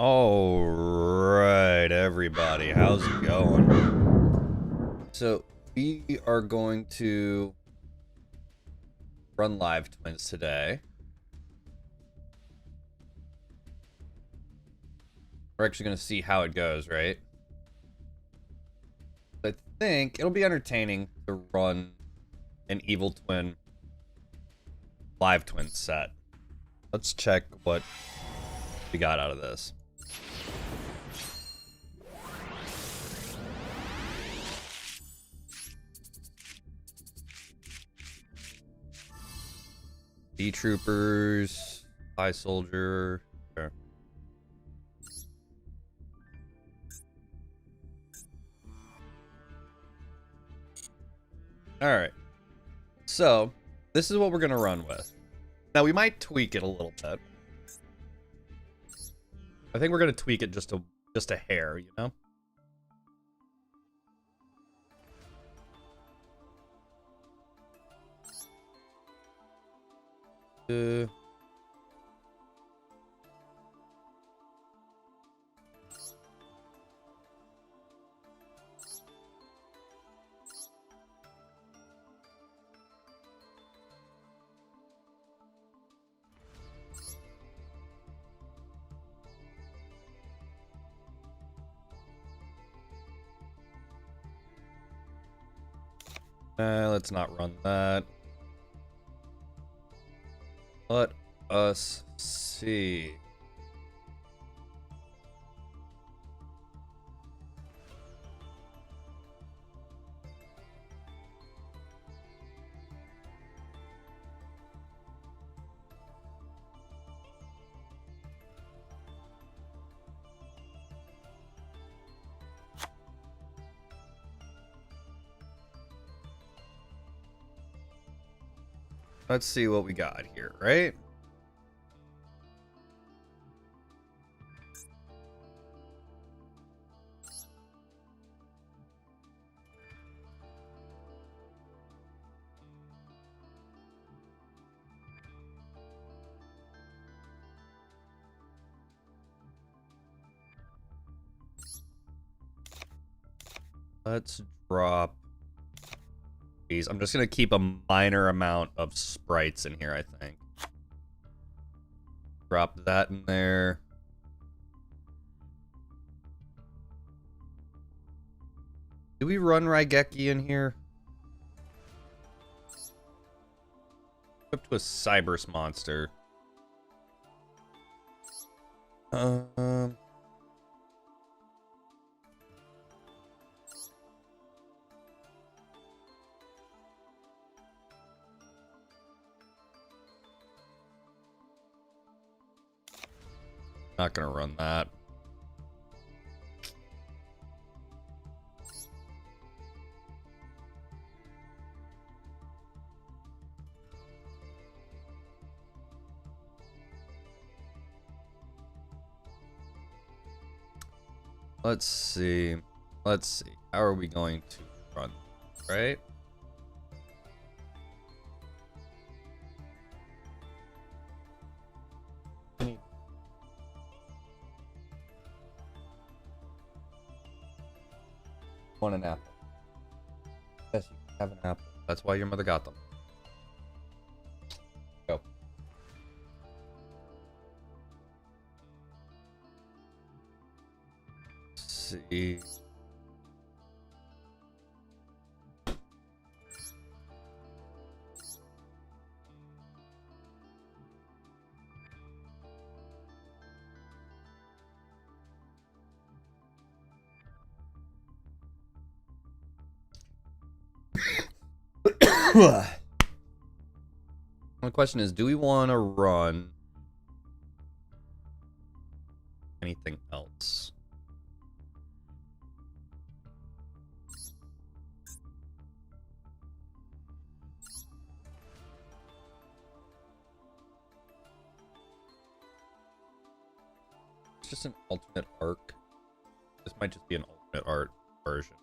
All right, everybody, how's it going? So we are going to run LiveTwins today. We're actually going to see how it goes, right? I think it'll be entertaining to run an Evil Twin LiveTwins set. Let's check what we got out of this. D-Troopers, High Soldier. Sure. Alright. So, this is what we're going to run with. Now, we might tweak it a little bit. I think we're going to tweak it just a hair, you know? Let's not run that. Let us see. Let's see what we got here, right? Let's drop these. I'm just going to keep a minor amount of sprites in here, I think. Drop that in there. Do we run Raigeki in here? Equipped with Cyberse monster. Not gonna run that. Let's see. Let's see. How are we going to run? Right? Want an apple? Yes, you have an apple. That's why your mother got them. Go. Let's see. The question is, do we want to run anything else? It's just an alternate arc. This might just be an alternate art version.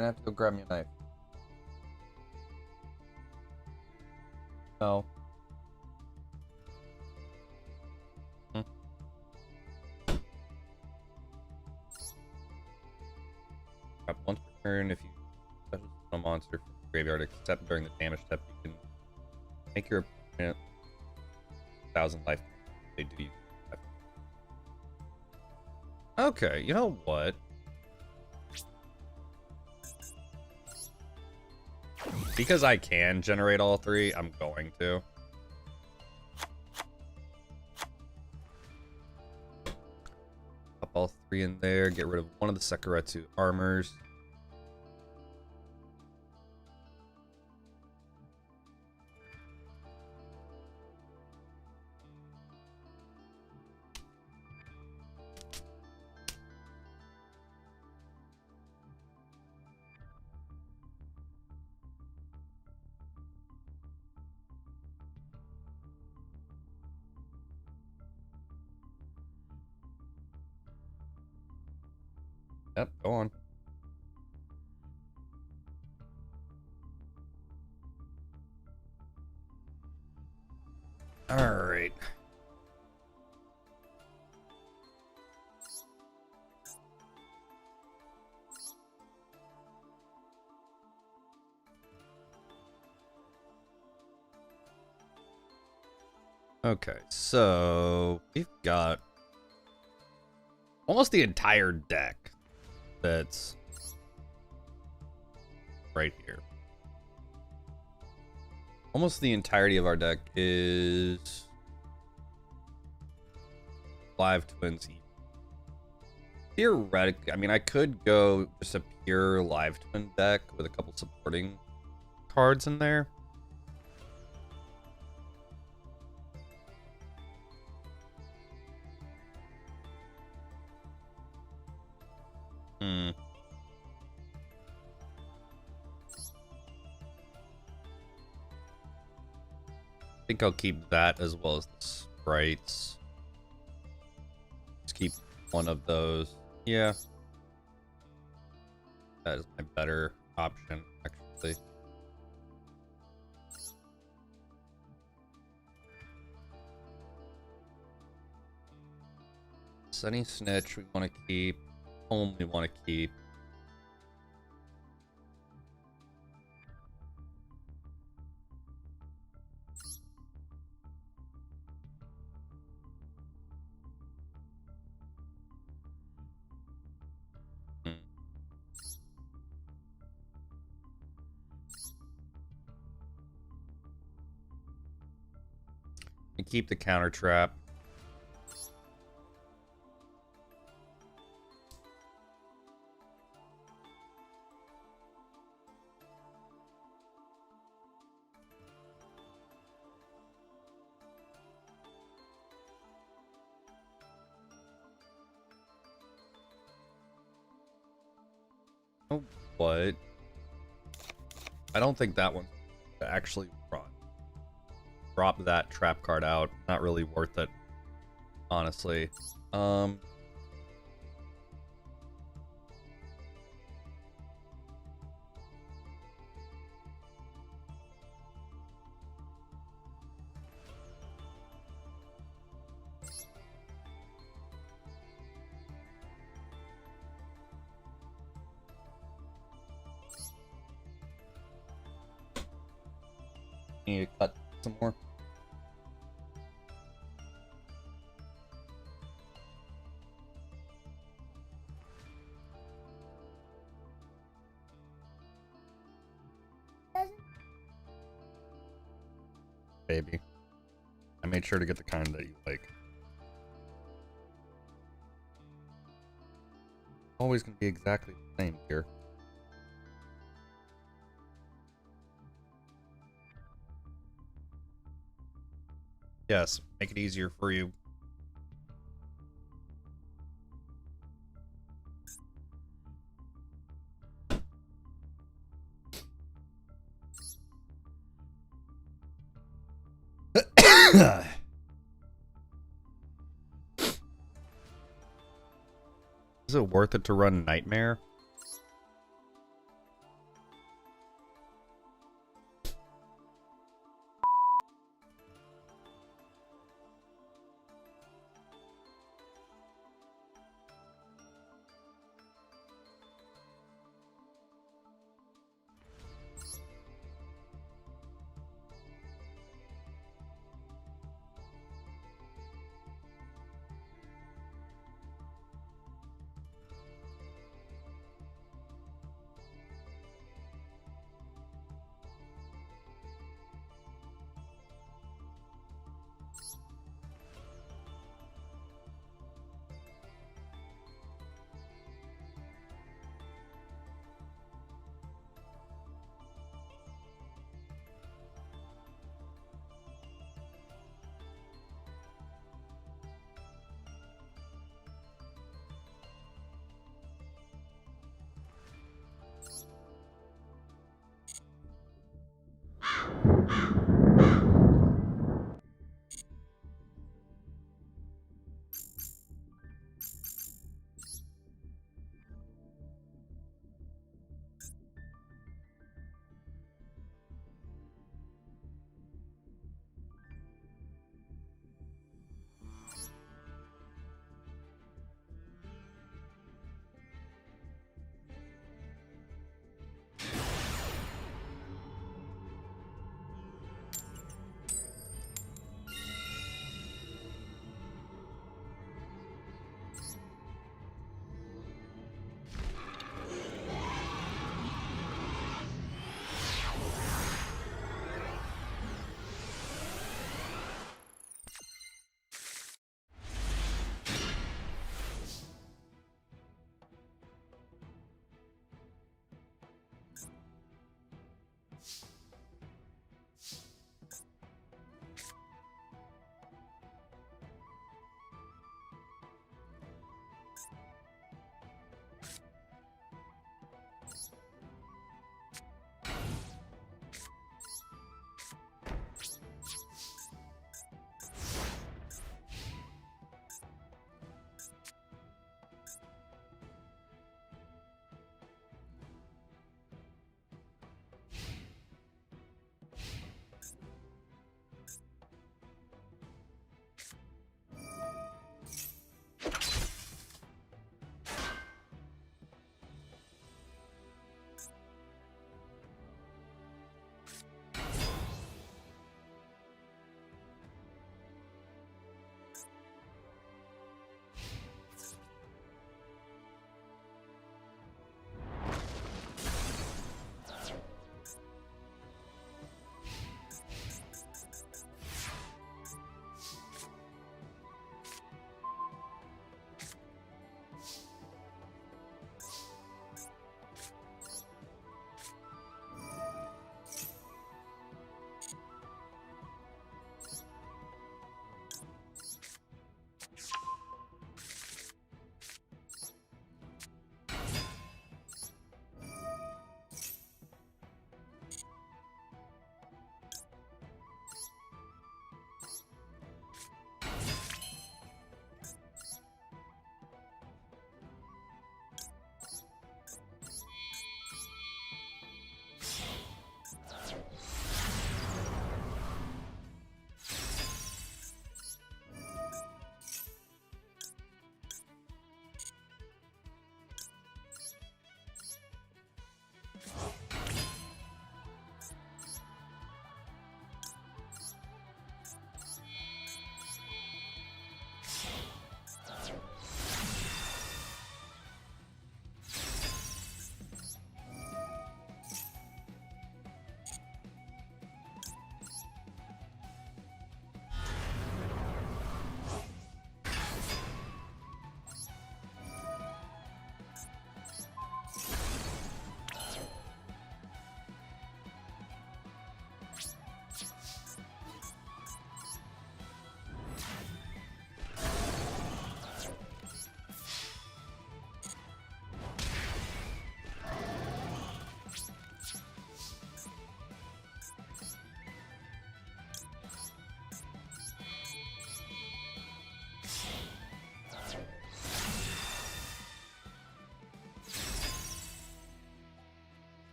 gonna have to go grab me a knife. No. Grab once per turn if you special a monster from the graveyard, except during the damage step, you can make your opponent 1,000 life. They do use life. Okay, you know what? Because I can generate all three, I'm going to. Pop all three in there, get rid of one of the Sekuretsu armors. Yep, go on. All right. Okay, so we've got almost the entire deck that's right here. Almost the entirety of our deck is LiveTwins. Theoretically, I mean, I could go just a pure LiveTwin deck with a couple supporting cards in there. I think I'll keep that as well as the sprites. Just keep one of those. Yeah. That is my better option, actually. Sunny Snitch we want to keep. Home we want to keep. And keep the counter trap. Oh, what? I don't think that one actually run. Drop that trap card out. Not really worth it, honestly. Oh need to cut some more. Baby. I made sure to get the kind that you like. Always gonna be exactly the same here. Yes, make it easier for you. Is it worth it to run Nightmare?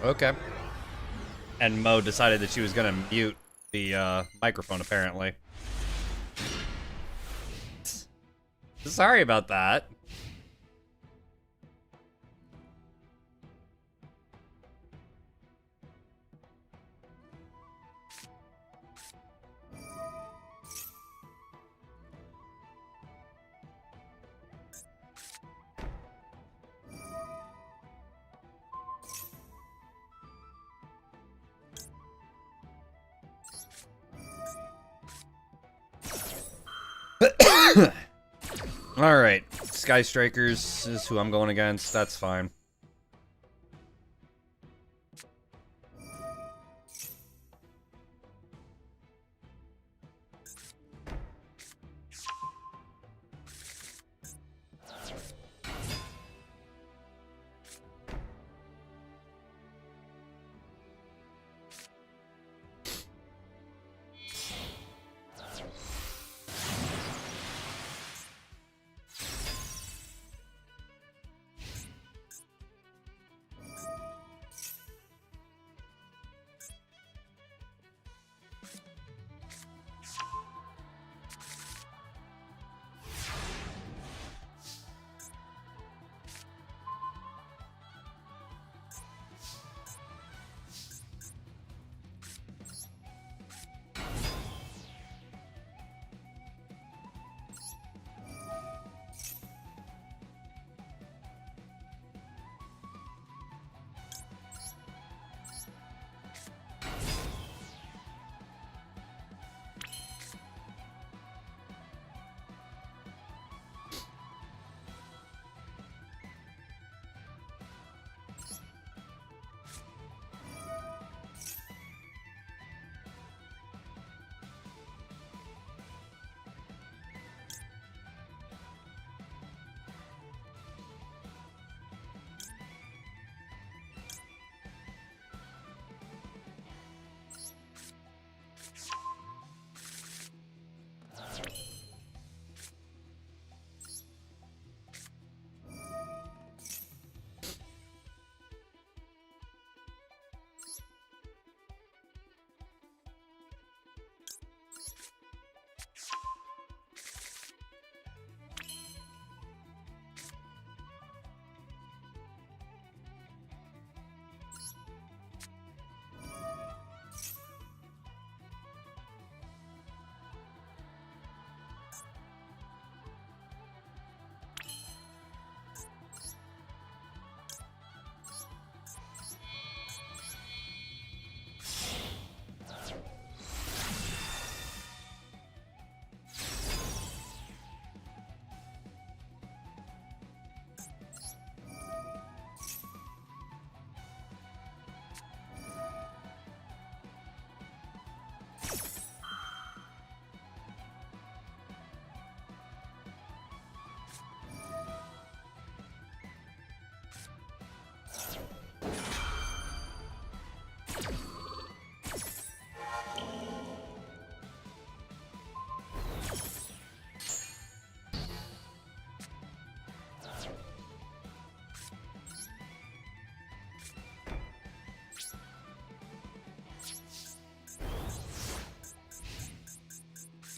Okay. And Mo decided that she was gonna mute the microphone, apparently. Sorry about that. Alright, Sky Strikers is who I'm going against, that's fine.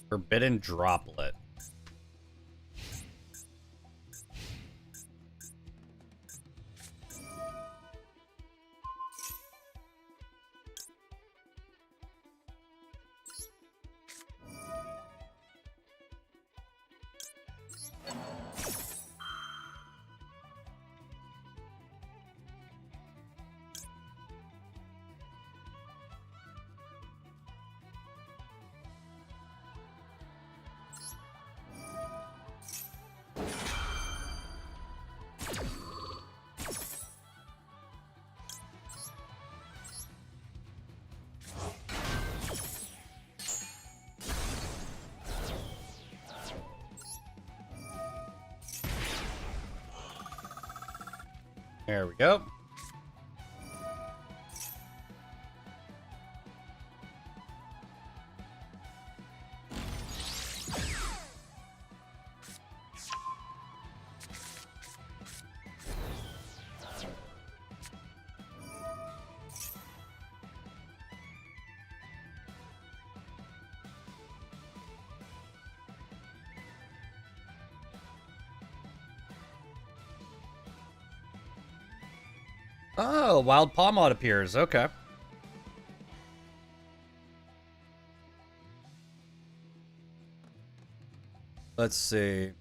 Forbidden Droplet. There we go. Oh, wild paw mod appears. Okay. Let's see.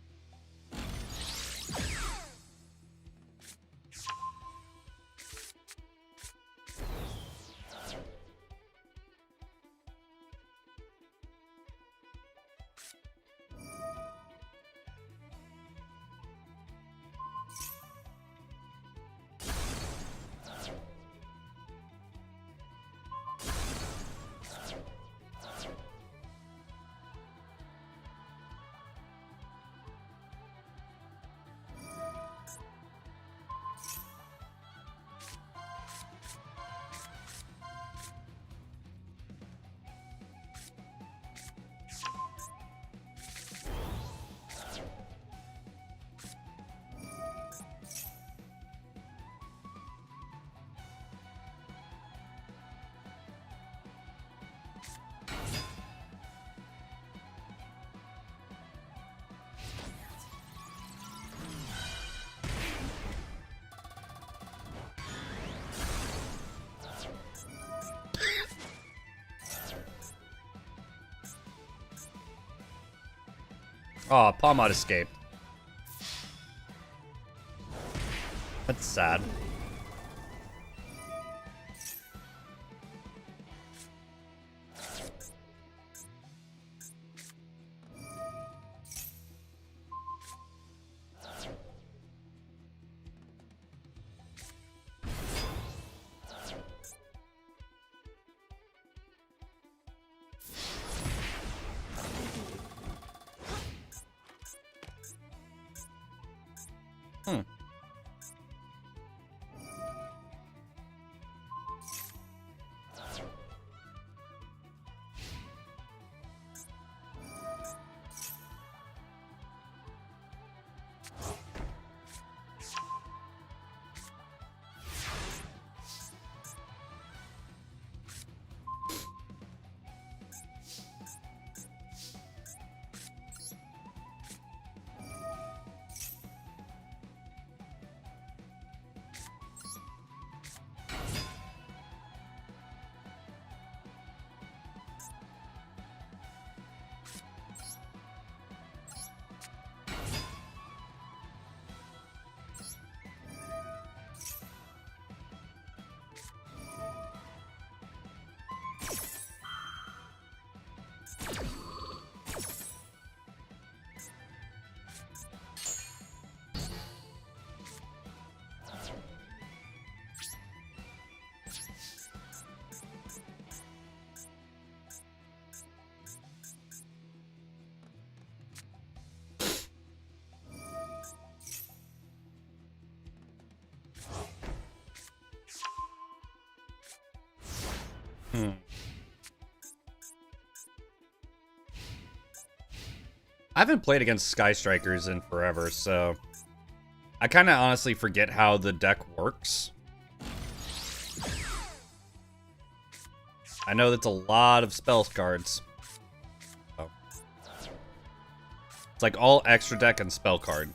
Oh, paw mod escaped. That's sad. Hmm. Hmm. I haven't played against Sky Strikers in forever, so I kind of honestly forget how the deck works. I know that's a lot of spells cards. Oh. It's like all extra deck and spell card.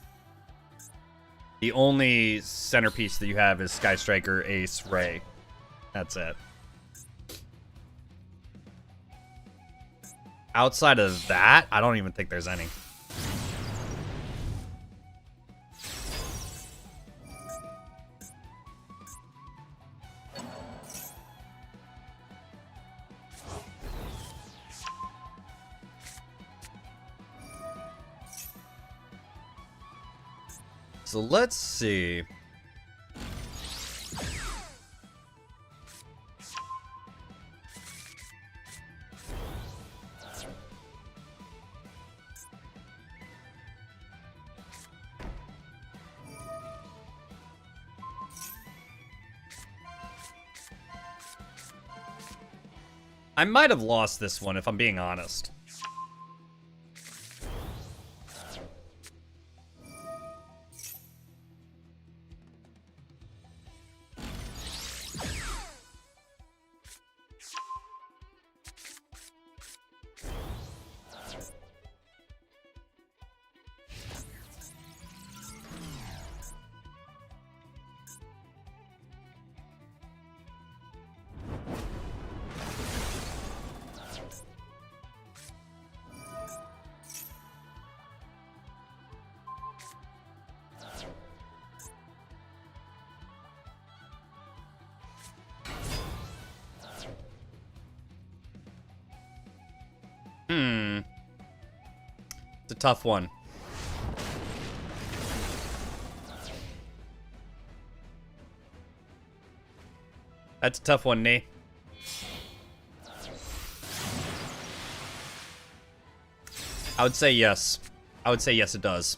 The only centerpiece that you have is Sky Striker, Ace, Ray. That's it. Outside of that, I don't even think there's any. So let's see. I might have lost this one, if I'm being honest. It's a tough one. That's a tough one, Nee. I would say yes. I would say yes, it does.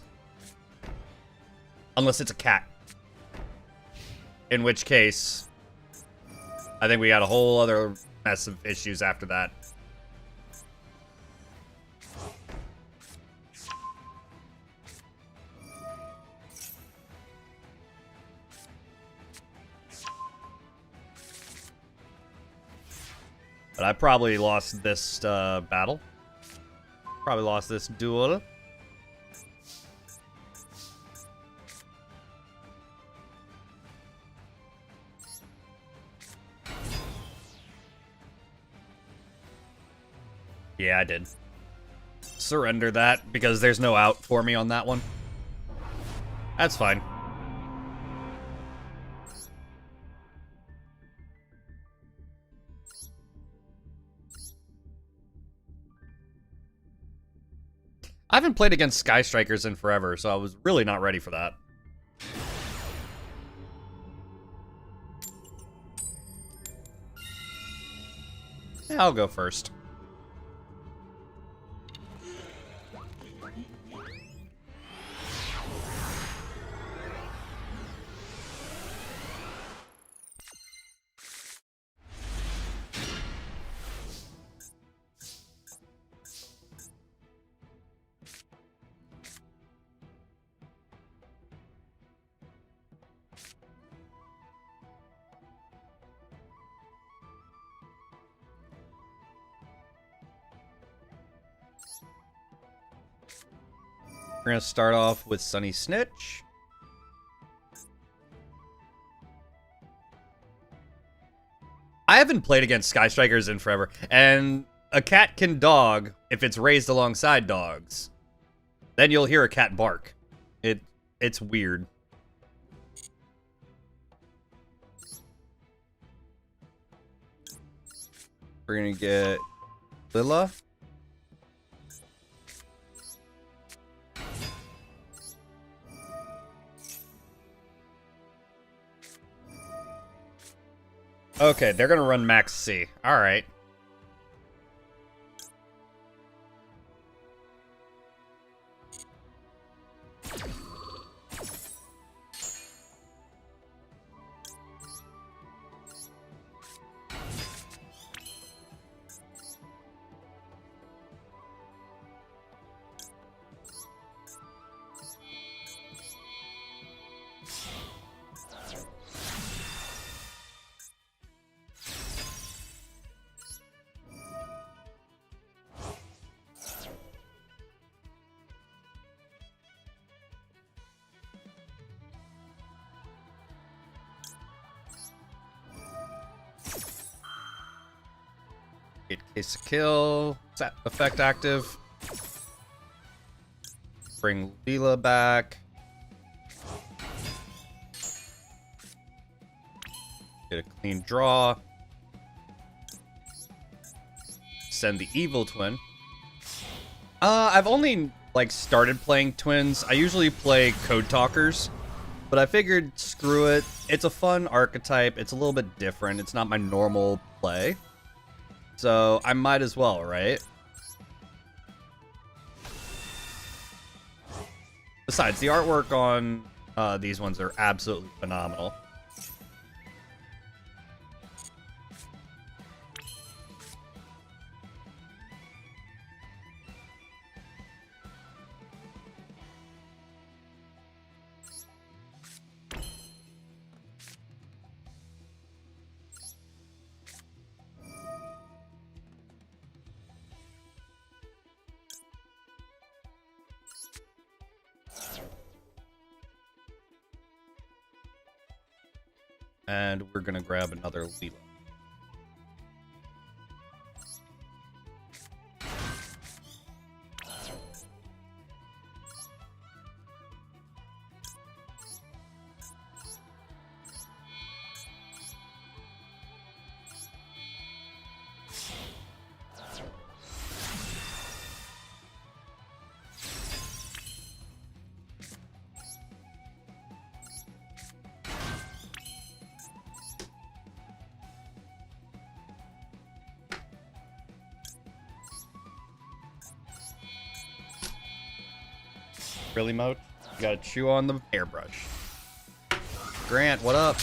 Unless it's a cat. In which case, I think we got a whole other mess of issues after that. But I probably lost this battle. Probably lost this duel. Yeah, I did. Surrender that, because there's no out for me on that one. That's fine. I haven't played against Sky Strikers in forever, so I was really not ready for that. Yeah, I'll go first. We're going to start off with Sunny Snitch. I haven't played against Sky Strikers in forever, and a cat can dog if it's raised alongside dogs. Then you'll hear a cat bark. It's weird. We're going to get Lilla. Okay, they're gonna run Max C. Alright. Get case of kill. Set effect active. Bring Leela back. Get a clean draw. Send the evil twin. I've only like started playing twins. I usually play code talkers, but I figured screw it. It's a fun archetype. It's a little bit different. It's not my normal play. So I might as well, right? Besides, the artwork on these ones are absolutely phenomenal. And we're gonna grab another Leela. Really, Moat? You gotta chew on the hairbrush. Grant, what up?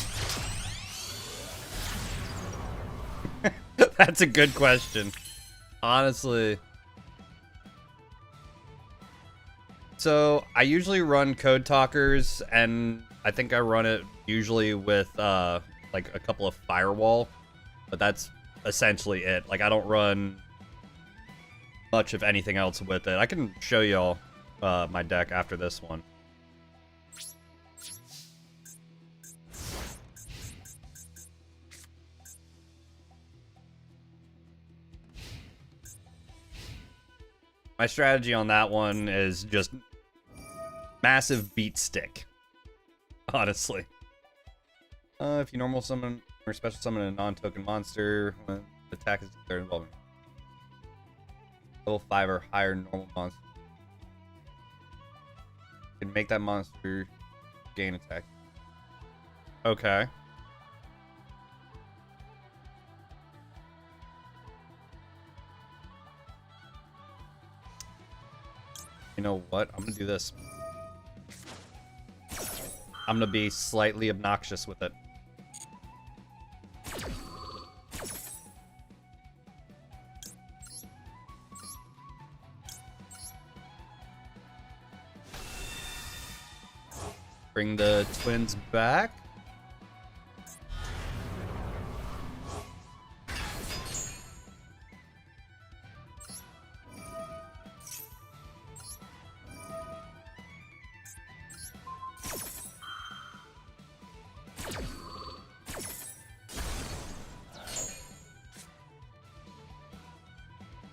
That's a good question. Honestly. So, I usually run Code Talkers, and I think I run it usually with, like, a couple of Firewall. But that's essentially it. Like, I don't run much of anything else with it. I can show y'all my deck after this one. My strategy on that one is just massive beat stick, honestly. If you normal summon or special summon a non-token monster, when the attack is declared involving level 5 or higher normal monster, you can make that monster gain attack. Okay. You know what? I'm gonna do this. I'm gonna be slightly obnoxious with it. Bring the twins back.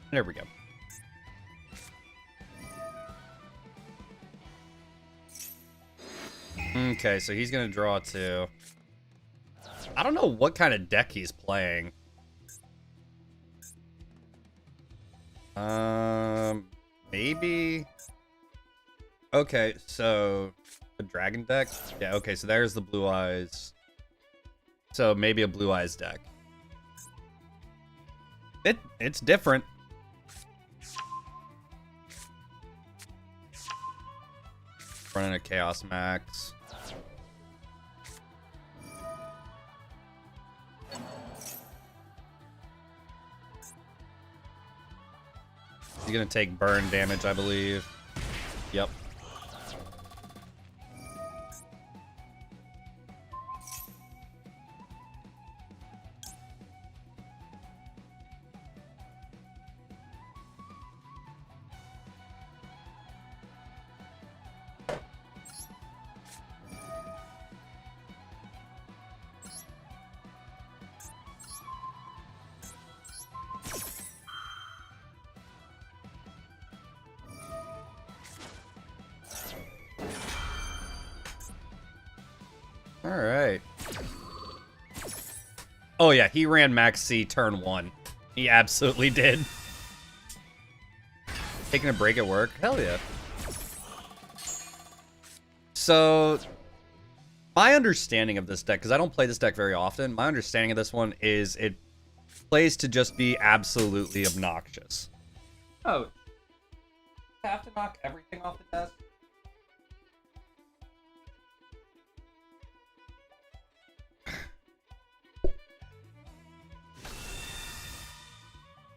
There we go. Okay, so he's gonna draw two. I don't know what kind of deck he's playing. Maybe. Okay, so the dragon deck. Yeah. Okay, so there's the blue eyes. So maybe a blue eyes deck. It's different. Running a Chaos Max. He's gonna take burn damage, I believe. Yep. All right. Oh yeah, he ran Max C turn 1. He absolutely did. Taking a break at work? Hell yeah. So, my understanding of this deck, because I don't play this deck very often, my understanding of this one is it plays to just be absolutely obnoxious. Oh. I have to knock everything off the desk?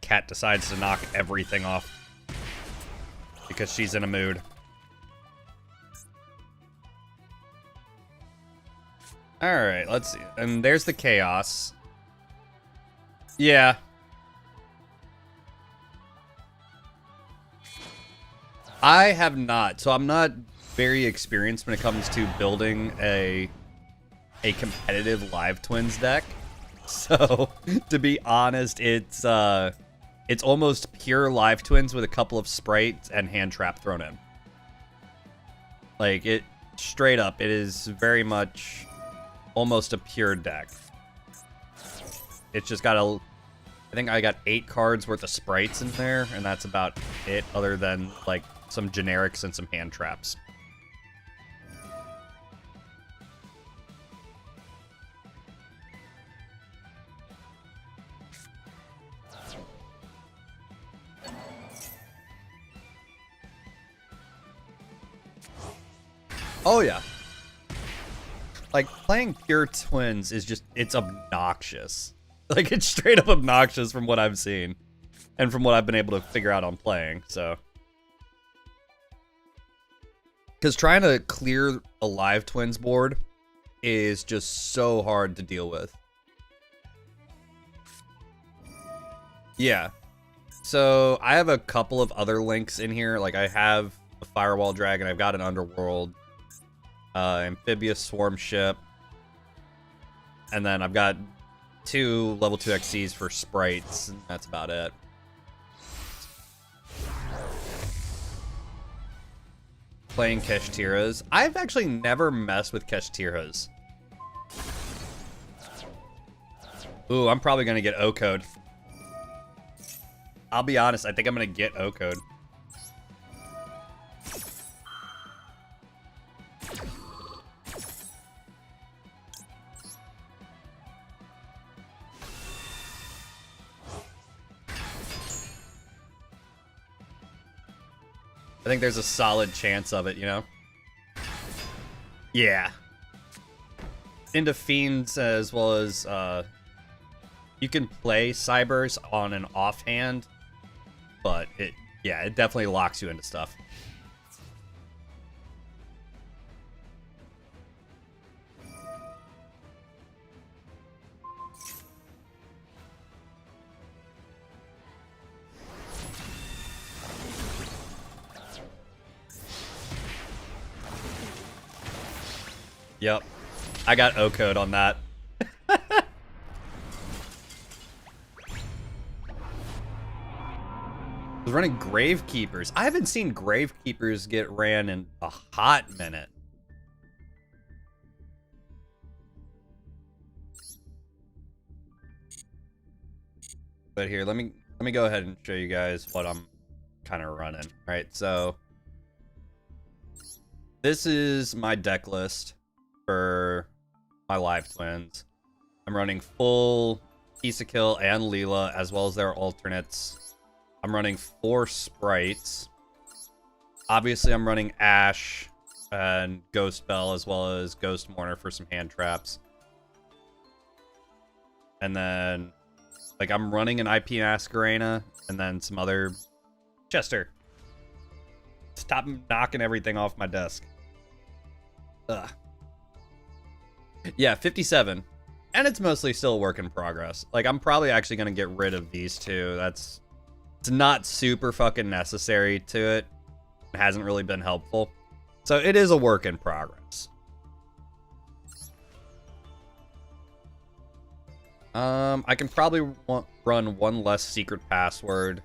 Cat decides to knock everything off because she's in a mood. Alright, let's see. And there's the chaos. Yeah. I have not. So I'm not very experienced when it comes to building a competitive LiveTwins deck. So, to be honest, it's almost pure LiveTwins with a couple of sprites and hand trap thrown in. Like, it straight up, it is very much almost a pure deck. It's just got I think I got 8 cards worth of sprites in there, and that's about it, other than, like, some generics and some hand traps. Oh yeah. Like, playing pure twins is just, it's obnoxious. Like, it's straight up obnoxious from what I've seen. And from what I've been able to figure out on playing, so. Because trying to clear a LiveTwins board is just so hard to deal with. Yeah. So, I have a couple of other links in here. Like, I have a Firewall Dragon, I've got an Underworld, Amphibious Swarm Ship, and then I've got 2 level 2 XCs for sprites, and that's about it. Playing Keshtiras. I've actually never messed with Keshtiras. Ooh, I'm probably gonna get O-Code. I'll be honest, I think I'm gonna get O-Code. I think there's a solid chance of it, you know? Yeah. Into Fiends as well as, you can play Cybers on an offhand, but it definitely locks you into stuff. Yep. I got O-Code on that. I was running Gravekeepers. I haven't seen Gravekeepers get ran in a hot minute. But here, let me go ahead and show you guys what I'm kind of running. All right, so this is my deck list for my LiveTwins. I'm running full Kill and Leela, as well as their alternates. I'm running 4 sprites. Obviously, I'm running Ash and Ghost Bell, as well as Ghost Mourner for some hand traps. And then, like, I'm running an IP Masquerena, and then some other... Chester. Stop knocking everything off my desk. Ugh. Yeah, 57. And it's mostly still a work in progress. Like, I'm probably actually going to get rid of these 2. It's not super fucking necessary to it. It hasn't really been helpful. So it is a work in progress. I can probably run 1 less secret password.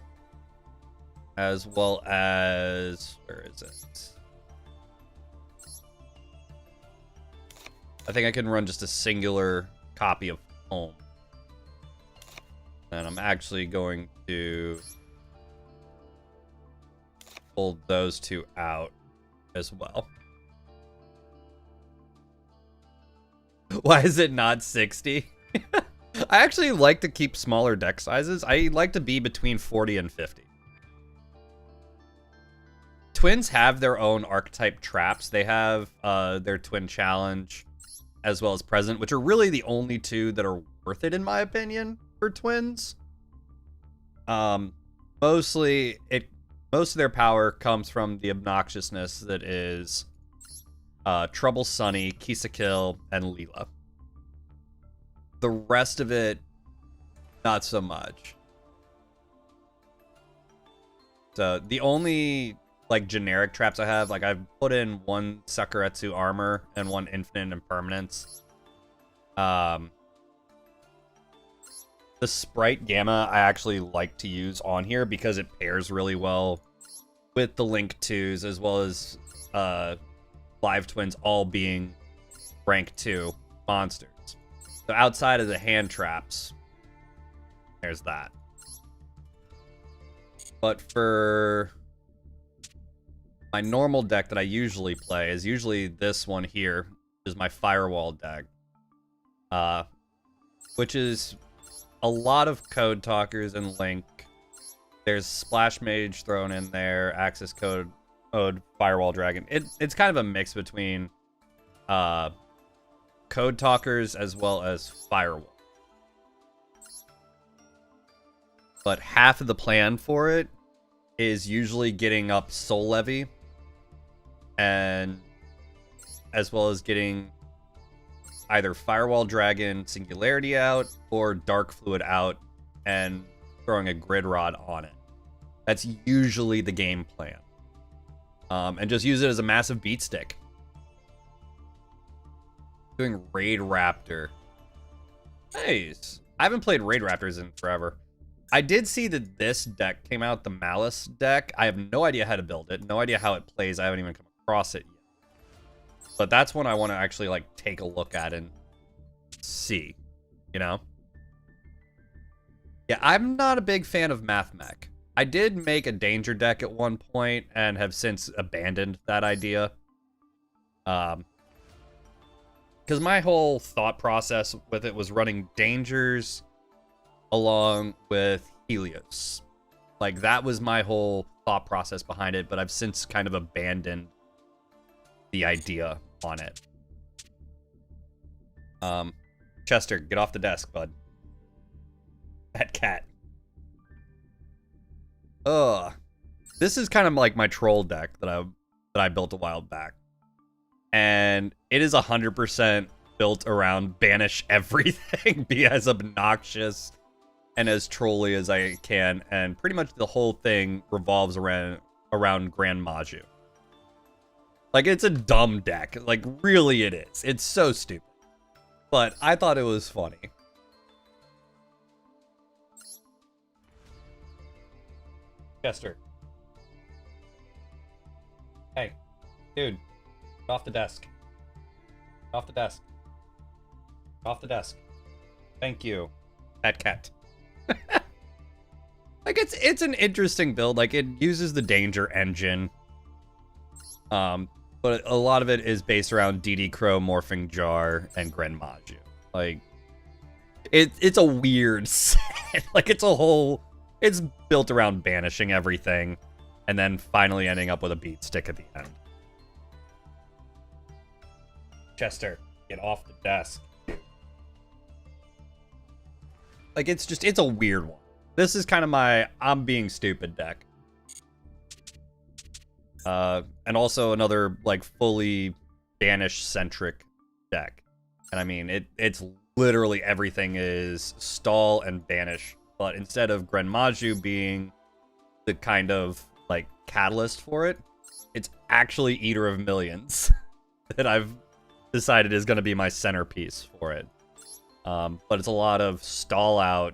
As well as... Where is it? I think I can run just a singular copy of Home. And I'm actually going to pull those 2 out as well. Why is it not 60? I actually like to keep smaller deck sizes. I like to be between 40 and 50. Twins have their own archetype traps. They have their Twin Challenge as well as Present, which are really the only 2 that are worth it, in my opinion, for Twins. Most of their power comes from the obnoxiousness that is Trouble Sunny, Kill, and Leela. The rest of it, not so much. So the only like generic traps I have, like I've put in 1 Sakuretsu Armor and 1 Infinite Impermanence. The Sprite Gamma I actually like to use on here because it pairs really well with the Link 2s, as well as LiveTwins all being rank 2 monsters. So outside of the hand traps, there's that. But for my normal deck that I usually play is usually this one here, which is my Firewall deck. Which is a lot of Code Talkers and Link. There's Splash Mage thrown in there, Access Code mode Firewall Dragon. It's kind of a mix between Code Talkers as well as Firewall. But half of the plan for it is usually getting up Soul Levy, and as well as getting either Firewall Dragon Singularity out or Dark Fluid out and throwing a Grid Rod on it. That's usually the game plan. And just use it as a massive beat stick. Doing Raid Raptor. Nice. I haven't played Raid Raptors in forever. I did see that this deck came out, the Malice deck. I have no idea how to build it. No idea how it plays. I haven't even come across it yet. But that's one I want to actually, like, take a look at and see. You know? Yeah, I'm not a big fan of Mathmech. I did make a Danger deck at one point and have since abandoned that idea. Because my whole thought process with it was running Dangers along with Helios. Like, that was my whole thought process behind it, but I've since kind of abandoned the idea on it. Chester, get off the desk, bud. That cat. Ugh. This is kind of like my troll deck that I built a while back. And it is 100% built around banish everything, be as obnoxious and as trolly as I can, and pretty much the whole thing revolves around Grand Maju. Like, it's a dumb deck. Like, really it is. It's so stupid. But I thought it was funny. Chester. Hey. Dude. Get off the desk. Get off the desk. Get off the desk. Thank you. Fat cat. Like, it's an interesting build. Like, it uses the Danger engine. But a lot of it is based around DD Crow, Morphing Jar, and Grand Maju. Like, it's a weird set. Like, it's built around banishing everything, and then finally ending up with a beat stick at the end. Chester, get off the desk. Like, it's a weird one. This is kind of my I'm being stupid deck. And also another, like, fully banish-centric deck. And I mean, it's literally everything is stall and banish. But instead of Grand Maju being the kind of, like, catalyst for it, it's actually Eater of Millions that I've decided is going to be my centerpiece for it. But it's a lot of stall out,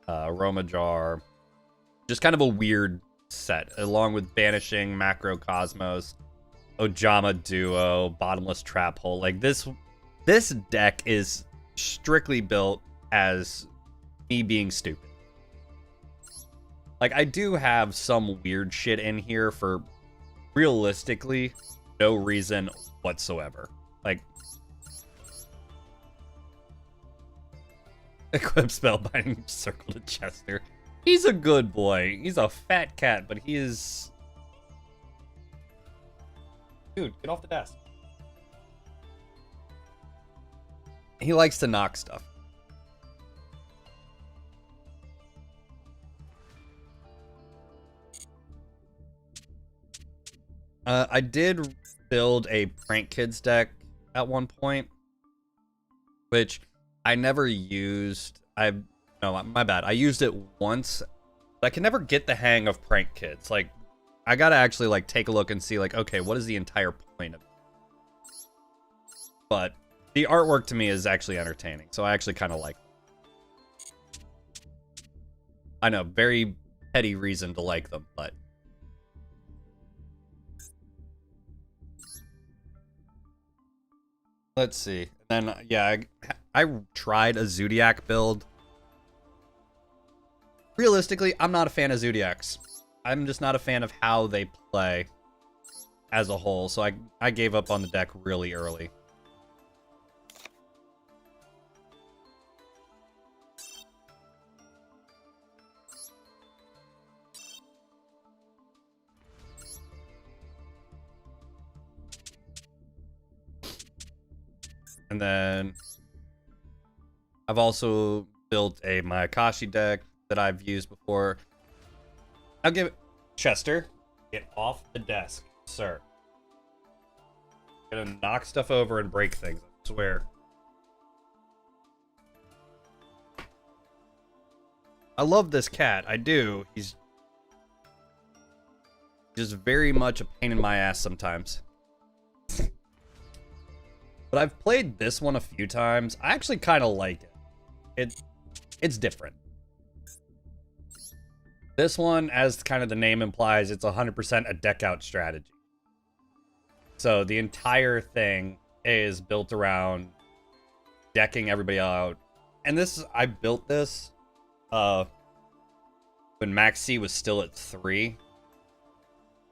Roma Jar, just kind of a weird set, along with banishing, Macrocosmos, Ojama Duo, Bottomless Trap Hole. Like, this deck is strictly built as me being stupid. Like, I do have some weird shit in here for realistically no reason whatsoever. Like, equip Spellbinding Circle to Chester. He's a good boy. He's a fat cat, but he is... Dude, get off the desk. He likes to knock stuff. I did build a Prank Kids deck at one point, which I never used. No, my bad. I used it once, but I can never get the hang of Prank Kids. Like, I gotta actually, like, take a look and see, like, okay, what is the entire point of it? But the artwork to me is actually entertaining, so I actually kind of like them. I know, very petty reason to like them, but... Let's see. Then, yeah, I tried a Zodiac build. Realistically, I'm not a fan of Zodiacs. I'm just not a fan of how they play as a whole, so I gave up on the deck really early. And then I've also built a Mayakashi deck that I've used before. I'll give it... Chester, get off the desk, sir. I'm gonna knock stuff over and break things, I swear. I love this cat, I do. He's just very much a pain in my ass sometimes. But I've played this one a few times. I actually kind of like it. It's different. This one, as kind of the name implies, it's 100% a deck out strategy. So the entire thing is built around decking everybody out. And this, I built this when Max C was still at 3.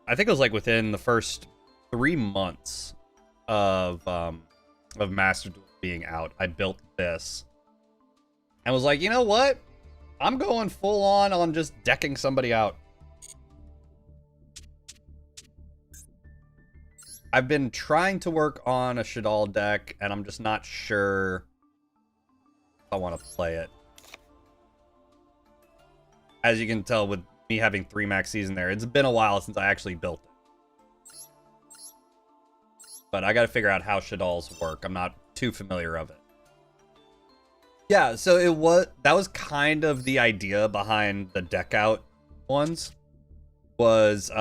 I think it was like within the first 3 months of Master Duel being out. I built this and was like, you know what? I'm going full on just decking somebody out. I've been trying to work on a Shadal deck, and I'm just not sure if I want to play it. As you can tell with me having 3 Max Cs in there, it's been a while since I actually built it. But I gotta figure out how Shadals work. I'm not too familiar of it. Yeah, so that was kind of the idea behind the deck out ones. Was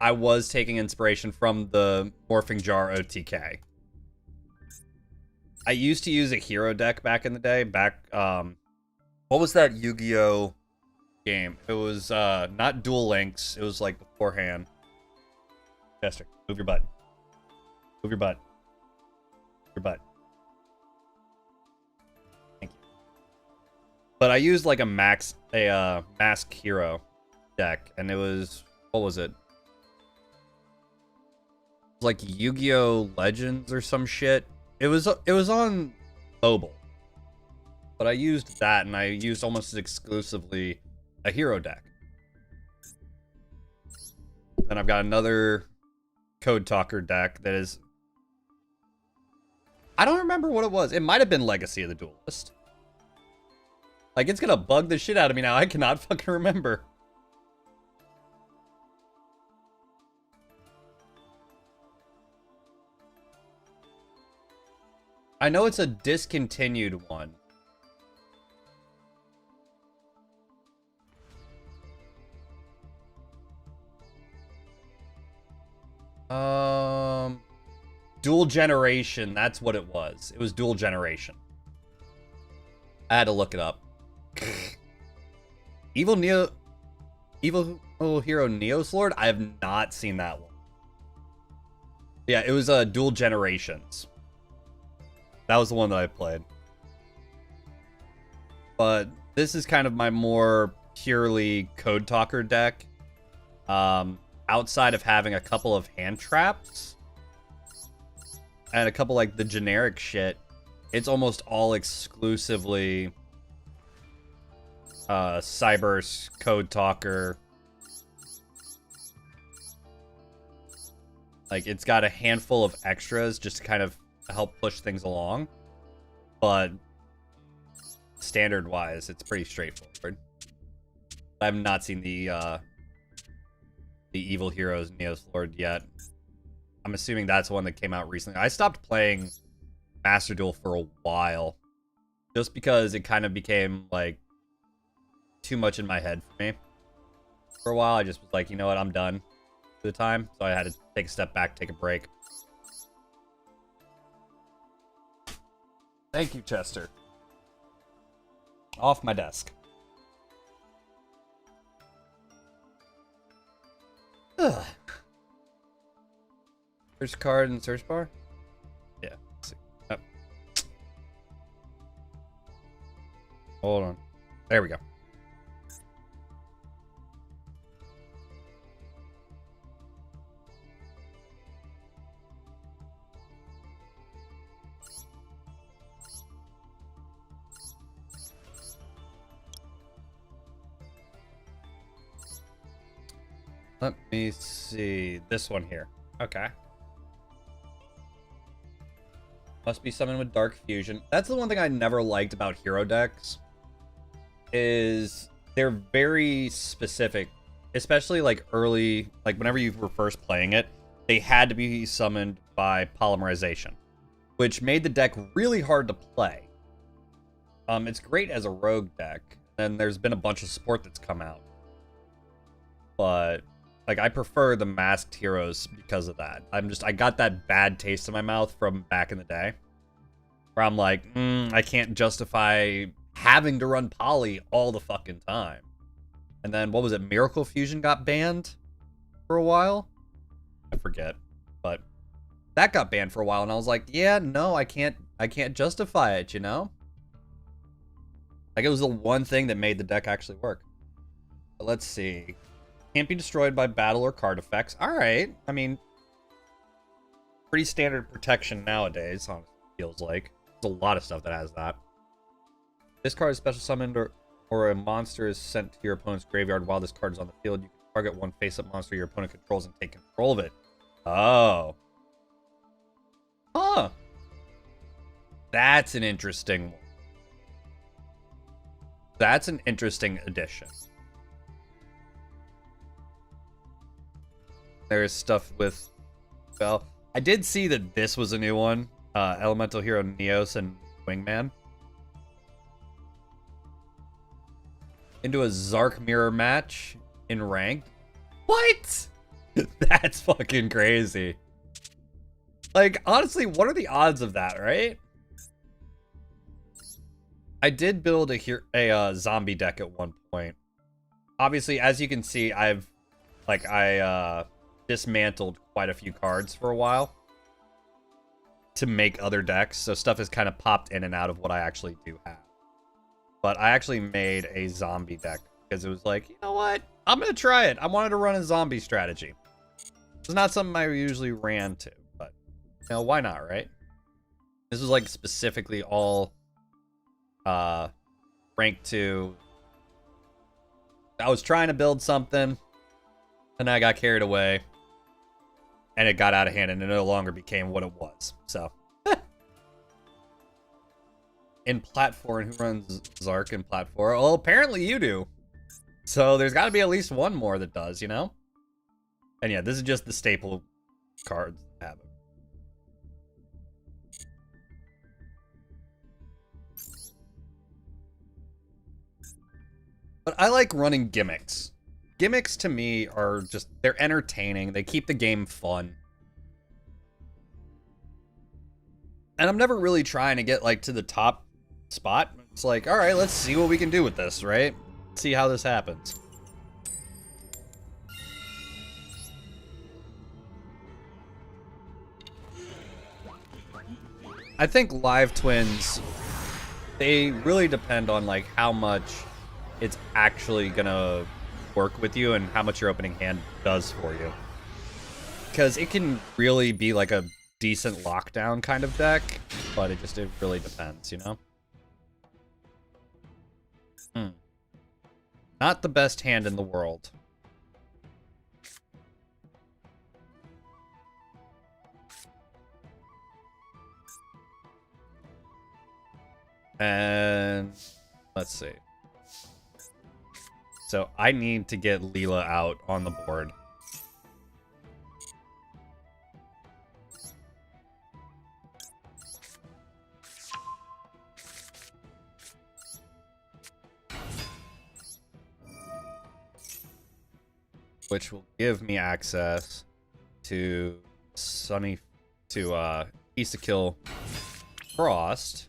I was taking inspiration from the Morphing Jar OTK. I used to use a hero deck back in the day. What was that Yu-Gi-Oh game? It was not Duel Links. It was like beforehand. Chester, move your butt. Move your butt. Your butt. Thank you. But I used like a Mask Hero deck, and it was, what was it? Like Yu-Gi-Oh Legends or some shit. It was on mobile, but I used that, and I used almost exclusively a hero deck. Then I've got another Code Talker deck that is, I don't remember what it was. It might have been Legacy of the Duelist. Like, it's gonna bug the shit out of me now. I cannot fucking remember. I know it's a discontinued one. Dual Generation, that's what it was. It was Dual Generation. I had to look it up. Evil Hero Neos Lord? I have not seen that one. Yeah, it was Dual Generations. That was the one that I played. But this is kind of my more purely Code Talker deck. Outside of having a couple of hand traps and a couple like the generic shit, it's almost all exclusively Cybers, Code Talker. Like, it's got a handful of extras just to kind of help push things along, but standard wise it's pretty straightforward. I have not seen the Evil Heroes Neos Lord yet. I'm assuming that's one that came out recently. I stopped playing Master Duel for a while just because it kind of became like too much in my head for me. For a while I just was like, you know what, I'm done for the time, so I had to take a step back, take a break. Thank you, Chester. Off my desk. Ugh. Search card in the search bar? Yeah. Let's see. Oh. Hold on. There we go. Let me see. This one here. Okay. Must be summoned with Dark Fusion. That's the one thing I never liked about hero decks. Is they're very specific. Especially like early, like whenever you were first playing it, they had to be summoned by polymerization, which made the deck really hard to play. It's great as a rogue deck, and there's been a bunch of support that's come out. But like I prefer the masked heroes because of that. I got that bad taste in my mouth from back in the day, where I'm like, I can't justify having to run poly all the fucking time. And then, what was it? Miracle Fusion got banned for a while? I forget. But that got banned for a while, and I was like, yeah, no, I can't justify it, you know? Like, it was the one thing that made the deck actually work. But let's see. Can't be destroyed by battle or card effects. Alright. I mean, pretty standard protection nowadays, honestly, feels like. There's a lot of stuff that has that. This card is special summoned or a monster is sent to your opponent's graveyard while this card is on the field. You can target one face-up monster your opponent controls and take control of it. Oh. Huh. That's an interesting one. That's an interesting addition. There's stuff with... Well, I did see that this was a new one. Elemental Hero Neos and Wingman. Into a Zark mirror match in ranked. What? That's fucking crazy. Like, honestly, what are the odds of that, right? I did build a zombie deck at one point. Obviously, as you can see, I dismantled quite a few cards for a while to make other decks, so stuff has kind of popped in and out of what I actually do have. But I actually made a zombie deck because it was like, you know what? I'm going to try it. I wanted to run a zombie strategy. It's not something I usually ran to, but, you know, why not, right? This was, like, specifically all rank 2. I was trying to build something, and I got carried away, and it got out of hand, and it no longer became what it was, so... In Platform, who runs Zark in Platform? Well, apparently you do. So there's got to be at least one more that does, you know? And yeah, this is just the staple cards that have it. But I like running gimmicks. Gimmicks to me are just, they're entertaining. They keep the game fun. And I'm never really trying to get like to the top spot. It's like, all right, let's see what we can do with this, right? See how this happens. I think LiveTwins, they really depend on like how much it's actually gonna work with you and how much your opening hand does for you. Because it can really be like a decent lockdown kind of deck, but it really depends, you know? Not the best hand in the world. And let's see. So I need to get Leela out on the board. Which will give me access to Kill Frost.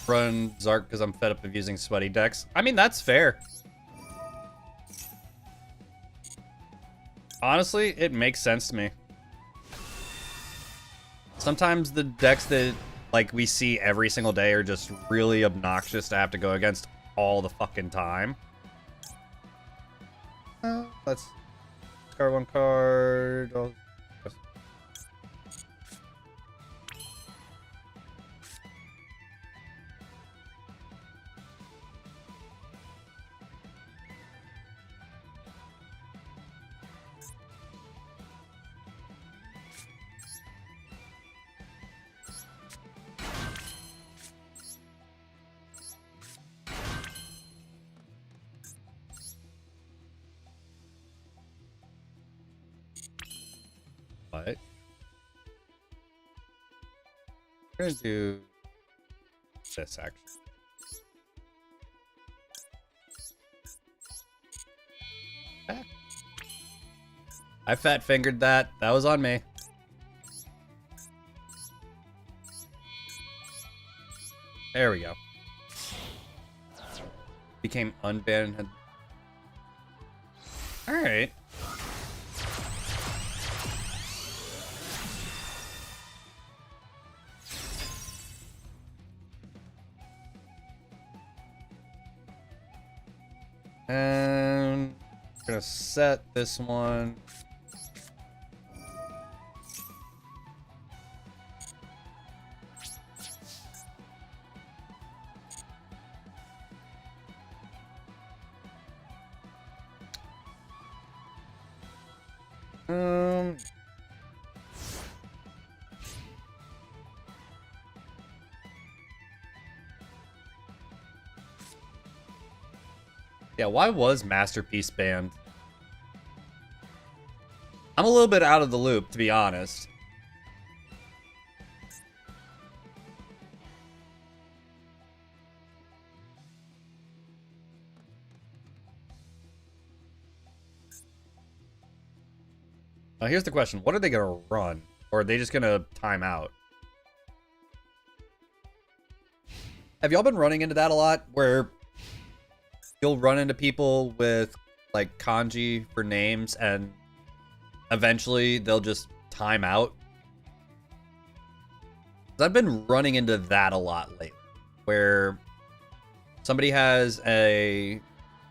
Run Zark because I'm fed up of using sweaty decks. I mean, that's fair. Honestly, it makes sense to me. Sometimes the decks that like we see every single day are just really obnoxious to have to go against all the fucking time. Let's discard one card. What? We're gonna do this actually. I fat fingered that. That was on me. There we go. Became unbanned. All right. And I'm gonna set this one. Yeah, why was Masterpiece banned? I'm a little bit out of the loop, to be honest. Now, here's the question. What are they going to run? Or are they just going to time out? Have y'all been running into that a lot? Where you'll run into people with, like, kanji for names and eventually they'll just time out? I've been running into that a lot lately. Where somebody has a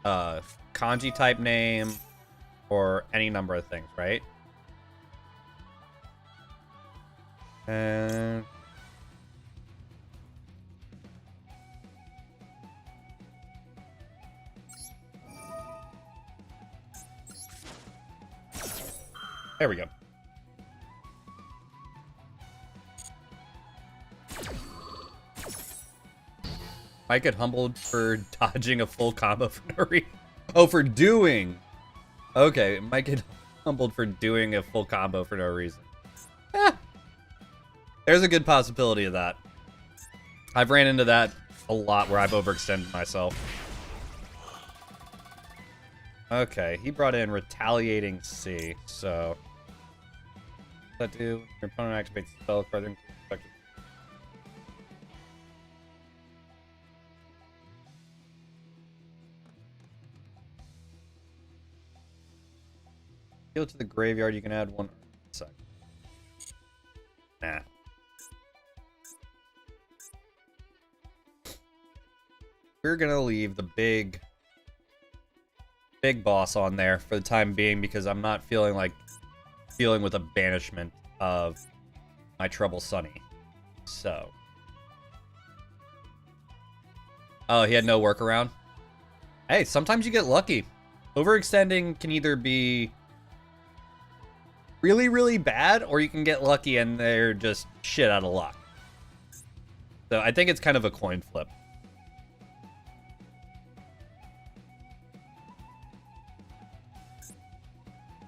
kanji type name or any number of things, right? And there we go. Might get humbled for dodging a full combo for no reason. Oh, for doing. Okay, might get humbled for doing a full combo for no reason. There's a good possibility of that. I've ran into that a lot where I've overextended myself. Okay, he brought in Retaliating C, so... What does that do? Your opponent activates the spell card, then effective. Heal to the graveyard, you can add one. Nah. We're gonna leave the big boss on there for the time being because I'm not feeling like dealing with a banishment of my Trouble Sunny. So. Oh, he had no workaround? Hey, sometimes you get lucky. Overextending can either be really, really bad, or you can get lucky and they're just shit out of luck. So I think it's kind of a coin flip.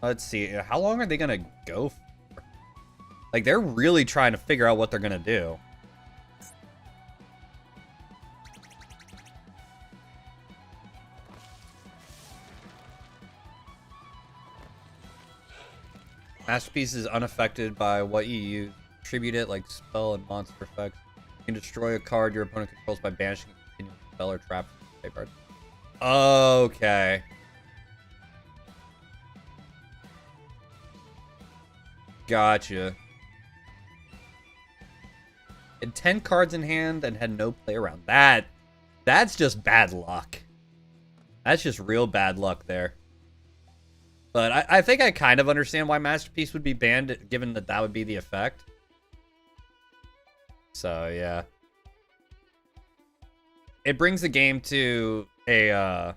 Let's see. How long are they going to go for? Like, they're really trying to figure out what they're going to do. Masterpiece is unaffected by what you use. Tribute it like spell and monster effects. You can destroy a card your opponent controls by banishing a continuous spell or trap from the graveyard. Okay. Gotcha. Had 10 cards in hand and had no play around. That's just bad luck. That's just real bad luck there. But I think I kind of understand why Masterpiece would be banned, given that that would be the effect. So, yeah. It brings the game to a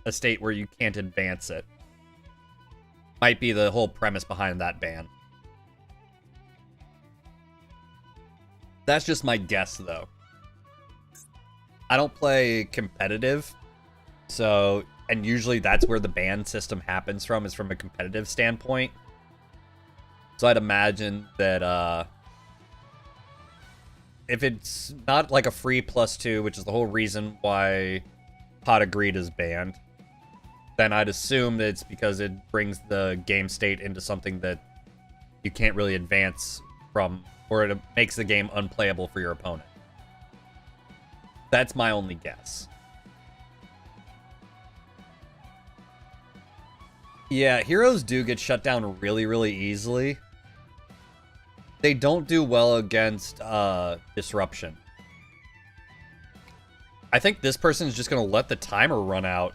state where you can't advance it. Might be the whole premise behind that ban. That's just my guess, though. I don't play competitive, so... And usually that's where the ban system happens from, is from a competitive standpoint. So I'd imagine that if it's not like a free +2, which is the whole reason why Pot of Greed is banned, then I'd assume that it's because it brings the game state into something that you can't really advance from, or it makes the game unplayable for your opponent. That's my only guess. Yeah, heroes do get shut down really, really easily. They don't do well against disruption. I think this person is just going to let the timer run out.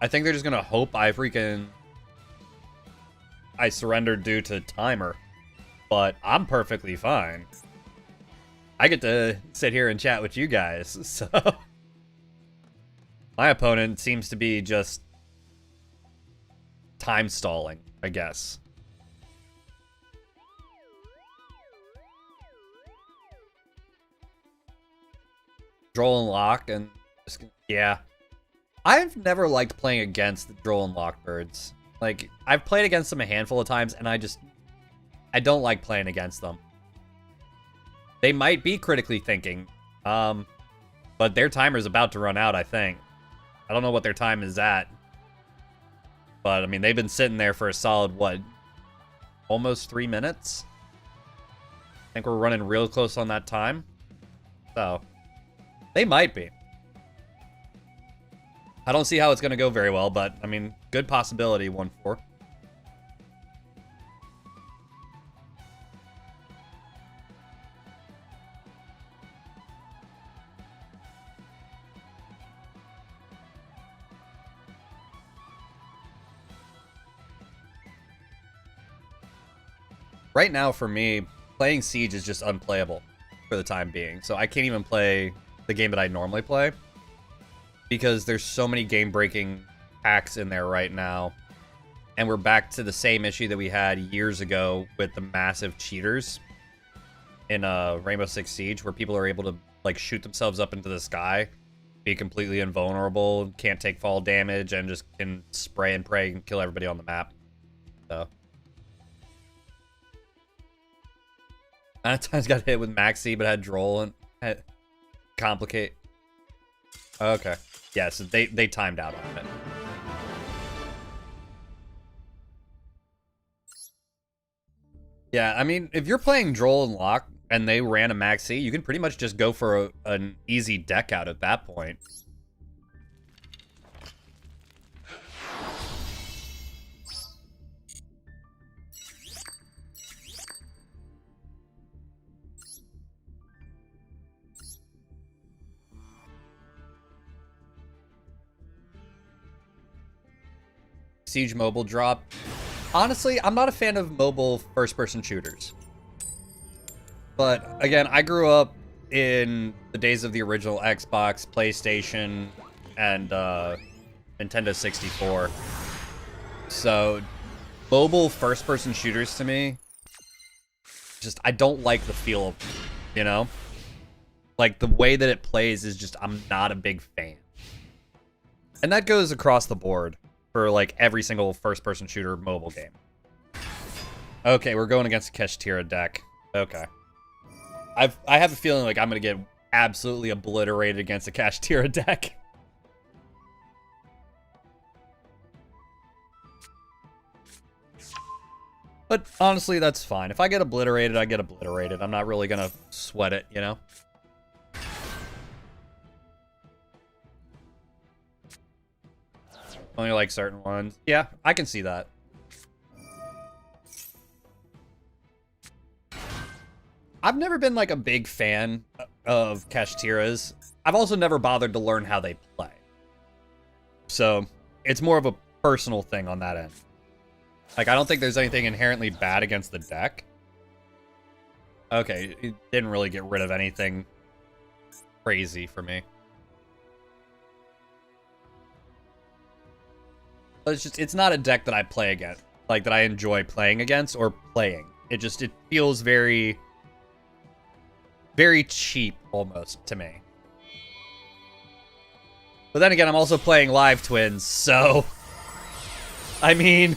I think they're just going to hope I surrendered due to timer. But I'm perfectly fine. I get to sit here and chat with you guys, so... My opponent seems to be just... time stalling, I guess. Droll and Lock, and just, yeah. I've never liked playing against the Droll and Lock birds. Like, I've played against them a handful of times, and I don't like playing against them. They might be critically thinking, but their timer's about to run out, I think. I don't know what their time is at. But, I mean, they've been sitting there for a solid, what, almost 3 minutes? I think we're running real close on that time. So, they might be. I don't see how it's going to go very well, but, I mean, good possibility, 1-4. Right now, for me, playing Siege is just unplayable for the time being. So I can't even play the game that I normally play because there's so many game-breaking hacks in there right now. And we're back to the same issue that we had years ago with the massive cheaters in Rainbow Six Siege, where people are able to like shoot themselves up into the sky, be completely invulnerable, can't take fall damage, and just can spray and pray and kill everybody on the map. So... I times got hit with Maxi, but had Droll and had complicate. Okay. Yeah, so they timed out on it. Yeah, I mean, if you're playing Droll and Lock and they ran a Maxi, you can pretty much just go for an easy deck out at that point. Siege mobile drop. Honestly, I'm not a fan of mobile first-person shooters. But, again, I grew up in the days of the original Xbox, PlayStation, and Nintendo 64. So, mobile first-person shooters to me, just, I don't like the feel of them, you know? Like, the way that it plays is just, I'm not a big fan. And that goes across the board for, like, every single first-person shooter mobile game. Okay, we're going against a Keshtira deck. Okay. I have a feeling like I'm going to get absolutely obliterated against a Keshtira deck. But, honestly, that's fine. If I get obliterated, I get obliterated. I'm not really going to sweat it, you know? Only like certain ones. Yeah, I can see that. I've never been like a big fan of Kashtiras. I've also never bothered to learn how they play. So it's more of a personal thing on that end. Like, I don't think there's anything inherently bad against the deck. Okay, it didn't really get rid of anything crazy for me. But it's not a deck that I play against, like that I enjoy playing against or playing. It feels very, very cheap almost to me. But then again, I'm also playing LiveTwins, so I mean,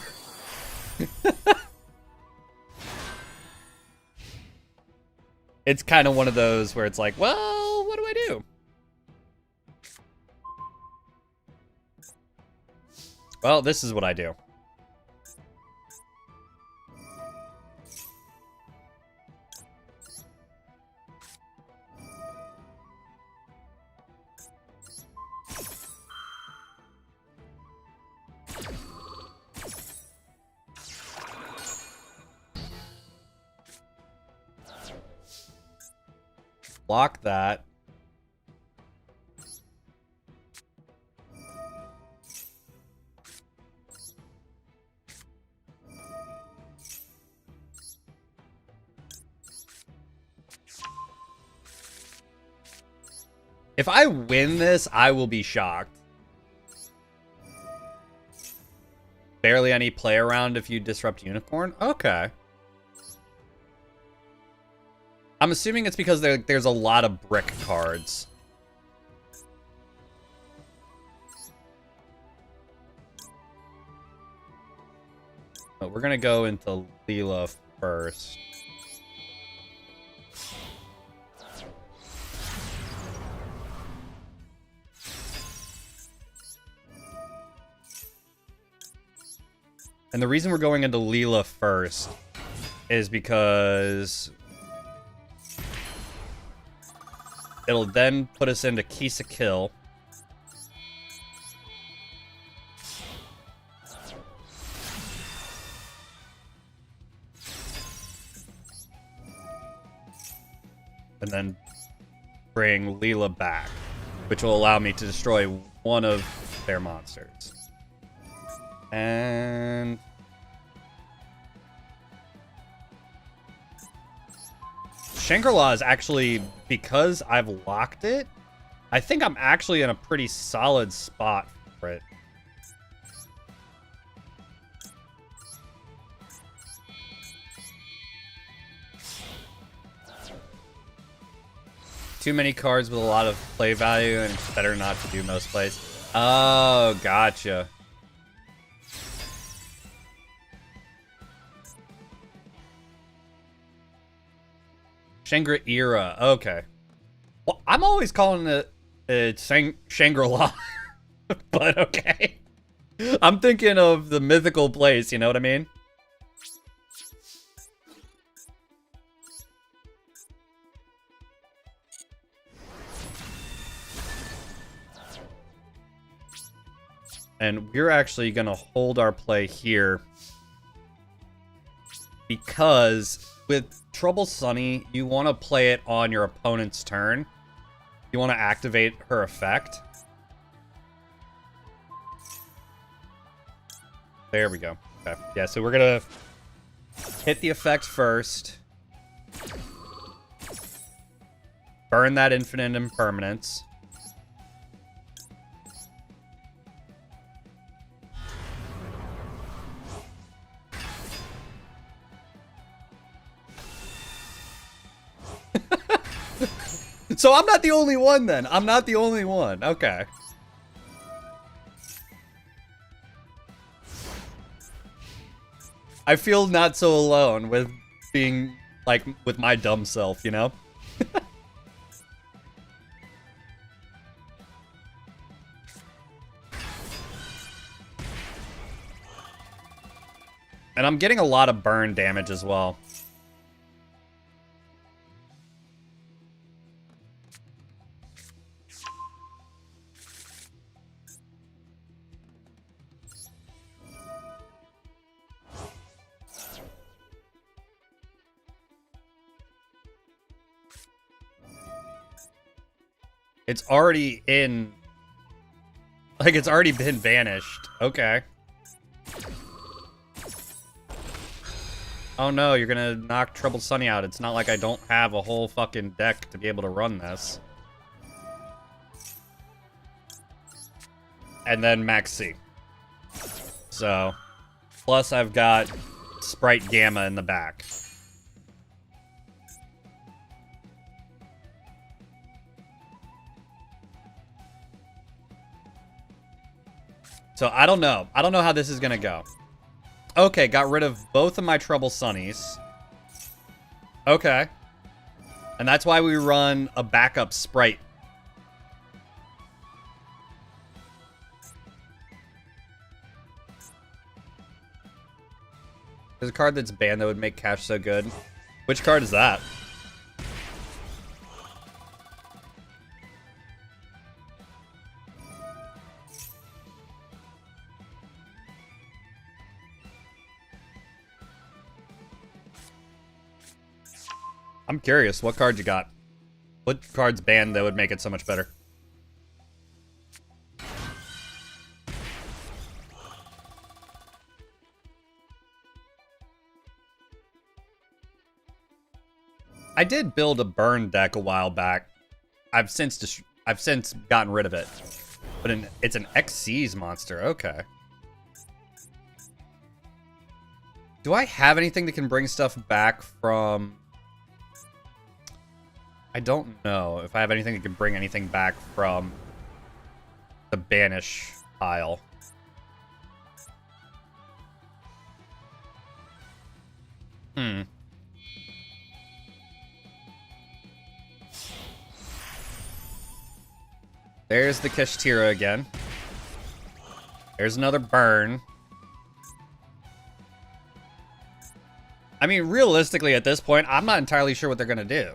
it's kind of one of those where it's like, well, what do I do? Well, this is what I do. Block that. If I win this, I will be shocked. Barely any play around if you disrupt Unicorn? Okay. I'm assuming it's because there's a lot of brick cards. But we're gonna go into Leela first. And the reason we're going into Leela first is because it'll then put us into Kisa Kill. And then bring Leela back, which will allow me to destroy one of their monsters. And Shangri-La is actually, because I've locked it, I think I'm actually in a pretty solid spot for it. Too many cards with a lot of play value, and it's better not to do most plays. Oh, gotcha. Shangri-Era. Okay. Well, I'm always calling it Shangri-La, but okay. I'm thinking of the mythical place, you know what I mean? And we're actually going to hold our play here because with Trouble Sunny, you want to play it on your opponent's turn. You want to activate her effect. There we go. Okay. Yeah, so we're going to hit the effect first. Burn that infinite impermanence. So I'm not the only one then. I'm not the only one. Okay. I feel not so alone with being, like, with my dumb self, you know? And I'm getting a lot of burn damage as well. It's already in... Like, it's already been banished. Okay. Oh no, you're gonna knock Troubled Sunny out. It's not like I don't have a whole fucking deck to be able to run this. And then Max C. So, plus I've got Sprite Gamma in the back. So I don't know. I don't know how this is gonna go. Okay, got rid of both of my Trouble Sunnies. Okay. And that's why we run a backup Sprite. There's a card that's banned that would make Cash so good. Which card is that? I'm curious, what card you got? What card's banned that would make it so much better? I did build a burn deck a while back. I've since gotten rid of it. But it's an Xyz monster. Okay. Do I have anything that can bring stuff back from... I don't know if I have anything that can bring anything back from the banish pile. There's the Kashtira again. There's another burn. I mean, realistically, at this point, I'm not entirely sure what they're going to do.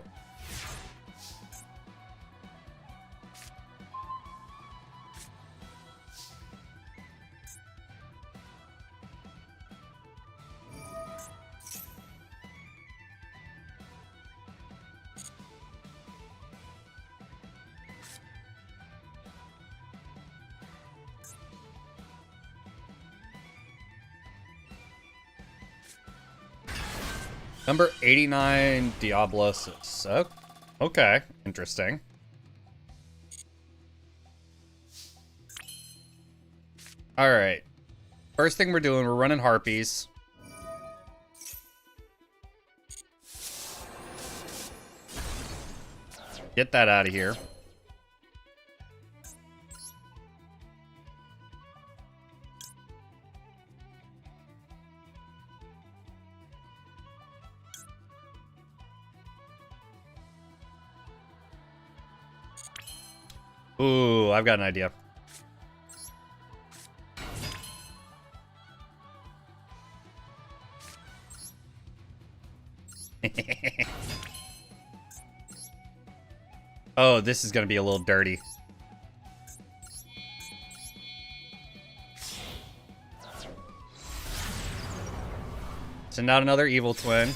Number 89, Diablosis. Oh, okay, interesting. Alright. First thing we're doing, we're running Harpies. Get that out of here. Ooh, I've got an idea. Oh, this is going to be a little dirty. Send out another Evil Twin.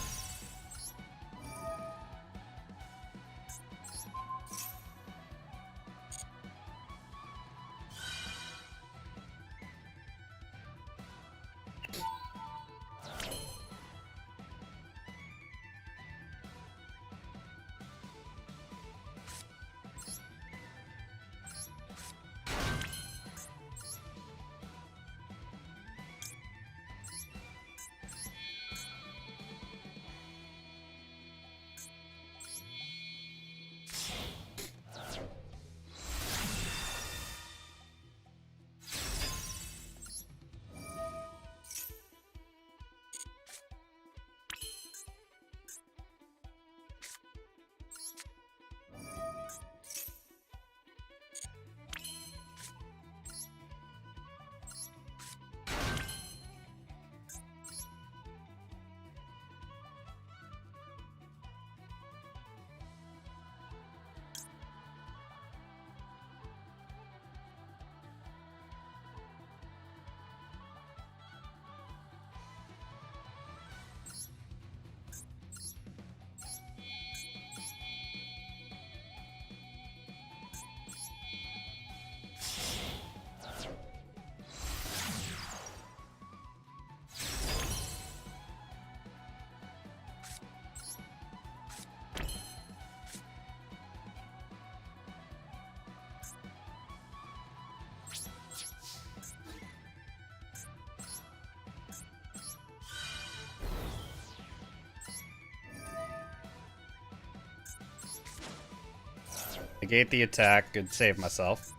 Negate the attack. Good save myself.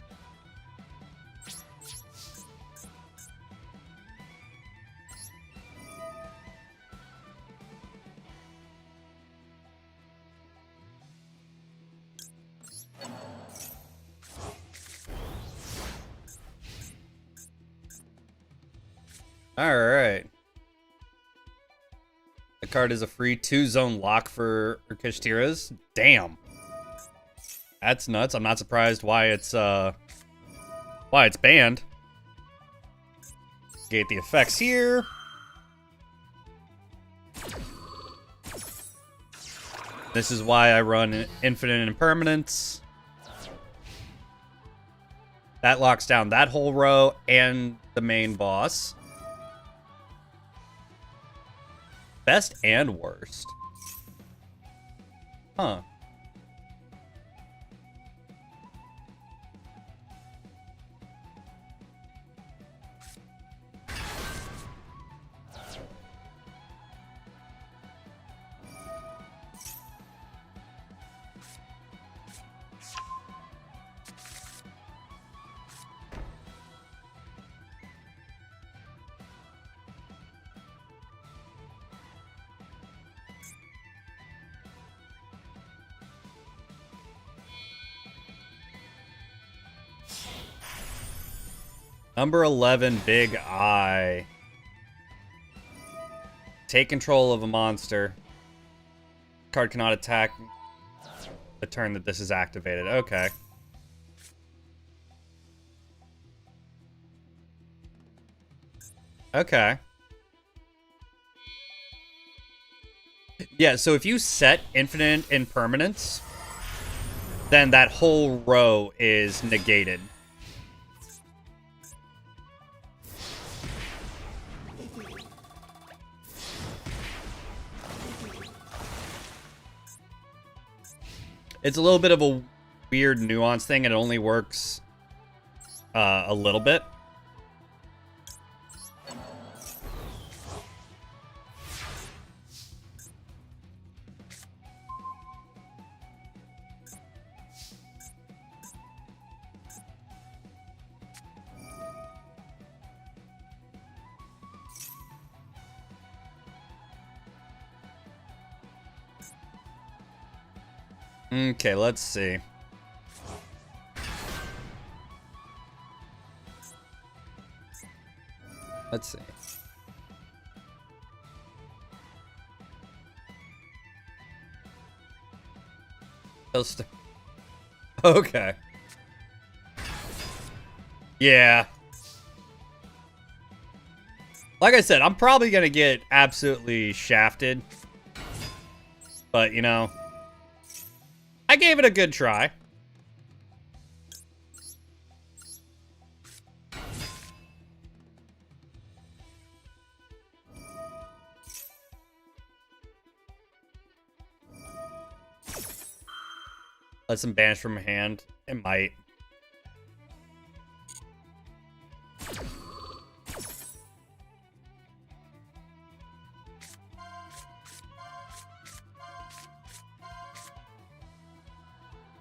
Alright. The card is a free 2-zone lock for Urkishtiras. Damn. That's nuts. I'm not surprised why it's banned. Gate the effects here. This is why I run Infinite Impermanence. That locks down that whole row and the main boss. Best and worst. Huh. Number 11, Big Eye. Take control of a monster. Card cannot attack the turn that this is activated. Okay. Okay. Yeah, so if you set Infinite Impermanence, then that whole row is negated. It's a little bit of a weird nuance thing, and it only works a little bit. Okay, let's see. Let's see. Okay. Yeah. Like I said, I'm probably gonna get absolutely shafted. But, you know, I gave it a good try. Let some banish from hand. It might.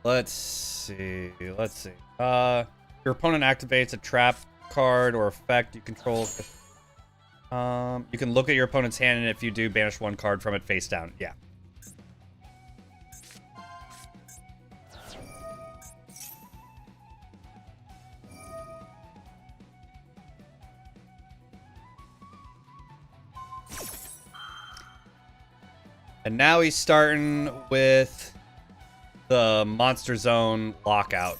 Let's see. Let's see. Your opponent activates a trap card or effect you control. You can look at your opponent's hand, and if you do, banish one card from it face down. Yeah. And now he's starting with the Monster Zone lockout.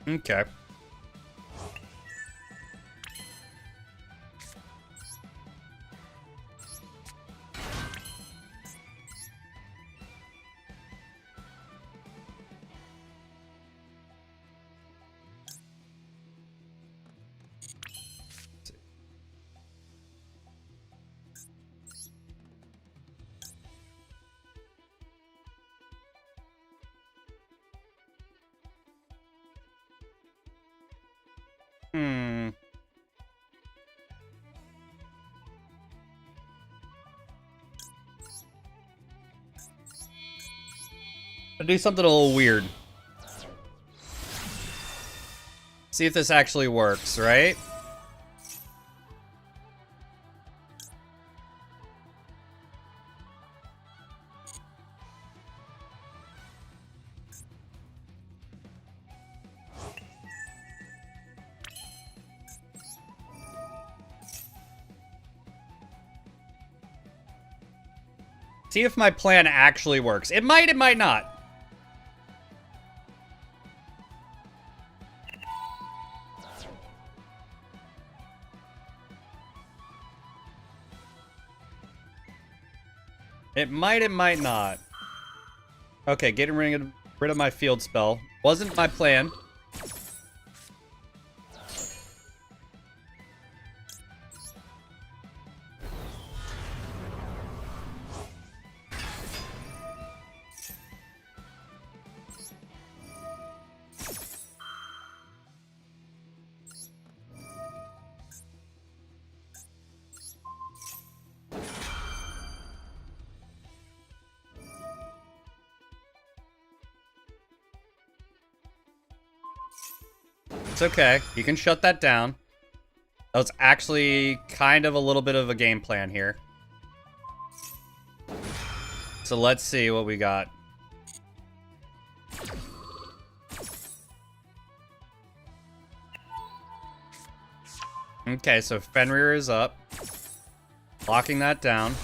Okay. I'll do something a little weird. See if this actually works, right? See if my plan actually works. It might not. It might not. Okay, getting rid of my field spell. Wasn't my plan. It's okay. You can shut that down. That was actually kind of a little bit of a game plan here. So let's see what we got. Okay, so Fenrir is up. Locking that down.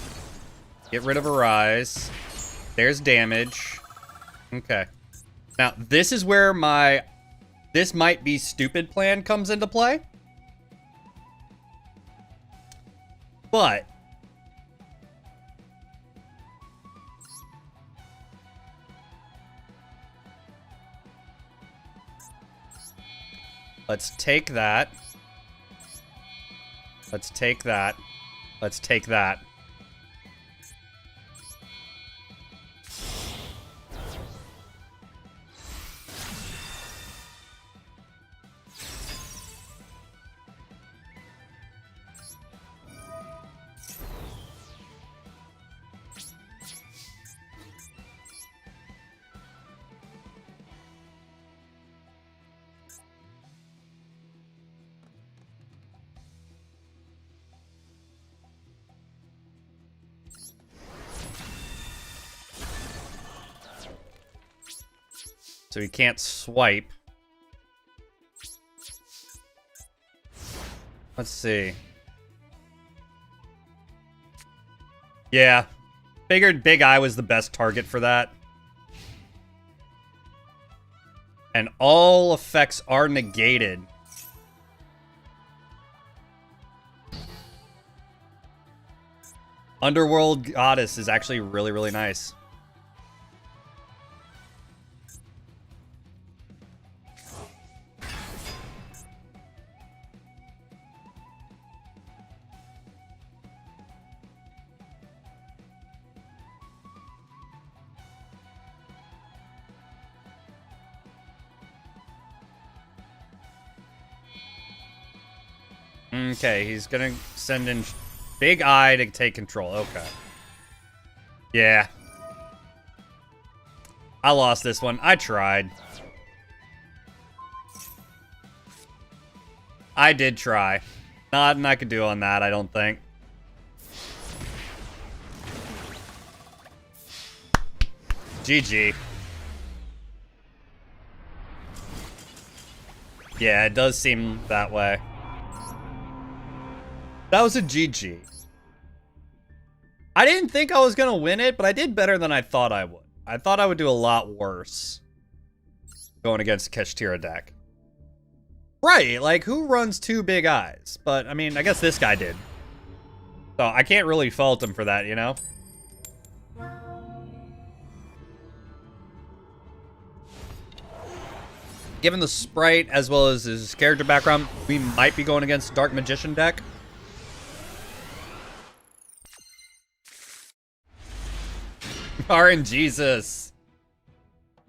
Get rid of Arise. There's damage. Okay. Now, this is where my... This might be stupid plan comes into play. But... Let's take that. Let's take that. Let's take that. So he can't swipe. Let's see. Yeah. Figured Big Eye was the best target for that. And all effects are negated. Underworld Goddess is actually really, really nice. Okay, he's gonna send in Big Eye to take control. Okay. Yeah. I lost this one. I tried. I did try. Nothing I could do on that, I don't think. GG. Yeah, it does seem that way. That was a GG. I didn't think I was going to win it, but I did better than I thought I would. I thought I would do a lot worse going against Keshtira deck. Right, like, who runs two Big Eyes? But, I mean, I guess this guy did. So, I can't really fault him for that, you know? Given the sprite as well as his character background, we might be going against Dark Magician deck. RNGesus.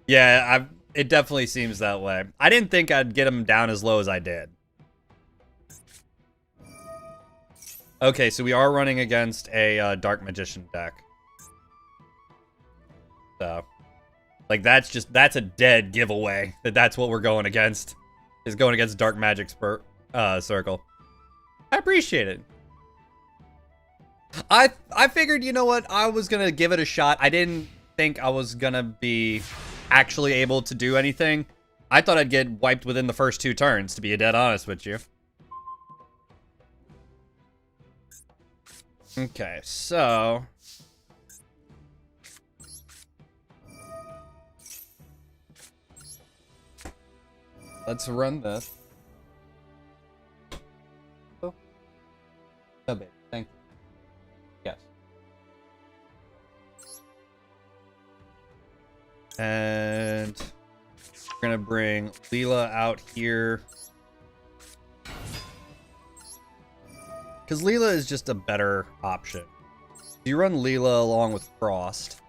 Yeah, it definitely seems that way. I didn't think I'd get him down as low as I did. Okay, so we are running against a Dark Magician deck. So, Like, that's a dead giveaway that's what we're going against. Is going against Dark Magic Circle. I appreciate it. I figured, you know what, I was gonna give it a shot. I didn't think I was gonna be actually able to do anything. I thought I'd get wiped within the first 2 turns, to be dead honest with you. Okay, so... let's run this. Oh, baby, thank you. Yes. And we're gonna bring Leela out here. Because Leela is just a better option. You run Leela along with Frost.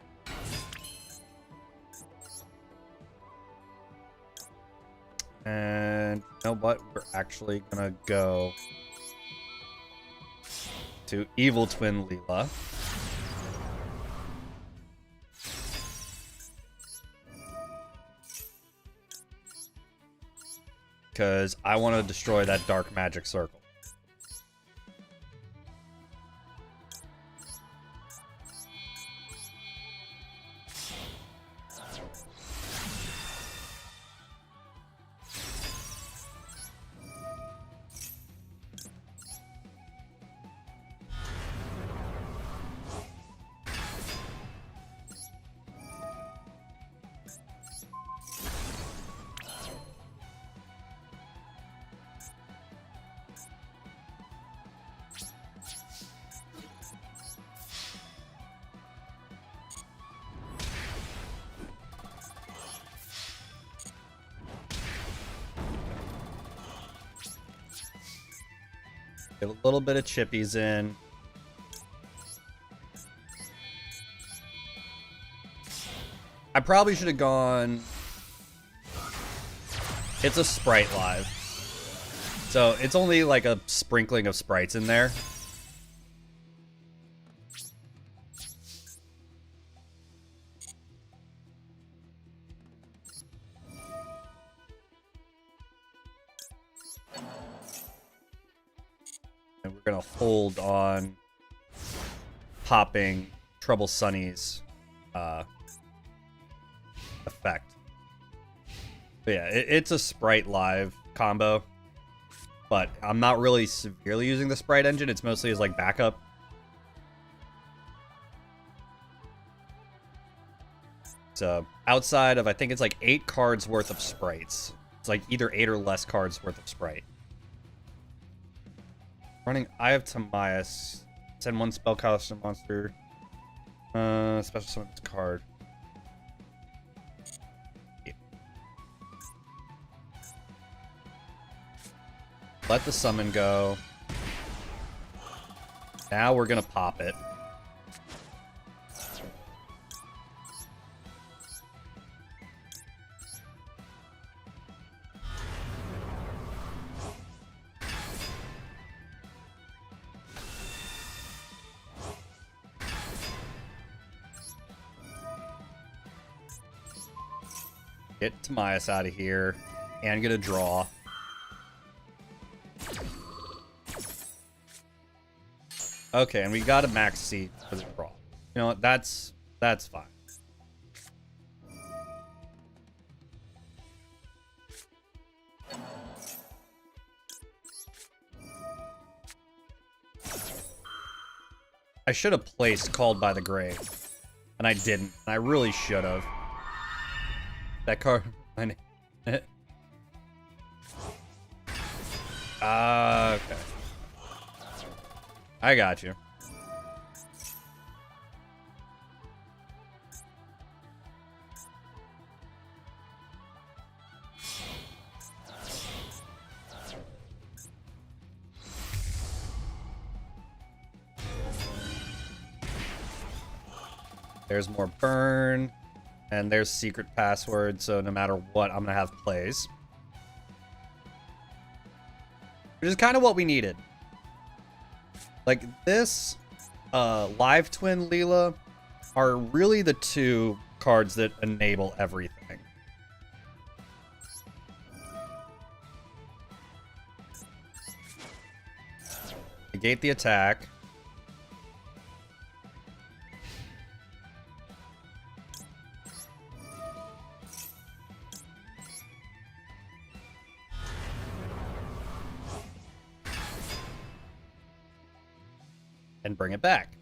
And you know what? We're actually gonna go to Evil Twin Leela. Because I want to destroy that Dark Magic Circle. Get a little bit of chippies in. I probably should have gone... It's a sprite live. So it's only like a sprinkling of sprites in there. And we're gonna hold on popping Trouble Sunny's effect. But yeah, it's a sprite live combo, but I'm not really severely using the sprite engine. It's mostly as like backup. So outside of, I think it's like 8 cards worth of sprites. It's like either 8 or less cards worth of sprite. Running Eye of Timaeus. Send 1 spellcaster monster. Special summon this card. Let the summon go. Now we're gonna pop it. Get Timaeus out of here and get a draw. Okay, and we got a max seat for the draw. You know what? That's fine. I should have placed Called by the Grave, and I didn't. And I really should have. That card. Okay. I got you. There's more burn, and there's secret password, so no matter what, I'm gonna have plays. Which is kind of what we needed. Like, this LiveTwin Leela are really the 2 cards that enable everything. Negate the attack. And bring it back.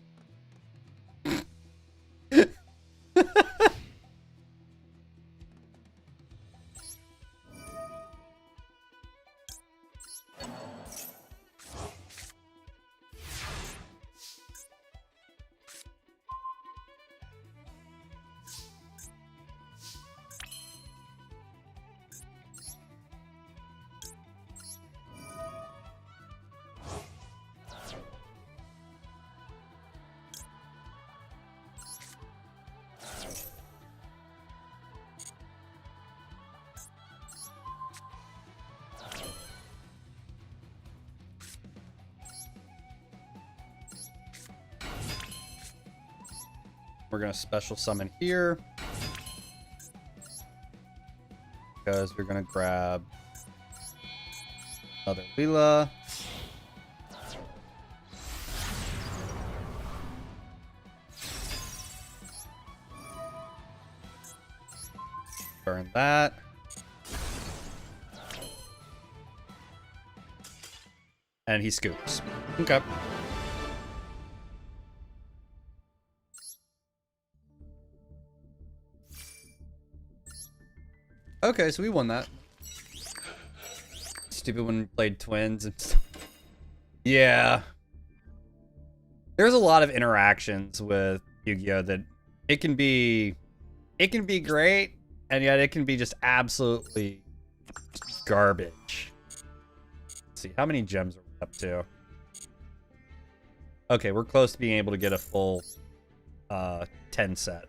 We're going to special summon here. Because we're going to grab another Leela. Burn that. And he scoops. Okay. Okay, so we won that. Stupid when we played Twins and stuff. Yeah. There's a lot of interactions with Yu-Gi-Oh! That it can be great, and yet it can be just absolutely garbage. Let's see, how many gems are we up to? Okay, we're close to being able to get a full 10 set.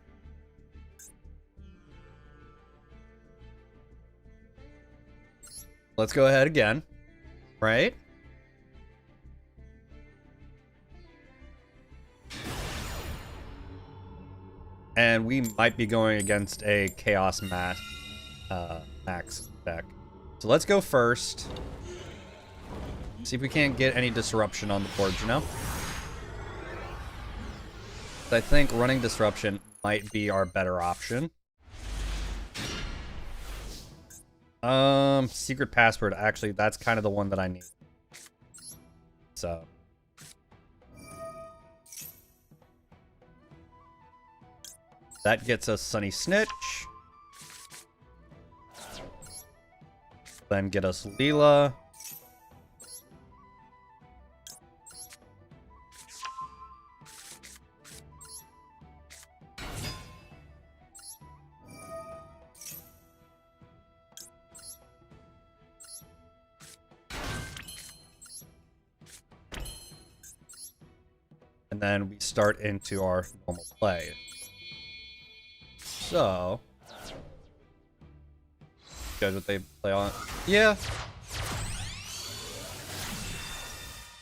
Let's go ahead again, right? And we might be going against a Chaos Max deck. So let's go first. See if we can't get any disruption on the board, you know? I think running disruption might be our better option. Secret password. Actually, that's kind of the one that I need. So. That gets us Sunny Snitch. Then get us Leela. And then we start into our normal play. So, guys, what they play on? Yeah.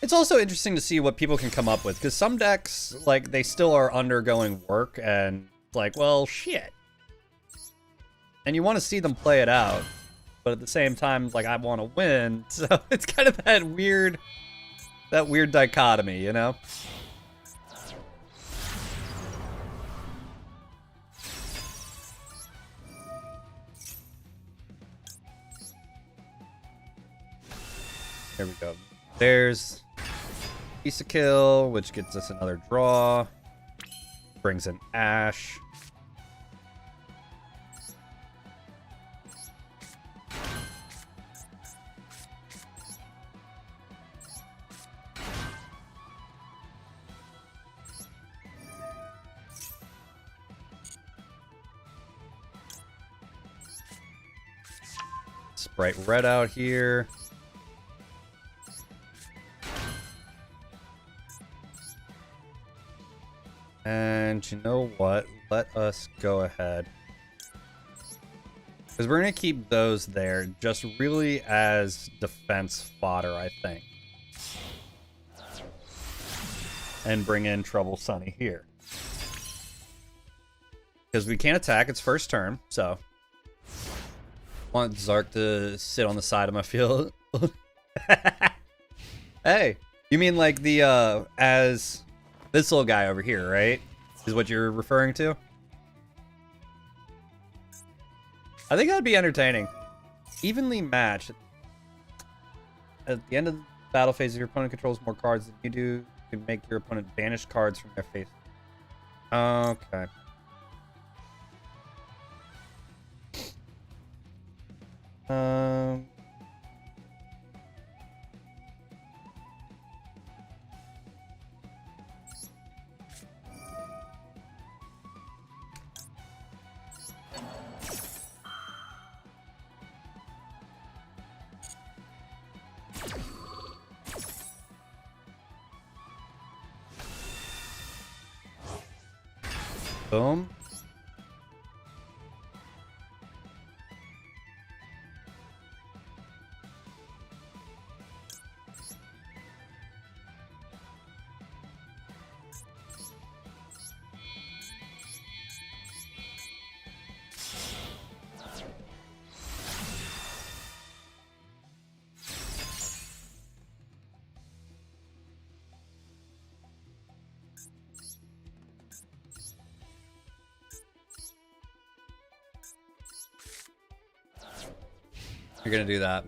It's also interesting to see what people can come up with, because some decks, like, they still are undergoing work, and like, well, shit. And you want to see them play it out, but at the same time, like, I want to win. So it's kind of that weird dichotomy, you know? Here we go. There's piece of kill, which gets us another draw. Brings in Ash. Sprite red out here. And you know what? Let us go ahead. Because we're going to keep those there just really as defense fodder, I think. And bring in Trouble Sunny here. Because we can't attack its first turn, so. Want Zark to sit on the side of my field. Hey, you mean like the, as this little guy over here, right? Is what you're referring to? I think that'd be entertaining. Evenly matched. At the end of the battle phase, if your opponent controls more cards than you do, you can make your opponent banish cards from their face. Okay. Boom. You're gonna do that.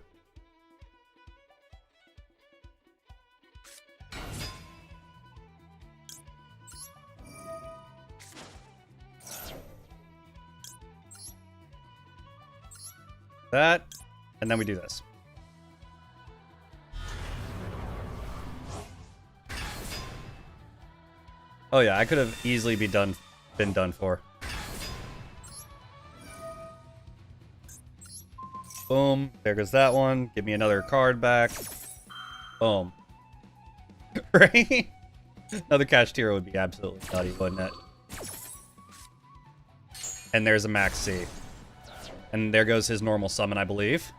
That, and then we do this. Oh yeah, I could have easily been done for. Boom. There goes that one. Give me another card back. Boom. Right? Another Kashtira would be absolutely nutty, wouldn't it? And there's a Max C. And there goes his normal summon, I believe.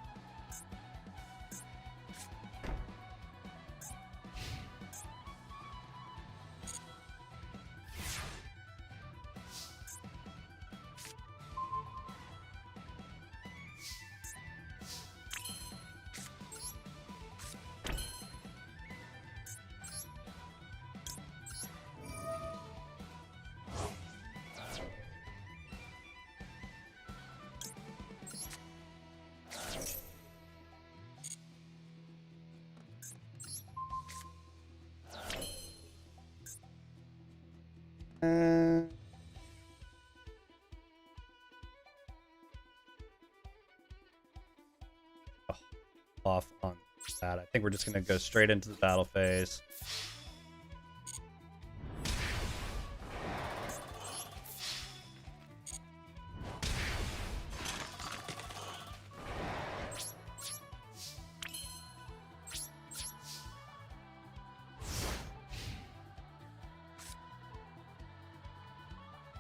Off on that. I think we're just going to go straight into the battle phase.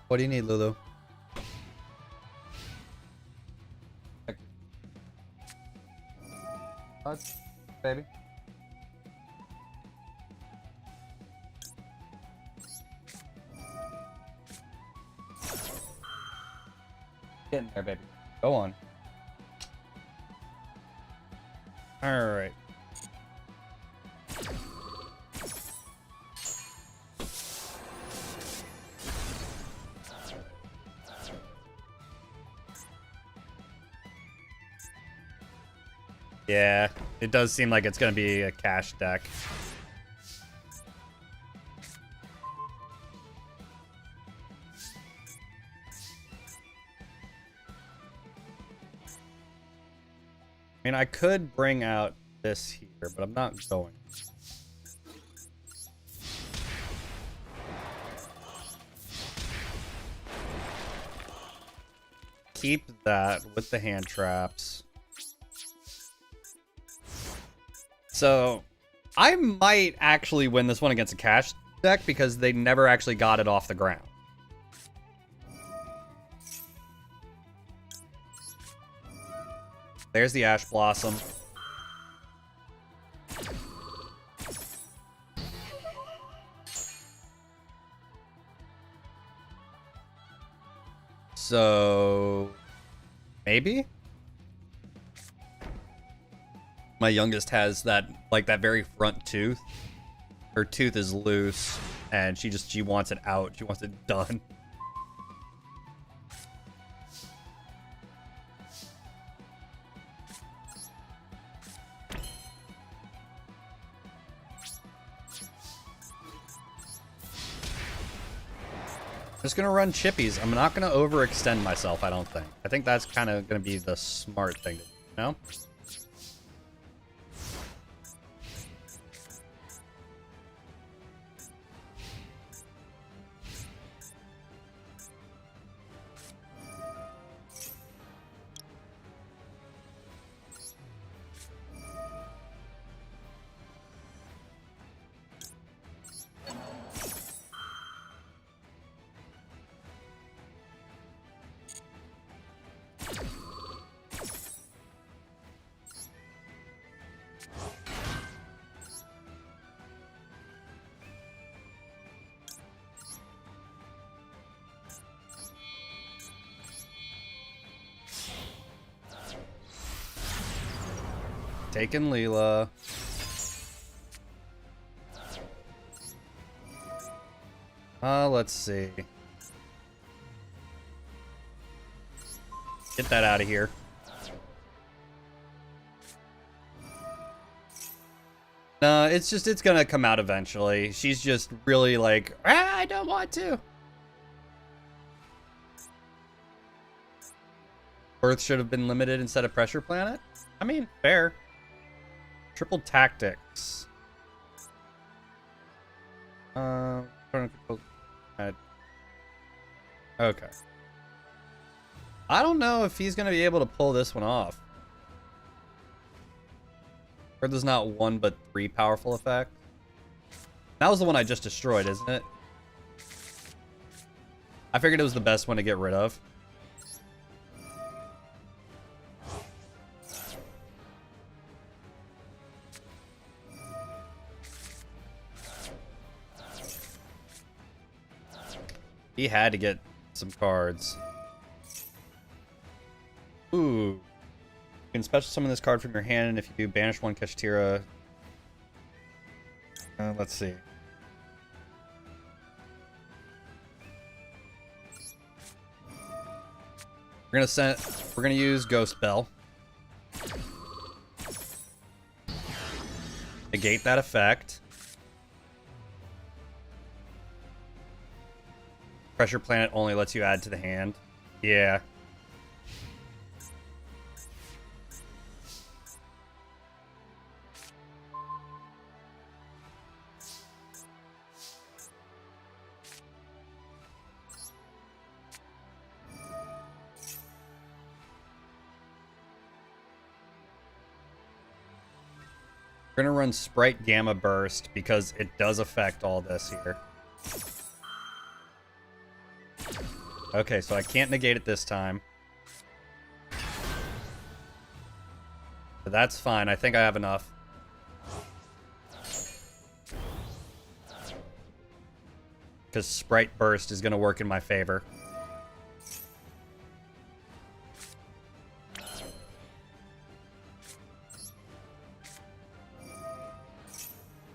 What do you need, Lulu? What, baby? Get in there, baby. Go on. All right. Yeah, it does seem like it's going to be a cash deck. I mean, I could bring out this here, but I'm not going. Keep that with the hand traps. So, I might actually win this one against a cash deck because they never actually got it off the ground. There's the Ash Blossom. So maybe my youngest has that, like, that very front tooth. Her tooth is loose and she wants it out. She wants it done. Just gonna run chippies. I'm not gonna overextend myself, I don't think. I think that's kind of gonna be the smart thing to do, you know? Taking Leela. Let's see. Get that out of here. No, it's gonna come out eventually. She's just really like, I don't want to. Birth should have been limited instead of Pressure Planet. I mean, fair. Triple Tactics. Okay. I don't know if he's gonna be able to pull this one off. Or there's not one but 3 powerful effects. That was the one I just destroyed, isn't it? I figured it was the best one to get rid of. He had to get some cards. Ooh. You can special summon this card from your hand, and if you do, banish one Kashtira. Let's see. We're gonna use Ghost Bell. Negate that effect. Pressure Planet only lets you add to the hand. Yeah. We're gonna run Sprite Gamma Burst because it does affect all this here. Okay, so I can't negate it this time. But that's fine. I think I have enough. Because Sprite Burst is going to work in my favor.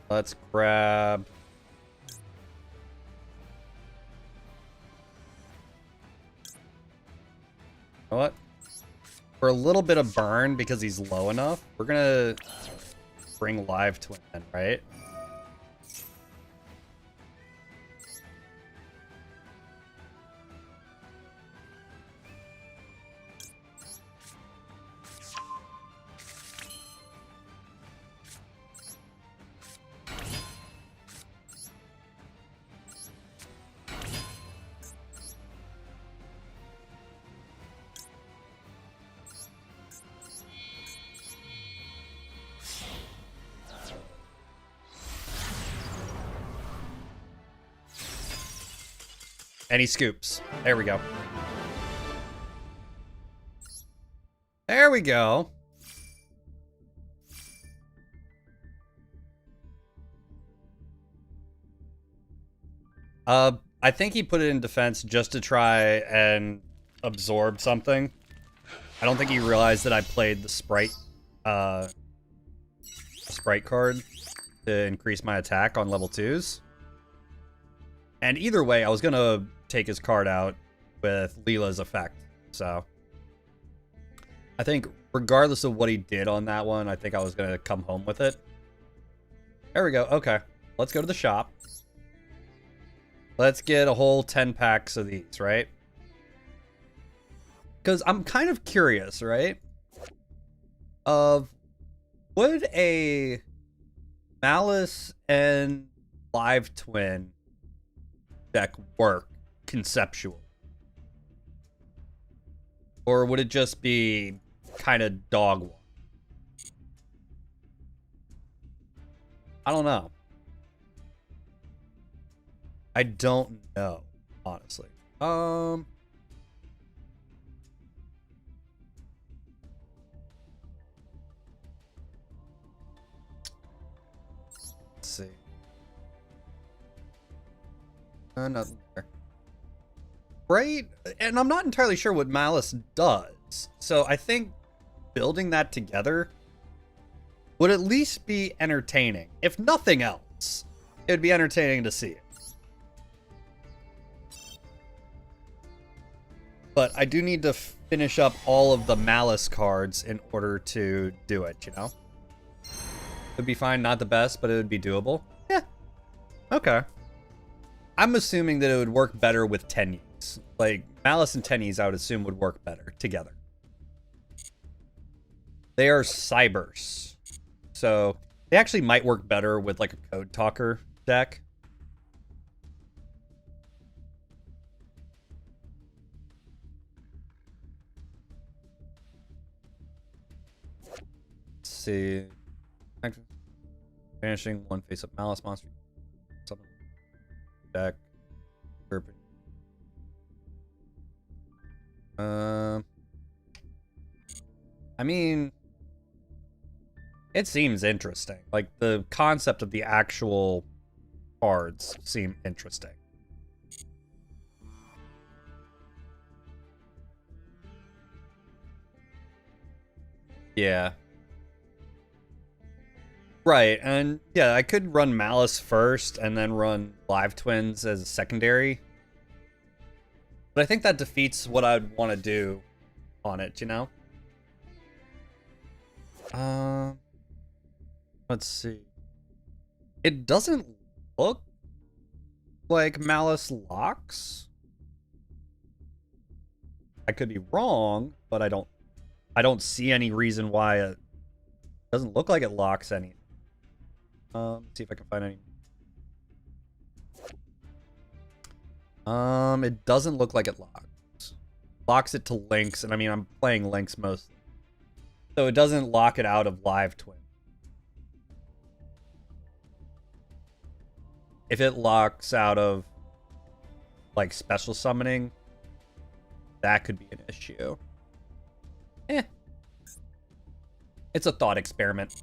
Let's grab... You know what? For a little bit of burn, because he's low enough, we're gonna bring LiveTwins in, right? And he scoops. There we go. There we go. I think he put it in defense just to try and absorbed something. I don't think he realized that I played the sprite card to increase my attack on level 2s. And either way, I was gonna take his card out with Leela's effect. So I think regardless of what he did on that one, I think I was gonna come home with it. There we go. Okay. Let's go to the shop. Let's get a whole 10 packs of these, right? Because I'm kind of curious, right? Would a Malice and LiveTwin deck work conceptual? Or would it just be kind of dog walk? I don't know. I don't know, honestly. Let's see. Nothing there. Right? And I'm not entirely sure what Malice does. So I think building that together would at least be entertaining. If nothing else, it would be entertaining to see it. But I do need to finish up all of the Malice cards in order to do it, you know? It would be fine, not the best, but it would be doable. Yeah. Okay. I'm assuming that it would work better with Tennies. Like, Malice and Tennies, I would assume, would work better together. They are Cybers. So, they actually might work better with, like, a Code Talker deck. Let's see. Banishing one face-up Malice monster. Something. Deck. I mean, it seems interesting. Like, the concept of the actual cards seem interesting. Yeah. Right, and yeah, I could run Malice first and then run LiveTwins as a secondary. But I think that defeats what I'd want to do on it, you know? Let's see. It doesn't look like Malice locks. I could be wrong, but I don't see any reason why it doesn't look like it locks any. Let's see if I can find any. It doesn't look like it locks. Locks it to links, and I mean, I'm playing links mostly. So it doesn't lock it out of LiveTwin. If it locks out of, like, special summoning, that could be an issue. It's a thought experiment.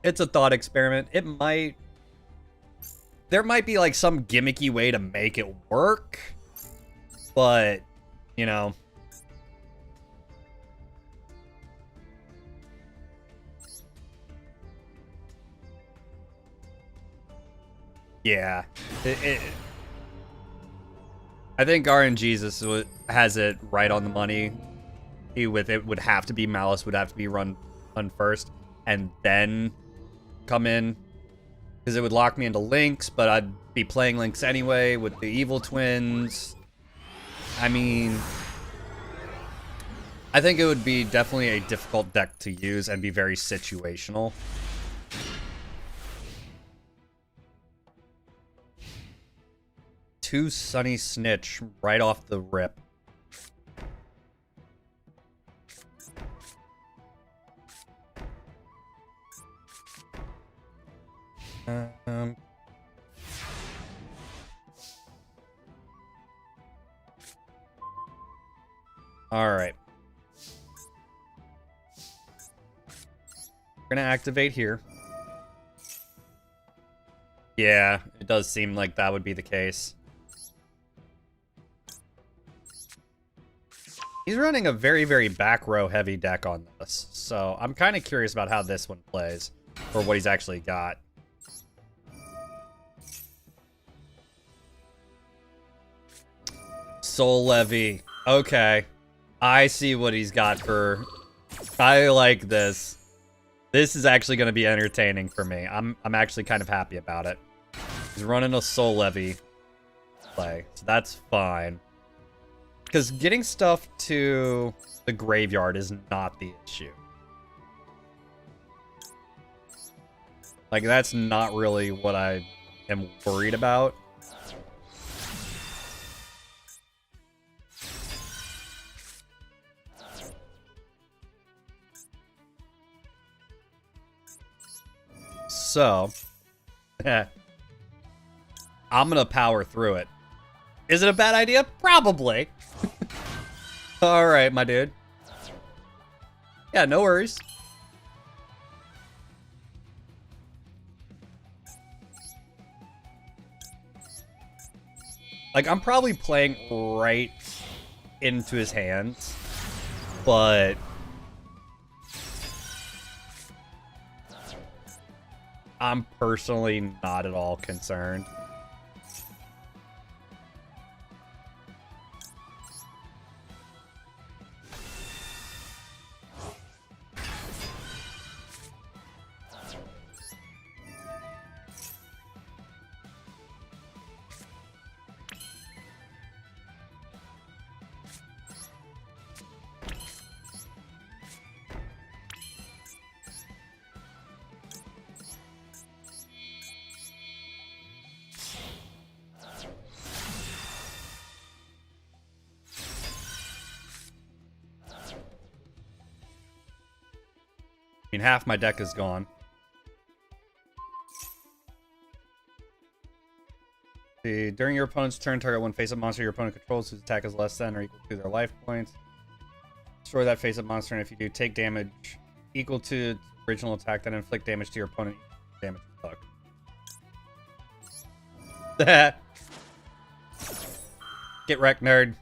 It's a thought experiment. It might... There might be, like, some gimmicky way to make it work. But, you know... Yeah. I think RNGesus has it right on the money. It would have to be Malice, would have to be run first, and then come in. Because it would lock me into Links, but I'd be playing Links anyway with the Evil Twins. I mean... I think it would be definitely a difficult deck to use and be very situational. Two Sunny Snitch right off the rip. All right. We're gonna activate here. Yeah, it does seem like that would be the case. He's running a very, very back row heavy deck on this. So I'm kind of curious about how this one plays, or what he's actually got. Soul Levy. Okay. I see what he's got for... I like this. This is actually going to be entertaining for me. I'm actually kind of happy about it. He's running a Soul Levy play, so that's fine. Because getting stuff to the graveyard is not the issue. Like, that's not really what I am worried about. So, I'm gonna power through it. Is it a bad idea? Probably. Alright, my dude. Yeah, no worries. Like, I'm probably playing right into his hands, but... I'm personally not at all concerned. I mean, half my deck is gone. See, during your opponent's turn, target one face-up monster your opponent controls whose attack is less than or equal to their life points. Destroy that face-up monster, and if you do, take damage equal to its original attack, then inflict damage to your opponent. Damage suck. Get wrecked, nerd.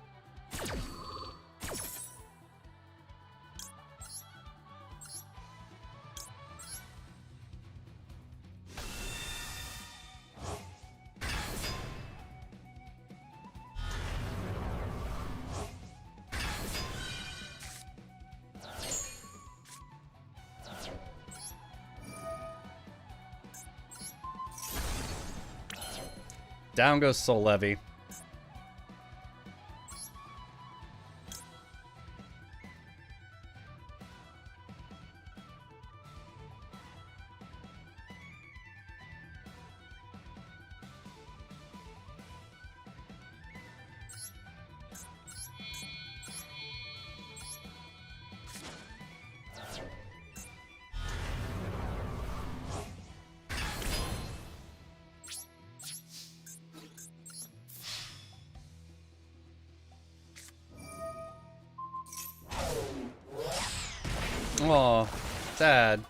Down goes Soul Levy. Aw, sad.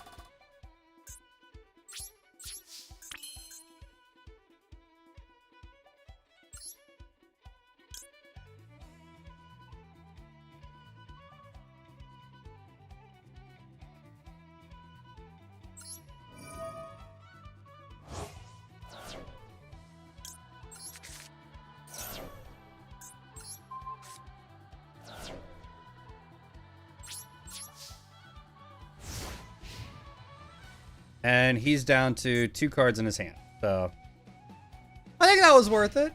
And he's down to 2 cards in his hand. So I think that was worth it.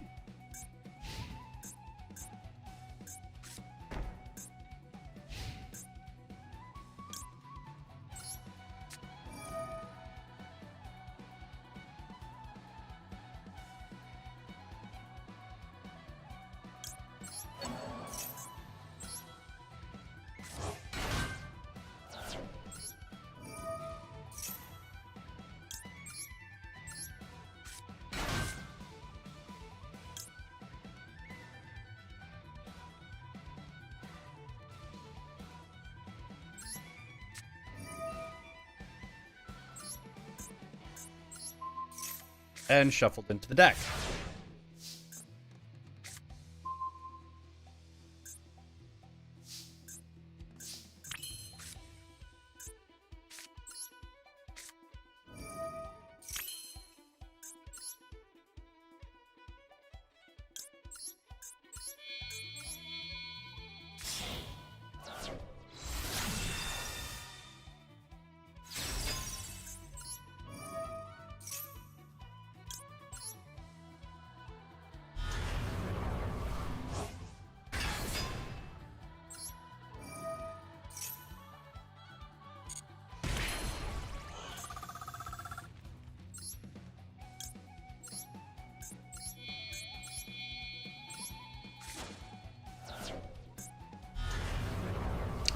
And shuffled into the deck.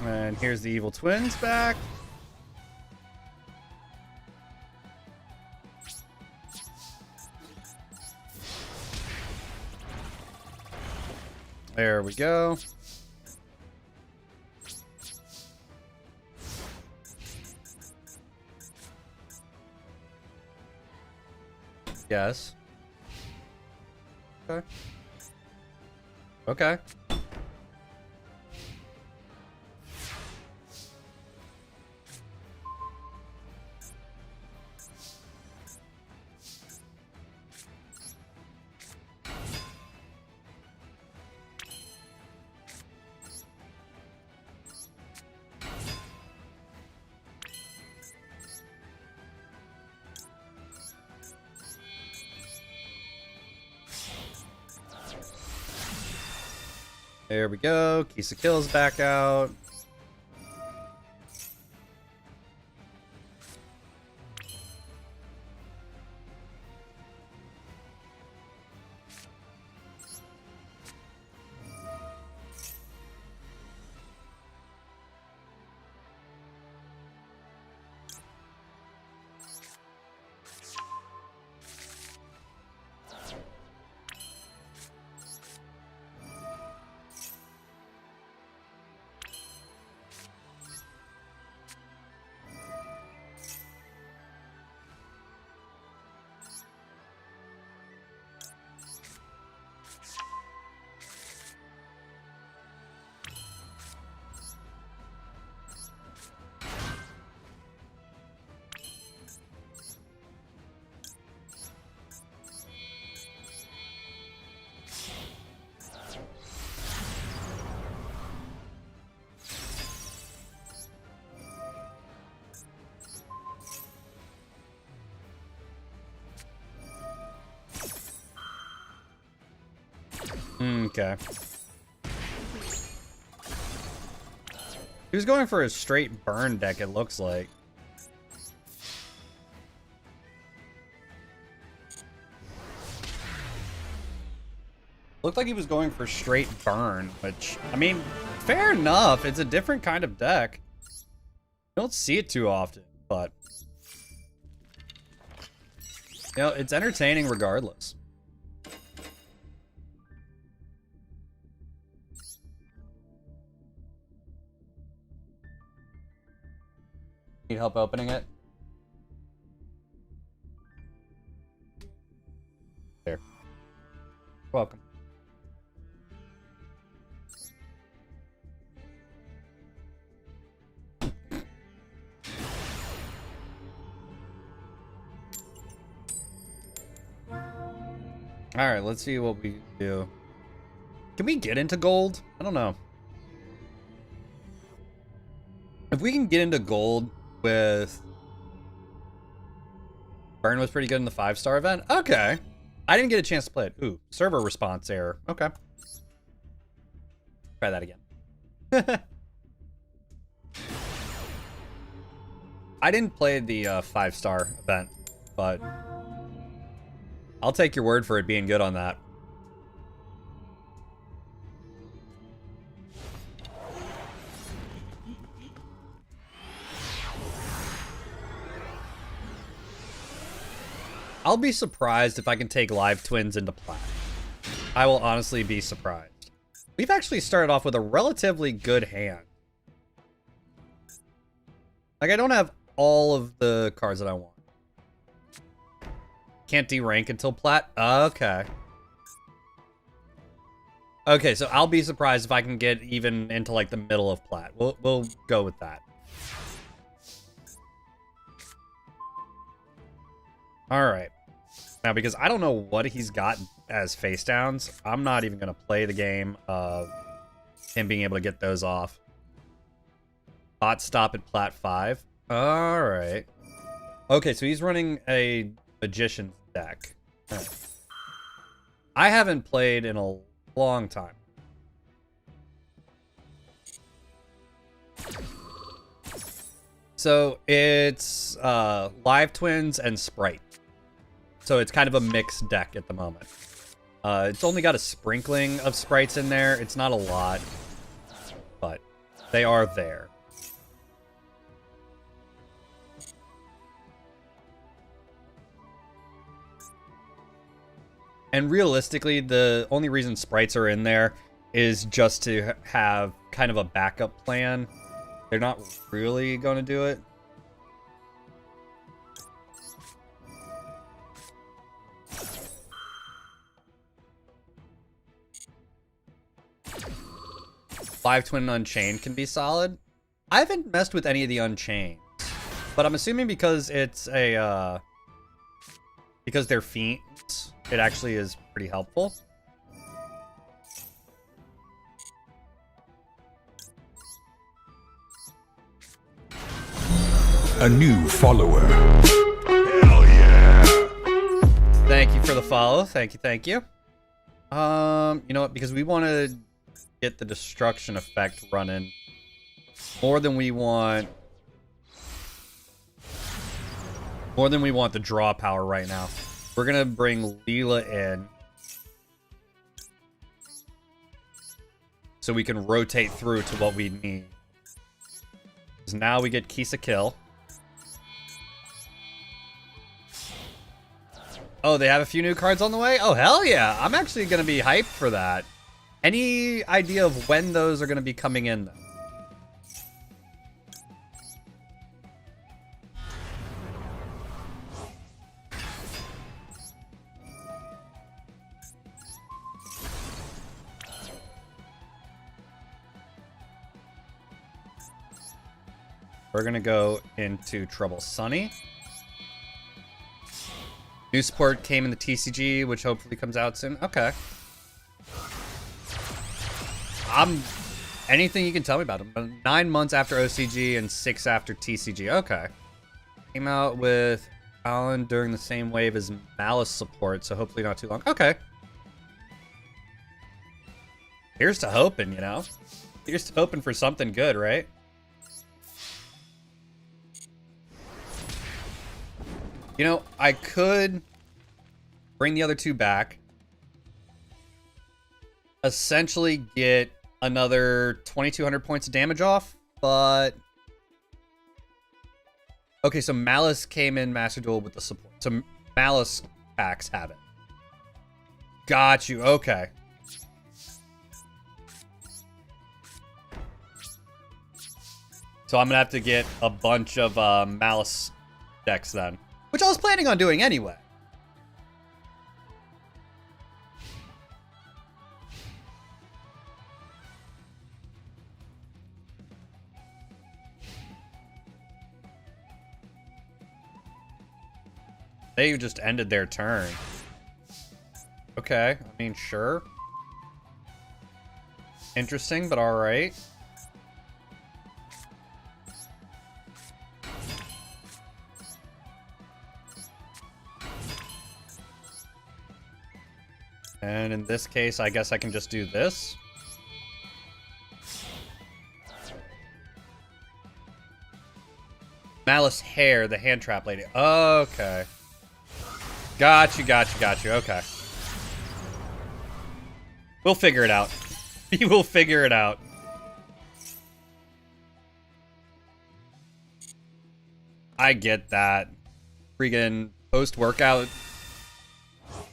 And here's the evil twins back. There we go. Yes. Okay. Okay. There we go. Kisa Kill's back out. Okay. He was going for a straight burn deck, it looks like. Looked like he was going for straight burn, which, I mean, fair enough. It's a different kind of deck. You don't see it too often, but... you know, it's entertaining regardless. Need help opening it? There. Welcome. Alright, let's see what we do. Can we get into gold? I don't know. If we can get into gold with... Burn was pretty good in the 5-star event? Okay. I didn't get a chance to play it. Ooh, server response error. Okay. Try that again. I didn't play the 5-star event, but... I'll take your word for it being good on that. I'll be surprised if I can take LiveTwins into plat. I will honestly be surprised. We've actually started off with a relatively good hand. Like, I don't have all of the cards that I want. Can't D-rank until plat? Okay. Okay, so I'll be surprised if I can get even into, like, the middle of plat. We'll go with that. Alright. Now, because I don't know what he's got as face downs, I'm not even going to play the game of him being able to get those off. Bot stop at plat 5. Alright. Okay, so he's running a Magician's deck. Right. I haven't played in a long time. So it's LiveTwins and Sprite. So it's kind of a mixed deck at the moment. It's only got a sprinkling of sprites in there. It's not a lot, but They are there. And realistically, the only reason sprites are in there is just to have kind of a backup plan. They're not really going to do it. LiveTwin Unchained can be solid. I haven't messed with any of the Unchained, but I'm assuming because it's a because they're fiends, it actually is pretty helpful. A new follower. Hell yeah! Thank you for the follow. Thank you, thank you. You know what? Because we want to get the destruction effect running more than we want the draw power right now. We're gonna bring Leela in so we can rotate through to what we need. Because now we get Kisa kill. Oh, they have a few new cards on the way? Oh, hell yeah. I'm actually gonna be hyped for that. Any idea of when those are gonna be coming in, though? We're gonna go into Trouble Sunny. New support came in the TCG, which hopefully comes out soon. Okay. Anything you can tell me about him. 9 months after OCG and 6 after TCG. Okay. Came out with Alan during the same wave as Malice support, so hopefully not too long. Okay. Here's to hoping, you know? Here's to hoping for something good, right? You know, I could bring the other two back. Essentially get another 2,200 points of damage off, but... Okay, so Malice came in Master Duel with the support. So Malice packs have it. Got you, okay. So I'm gonna have to get a bunch of Malice decks then. Which I was planning on doing anyway. They just ended their turn. Okay, I mean, sure. Interesting, but alright. And in this case, I guess I can just do this. Malice Hair, the hand trap lady. Okay. Got you, got you, got you. Okay. We'll figure it out. We will figure it out. I get that. Freaking post-workout.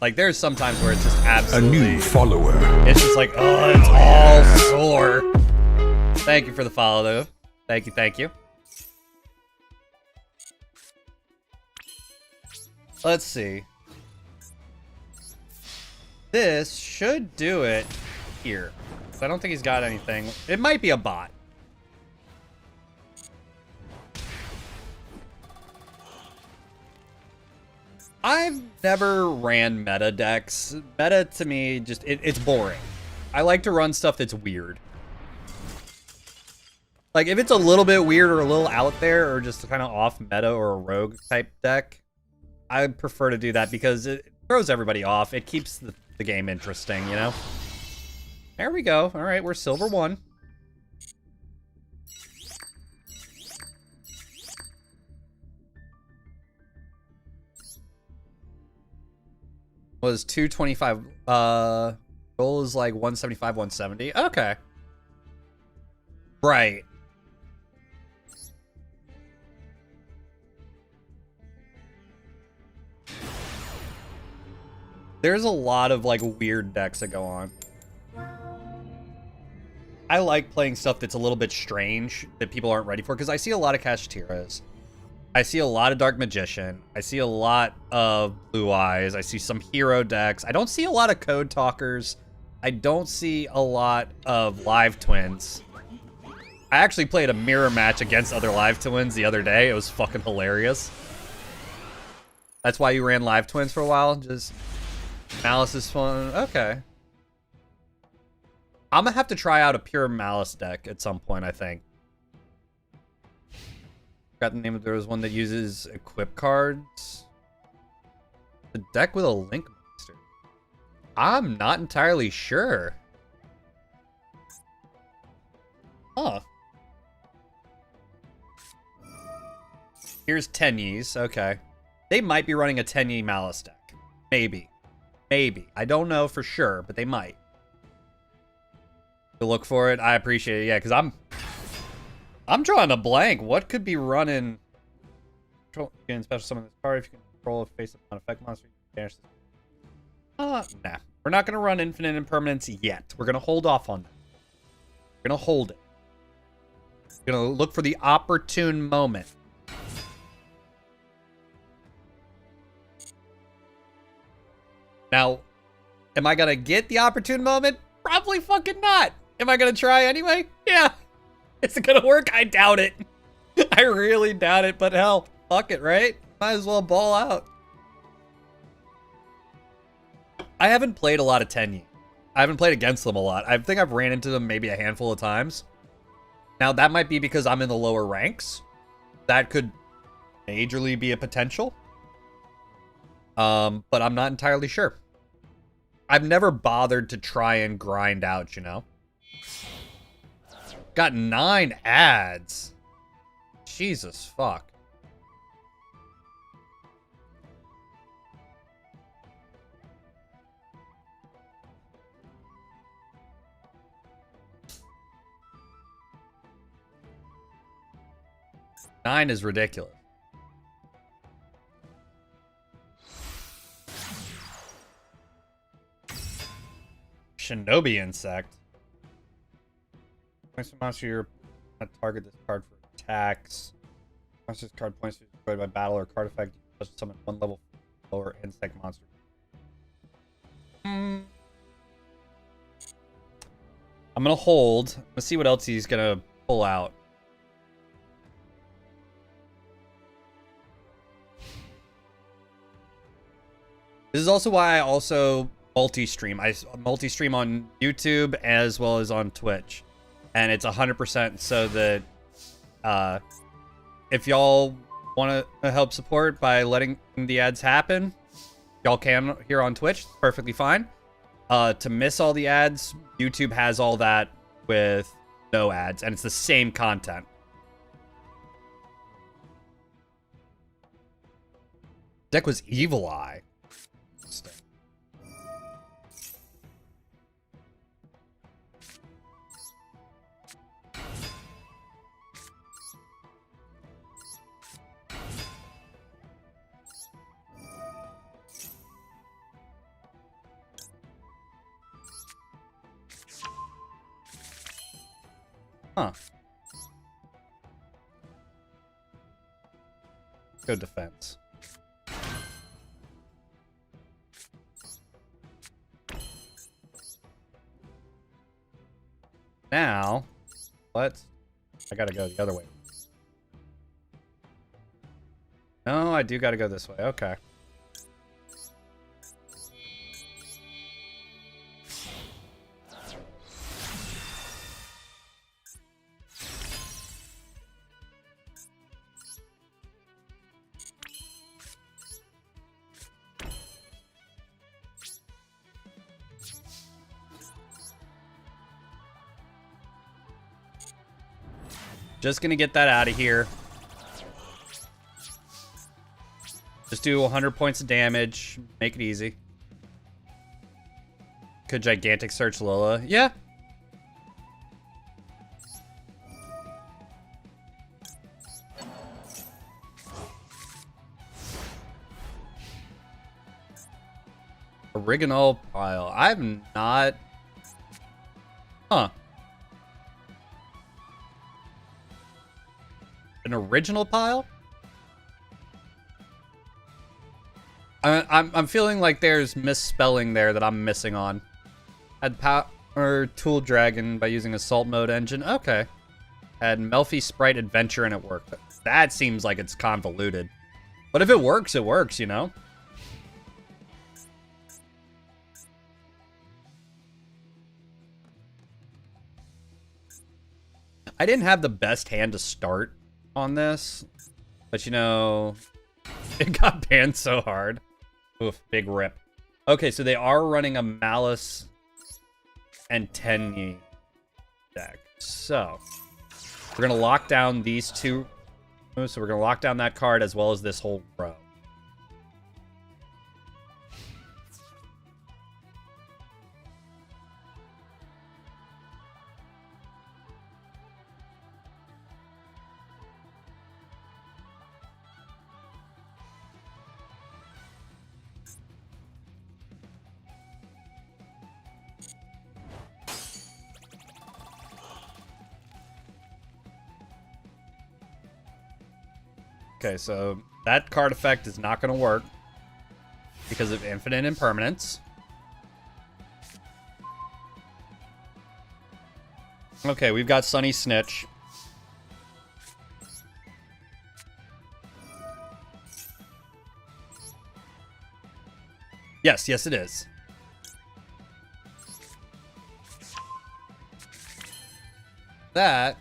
Like, there's sometimes where it's just absolutely... A new follower. It's just like, oh, it's all sore. Thank you for the follow, though. Thank you, thank you. Let's see. This should do it here. I don't think he's got anything. It might be a bot. I've never ran meta decks. Meta, to me, just, it's boring. I like to run stuff that's weird. Like, if it's a little bit weird or a little out there or just kind of off meta or a rogue type deck, I prefer to do that because it throws everybody off. It keeps the game interesting, you know? There we go. All right, we're silver 1. Was 225. Roll is like 175, 170. Okay. Right. There's a lot of, like, weird decks that go on. I like playing stuff that's a little bit strange that people aren't ready for, because I see a lot of Kashtiras. I see a lot of Dark Magician. I see a lot of Blue Eyes. I see some hero decks. I don't see a lot of Code Talkers. I don't see a lot of LiveTwins. I actually played a mirror match against other LiveTwins the other day. It was fucking hilarious. That's why you ran LiveTwins for a while? Just Malice is fun. Okay. I'm gonna have to try out a pure Malice deck at some point, I think. Got the name of, there was one that uses equip cards. The deck with a Link monster. I'm not entirely sure. Huh. Here's Tenyis. Okay. They might be running a Tenyi Malice deck. Maybe. Maybe. I don't know for sure, but they might. To look for it, I appreciate it. Yeah, because I'm drawing a blank. What could be running? Control, you can special summon this card if you can control a face-up non-effect monster. You can banish this. Nah. We're not going to run infinite impermanence yet. We're going to hold off on that. We're going to hold it. We're going to look for the opportune moment. Now, am I going to get the opportune moment? Probably fucking not. Am I going to try anyway? Yeah. Is it going to work? I doubt it. I really doubt it, but hell, fuck it, right? Might as well ball out. I haven't played a lot of Tenyi. I haven't played against them a lot. I think I've ran into them maybe a handful of times. Now, that might be because I'm in the lower ranks. That could majorly be a potential. But I'm not entirely sure. I've never bothered to try and grind out, you know? Got 9 ads. Jesus fuck. Nine is ridiculous. Shinobi Insect. Points to monster, you're not target this card for attacks. Monster's card points to destroyed by battle or card effect. You just summon one level lower insect monster. I'm gonna hold. Let's see what else he's gonna pull out. This is also why I also multi-stream. I multi-stream on YouTube as well as on Twitch. And it's 100% so that if y'all want to help support by letting the ads happen, y'all can here on Twitch. Perfectly fine. To miss all the ads, YouTube has all that with no ads. And it's the same content. Deck was Evil Eye. Huh. Good defense. Now, let's... I gotta go the other way. No, I do gotta go this way. Okay. Just gonna get that out of here. Just do 100 points of damage. Make it easy. Could Gigantic search Lola? Yeah. Oregano pile. I'm not... Huh. An original pile? I'm feeling like there's misspelling there that I'm missing on. Add power tool dragon by using assault mode engine. Okay. Add Melfi Sprite Adventure and it worked. That seems like it's convoluted. But if it works, you know? I didn't have the best hand to start on this. But you know, it got banned so hard. Oof, big rip. Okay, so they are running a Malice and Tenyi deck. So, we're going to lock down these two. So we're going to lock down that card as well as this whole row. Okay, so that card effect is not going to work because of infinite impermanence. Okay, we've got Sunny Snitch. Yes, yes it is. That...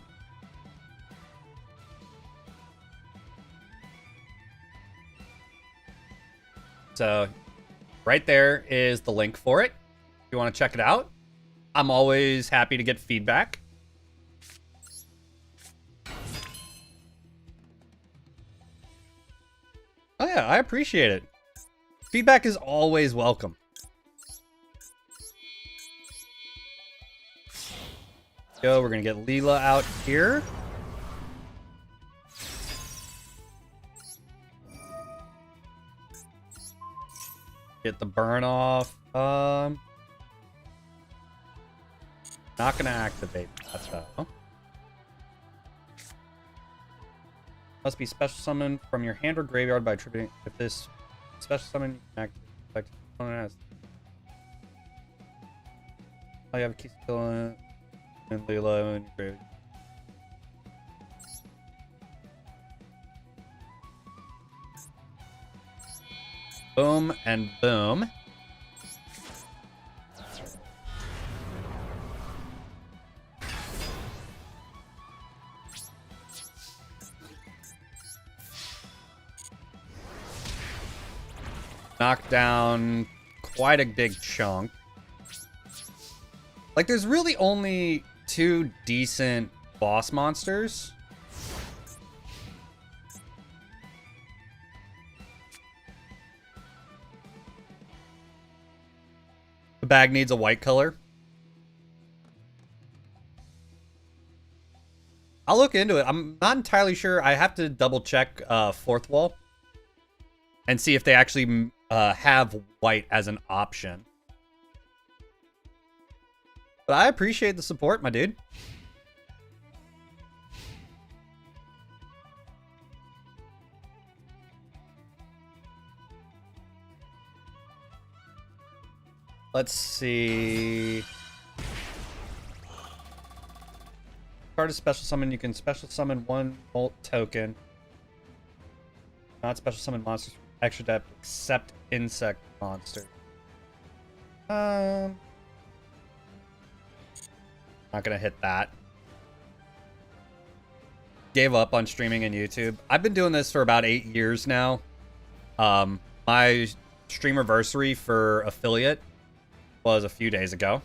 So, right there is the link for it. If you want to check it out, I'm always happy to get feedback. Oh yeah, I appreciate it. Feedback is always welcome. Go, we're gonna get Leela out here. Get the burn off. Not gonna activate that though. Must be special summoned from your hand or graveyard by attributing. If this special summon you can activate opponent has. Oh, you have a key skill and Leela in your graveyard. Boom and boom. Knock down quite a big chunk. Like, there's really only 2 decent boss monsters. The bag needs a white color. I'll look into it. I'm not entirely sure. I have to double check Fourth Wall and see if they actually have white as an option. But I appreciate the support, my dude. Let's see. Card is special summon. You can special summon 1 Volt token. Not special summon monsters from extra depth except insect monster. Not gonna hit that. Gave up on streaming and YouTube. I've been doing this for about 8 years now. My streamiversary for affiliate was a few days ago.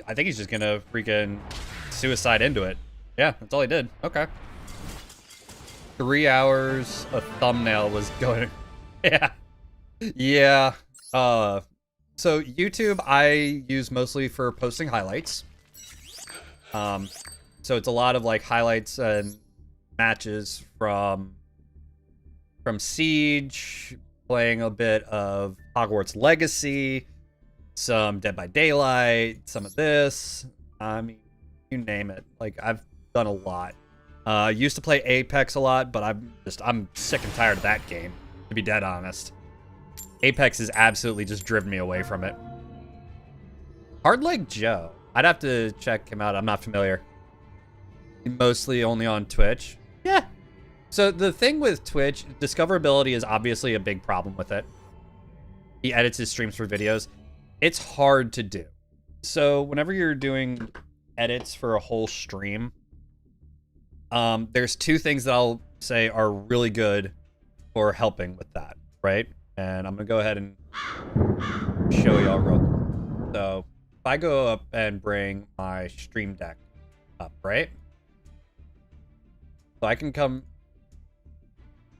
I think he's just gonna freaking suicide into it. Yeah, that's all he did. Okay. 3 hours, a thumbnail was going. Yeah. Yeah. So YouTube I use mostly for posting highlights. So it's a lot of like highlights and matches from from Siege, playing a bit of Hogwarts Legacy, some Dead by Daylight, some of this. I mean, you name it. Like, I've done a lot. Used to play Apex a lot, but I'm sick and tired of that game, to be dead honest. Apex has absolutely just driven me away from it. Hard Leg Joe. I'd have to check him out. I'm not familiar. Mostly only on Twitch. Yeah. So the thing with Twitch, discoverability is obviously a big problem with it. He edits his streams for videos. It's hard to do. So whenever you're doing edits for a whole stream, there's two things that I'll say are really good for helping with that, right? And I'm gonna go ahead and show y'all real quick. So if I go up and bring my stream deck up, right? So I can come.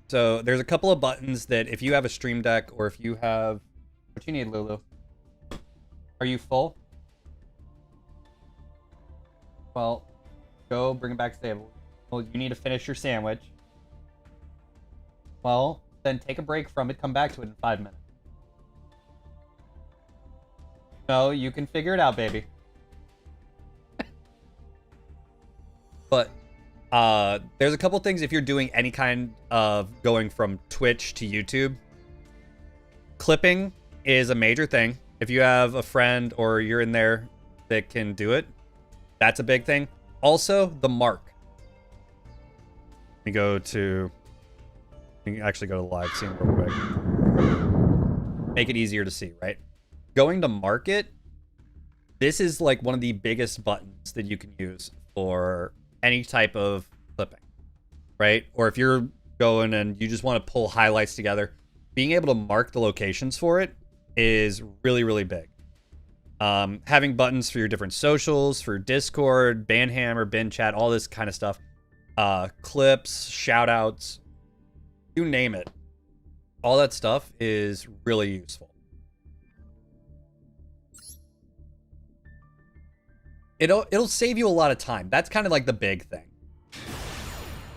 So there's a couple of buttons that if you have a stream deck or if you have, what you need, Lulu? Are you full? Well, go bring it back to the table. Well, you need to finish your sandwich. Well, then take a break from it, come back to it in 5 minutes. No, you can figure it out, baby. But there's a couple things if you're doing any kind of going from Twitch to YouTube. Clipping is a major thing. If you have a friend or you're in there that can do it, that's a big thing. Also, the mark. Let me go to... You can actually go to the live scene real quick. Make it easier to see, right? Going to market, this is like one of the biggest buttons that you can use for any type of clipping, right? Or if you're going and you just want to pull highlights together, being able to mark the locations for it is really, really big. Having buttons for your different socials, for Discord, Banhammer, bin chat, all this kind of stuff. Clips, shout outs, you name it. All that stuff is really useful. It'll save you a lot of time. That's kind of like the big thing.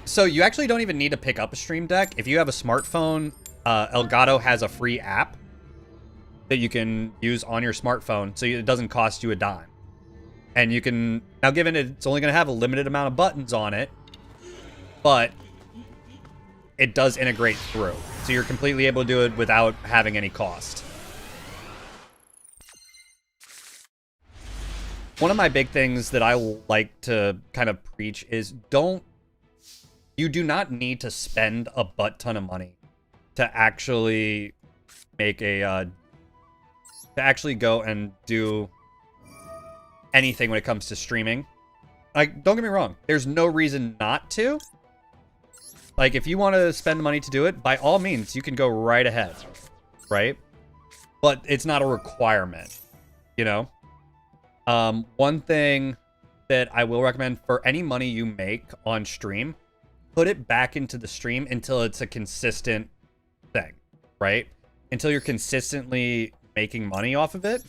So you actually don't even need to pick up a stream deck. If you have a smartphone, Elgato has a free app that you can use on your smartphone, so it doesn't cost you a dime. And you can, now given it's only going to have a limited amount of buttons on it, but it does integrate through. So you're completely able to do it without having any cost. One of my big things that I like to kind of preach is you do not need to spend a butt ton of money to actually make to actually go and do anything when it comes to streaming. Like, don't get me wrong, there's no reason not to. Like, if you want to spend money to do it, by all means, you can go right ahead, right? But it's not a requirement, you know? One thing that I will recommend for any money you make on stream, put it back into the stream until it's a consistent thing, right? Until you're consistently making money off of it.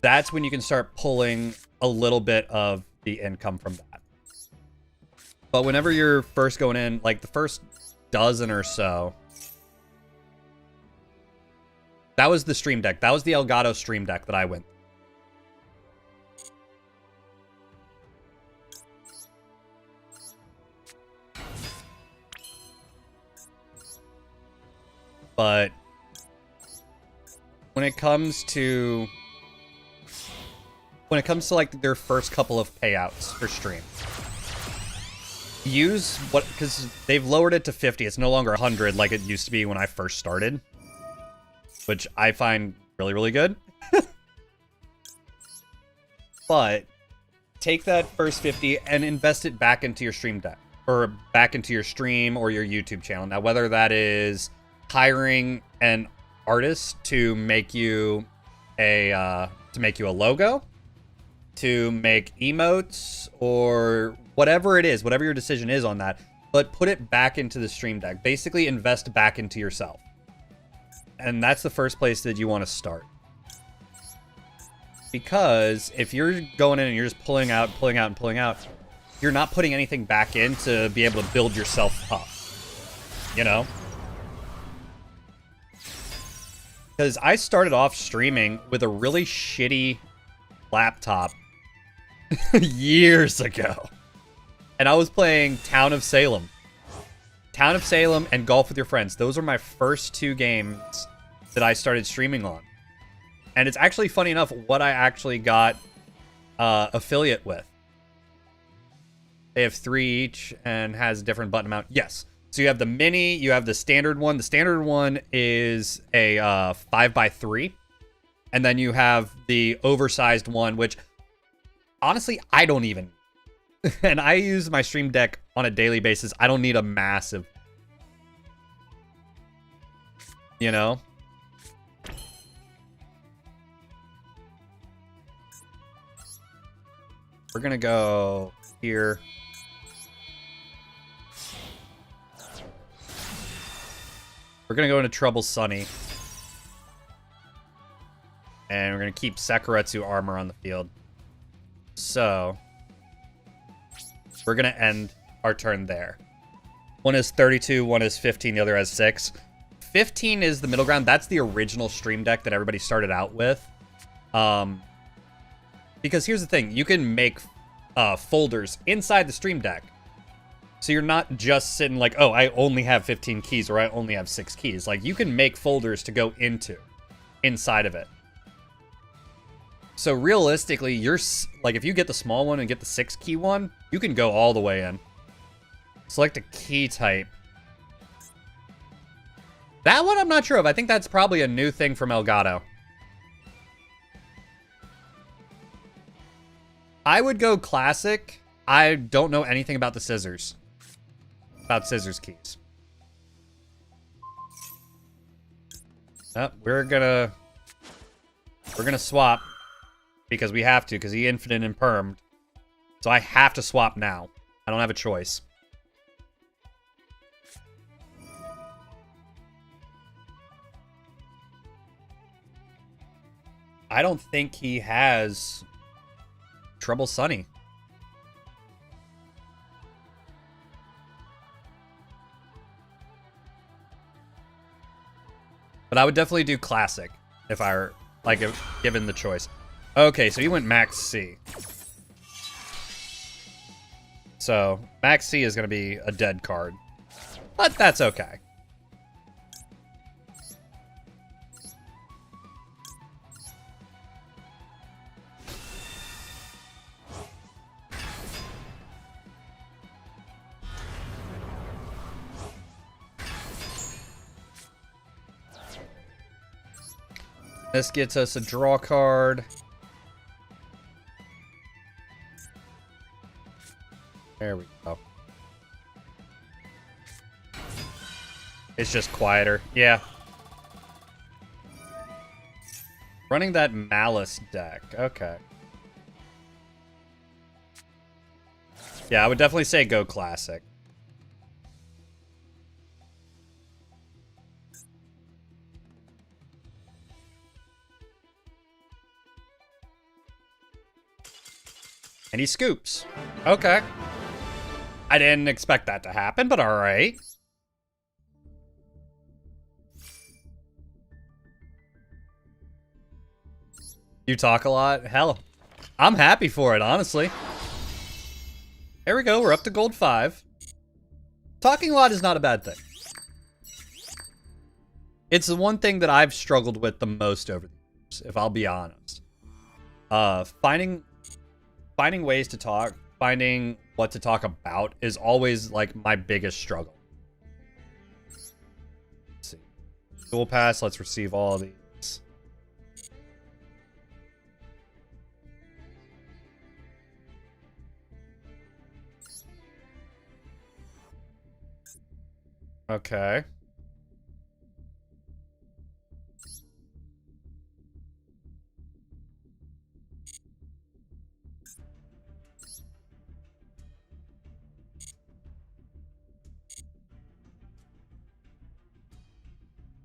That's when you can start pulling a little bit of the income from that. But whenever you're first going in, like the first dozen or so, that was the stream deck. That was the Elgato stream deck that I went. But when it comes to like their first couple of payouts for stream, use what, because they've lowered it to 50. It's no longer 100 like it used to be when I first started, which I find really, really good. But take that first 50 and invest it back into your stream deck, or back into your stream or your YouTube channel. Now, whether that is hiring an artist to make you a logo, to make emotes, or whatever it is, whatever your decision is on that, but put it back into the stream deck. Basically invest back into yourself. And that's the first place that you want to start. Because if you're going in and you're just pulling out, you're not putting anything back in to be able to build yourself up. You know? Because I started off streaming with a really shitty laptop years ago. And I was playing Town of Salem. Town of Salem and Golf with Your Friends. Those are my first 2 games that I started streaming on. And it's actually funny enough what I actually got affiliate with. They have 3 each and has a different button amount. Yes. So you have the mini, you have the standard one. The standard one is a 5x3. And then you have the oversized one, which honestly, I don't even. And I use my Stream Deck on a daily basis. I don't need a massive. You know? We're going to go here. We're going to go into Trouble Sunny. And we're going to keep Sakuretsu armor on the field. So, we're going to end our turn there. One is 32, one is 15, the other has 6. 15 is the middle ground. That's the original Stream Deck that everybody started out with. Because here's the thing. You can make folders inside the Stream Deck. So you're not just sitting like, oh, I only have 15 keys or I only have 6 keys. Like, you can make folders to go inside of it. So realistically, you're like, if you get the small one and get the 6-key one, you can go all the way in. Select a key type. That one I'm not sure of. I think that's probably a new thing from Elgato. I would go classic. I don't know anything about the scissors. About scissors keys. Oh, we're gonna swap because we have to, because he infinite and permed. So I have to swap now. I don't have a choice. I don't think he has Trouble Sunny. But I would definitely do classic if I were, like, if given the choice. Okay, so he went max C. So max C is going to be a dead card. But that's okay. This gets us a draw card. There we go. It's just quieter. Yeah. Running that Malice deck. Okay. Yeah, I would definitely say go classic. And he scoops. Okay. I didn't expect that to happen, but alright. You talk a lot? Hell, I'm happy for it, honestly. There we go, we're up to gold 5. Talking a lot is not a bad thing. It's the one thing that I've struggled with the most over the years, if I'll be honest. Finding ways to talk, finding what to talk about is always, like, my biggest struggle. Let's see. Dual pass, let's receive all of these. Okay.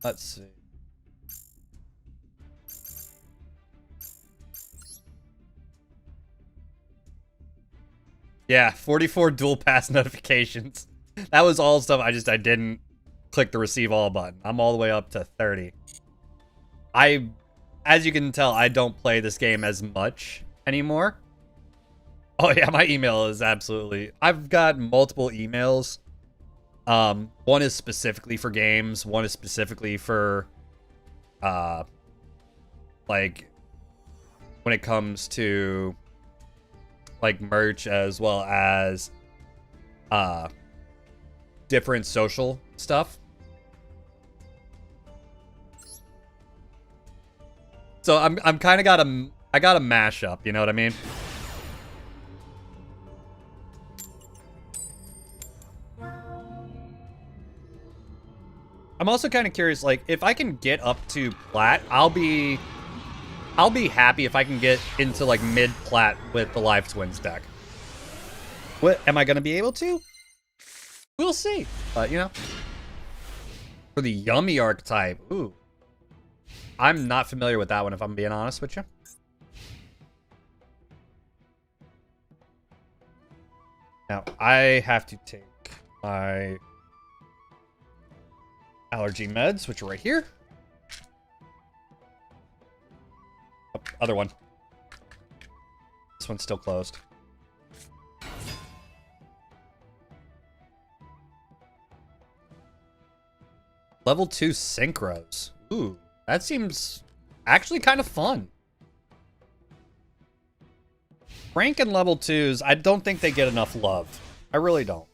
Let's see. Yeah, 44 dual pass notifications. That was all stuff I didn't click the receive all button. I'm all the way up to 30. as you can tell, I don't play this game as much anymore. Oh yeah, my email is absolutely... I've got multiple emails. One is specifically for games. One is specifically for, like, when it comes to, like, merch as well as, different social stuff. So I'm kind of got a mashup, you know what I mean? I'm also kind of curious, like, if I can get up to plat, I'll be happy if I can get into, like, mid-plat with the LiveTwins deck. What, am I going to be able to? We'll see. But, you know. For the Yummy archetype, ooh. I'm not familiar with that one, if I'm being honest with you. Now, I have to take my allergy meds, which are right here. Oh, other one. This one's still closed. Level 2 synchros. Ooh, that seems actually kind of fun. Rank and level 2s, I don't think they get enough love. I really don't.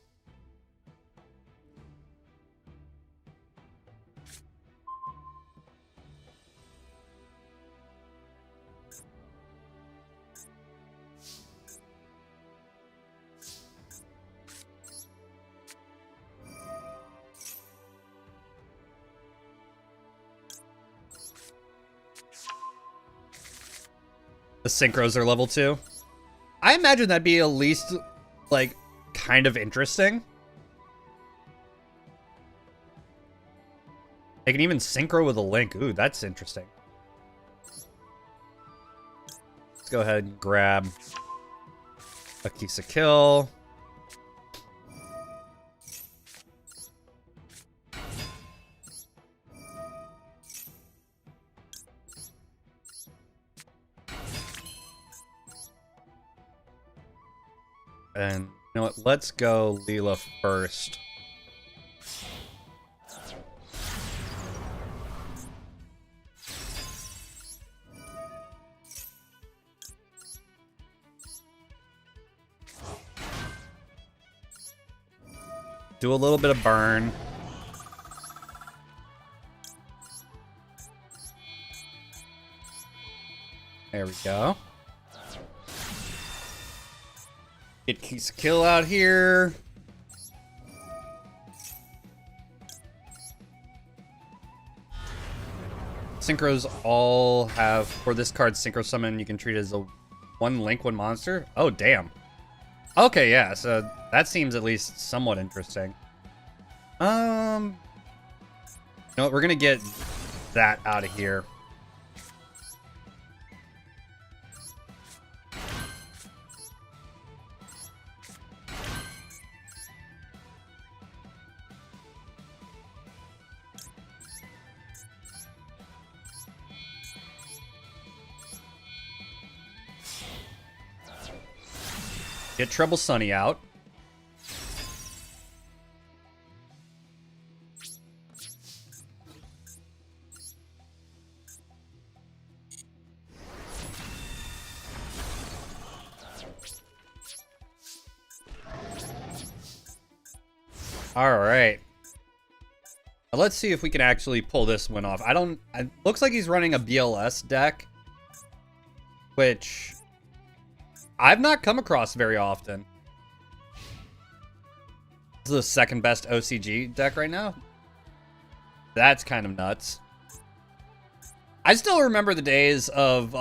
The synchros are level 2. I imagine that'd be at least, like, kind of interesting. They can even synchro with a link. Ooh, that's interesting. Let's go ahead and grab a Kisa Kill. And you know what? Let's go Leela first. Do a little bit of burn. There we go. Get Kisa Kill out here. Synchros all have, for this card, Synchro Summon, you can treat it as a one link, one monster. Oh, damn. Okay, yeah, so that seems at least somewhat interesting. You know what, we're gonna get that out of here. Get Trouble Sunny out. All right. Now let's see if we can actually pull this one off. It looks like he's running a BLS deck, which I've not come across very often. This is the second best OCG deck right now. That's kind of nuts. I still remember the days of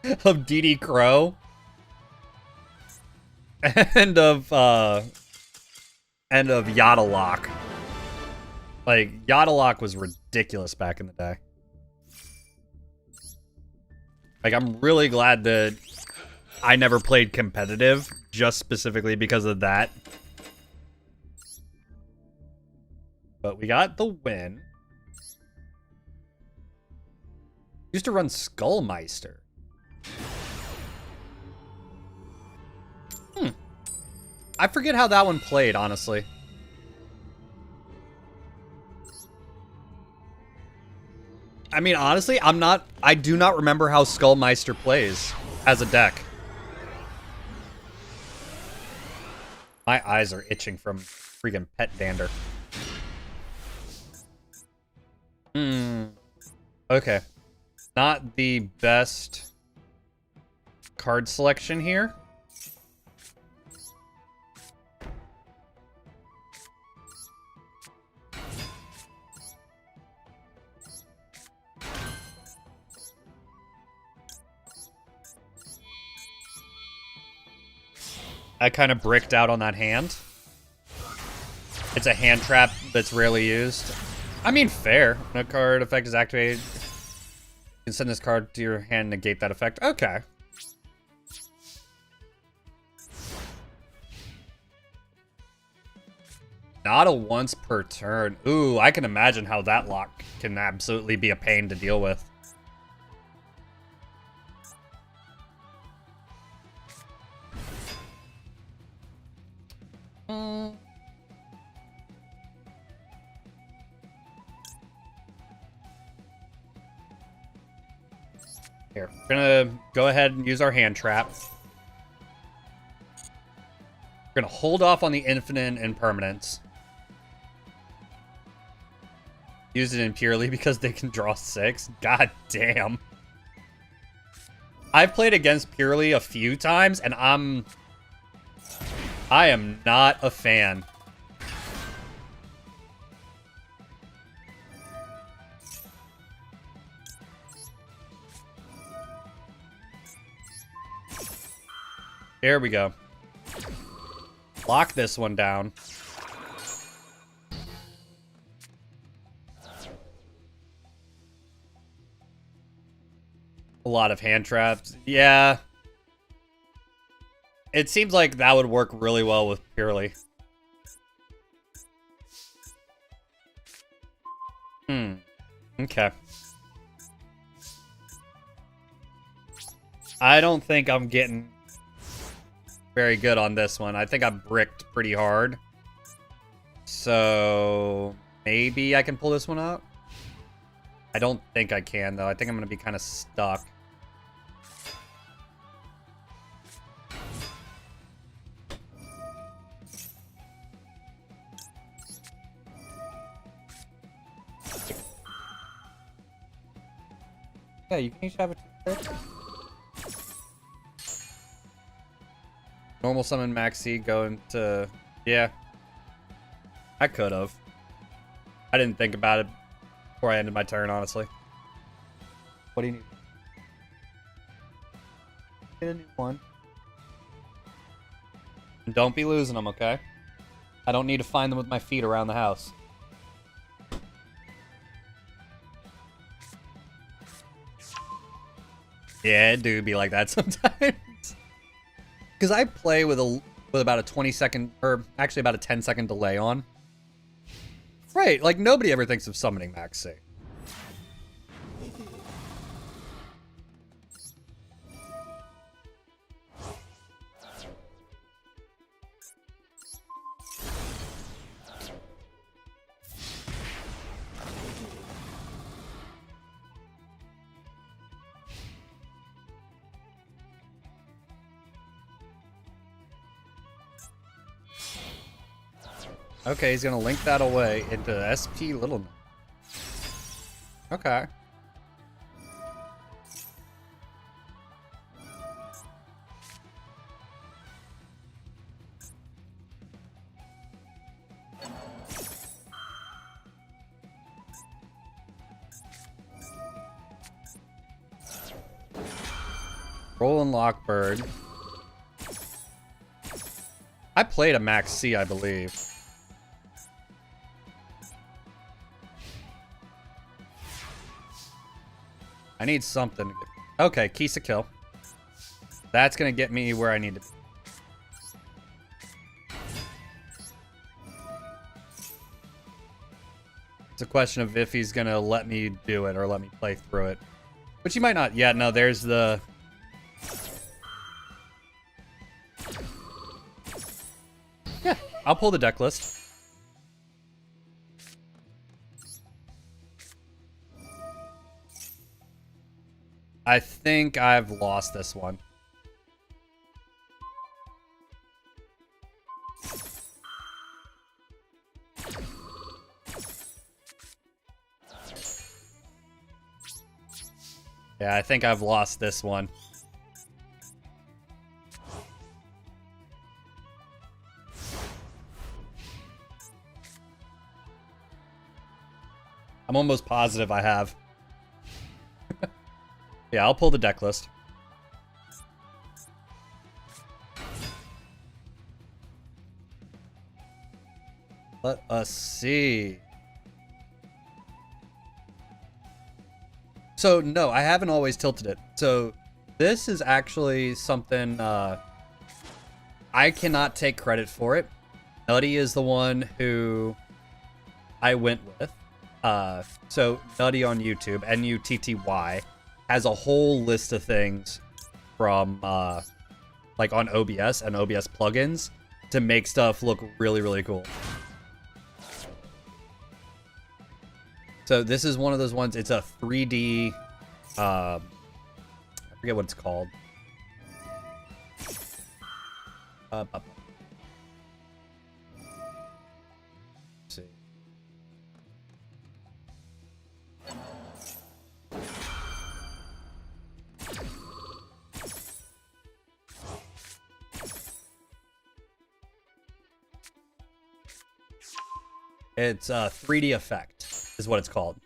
DD Crow and of Yadalock. Like, Yadalock was ridiculous back in the day. Like, I'm really glad that I never played competitive, just specifically because of that. But we got the win. Used to run Skullmeister. I forget how that one played, honestly. I mean, honestly, I do not remember how Skullmeister plays as a deck. My eyes are itching from freaking pet dander. Okay. Not the best card selection here. I kind of bricked out on that hand. It's a hand trap that's rarely used. I mean, fair. No card effect is activated. You can send this card to your hand and negate that effect. Okay. Not a once per turn. Ooh, I can imagine how that lock can absolutely be a pain to deal with. Here, we're gonna go ahead and use our hand trap. We're gonna hold off on the infinite and permanents. Use it in purely because they can draw 6. God damn. I've played against purely a few times, and I am not a fan. There we go. Lock this one down. A lot of hand traps. Yeah. It seems like that would work really well with purely. Okay. I don't think I'm getting very good on this one. I think I bricked pretty hard. So maybe I can pull this one out. I don't think I can, though. I think I'm going to be kind of stuck. Yeah, you can each have a 2-trick. Normal summon Maxi going to... Yeah. I could have. I didn't think about it before I ended my turn, honestly. What do you need? Get a new one. And don't be losing them, okay? I don't need to find them with my feet around the house. Yeah, it do be like that sometimes. Because I play with about a 20-second, or actually about a 10-second delay on. Right, like nobody ever thinks of summoning Maxi. Okay, he's gonna link that away into SP Little. Okay. Roland Lockbird. I played a Max C, I believe. I need something. Okay, Kisa kill. That's gonna get me where I need to be. It's a question of if he's gonna let me do it or let me play through it. Which you might not. Yeah, no, there's the... Yeah, I'll pull the deck list. I think I've lost this one. Yeah, I think I've lost this one. I'm almost positive I have. Yeah, I'll pull the deck list. Let us see. So, no, I haven't always tilted it. So, this is actually something I cannot take credit for it. Nutty is the one who I went with. So, Nutty on YouTube, Nutty, has a whole list of things from, like, on OBS and OBS plugins to make stuff look really, really cool. So this is one of those ones. It's a 3D. I forget what it's called. Let's see. It's a 3D effect is what it's called.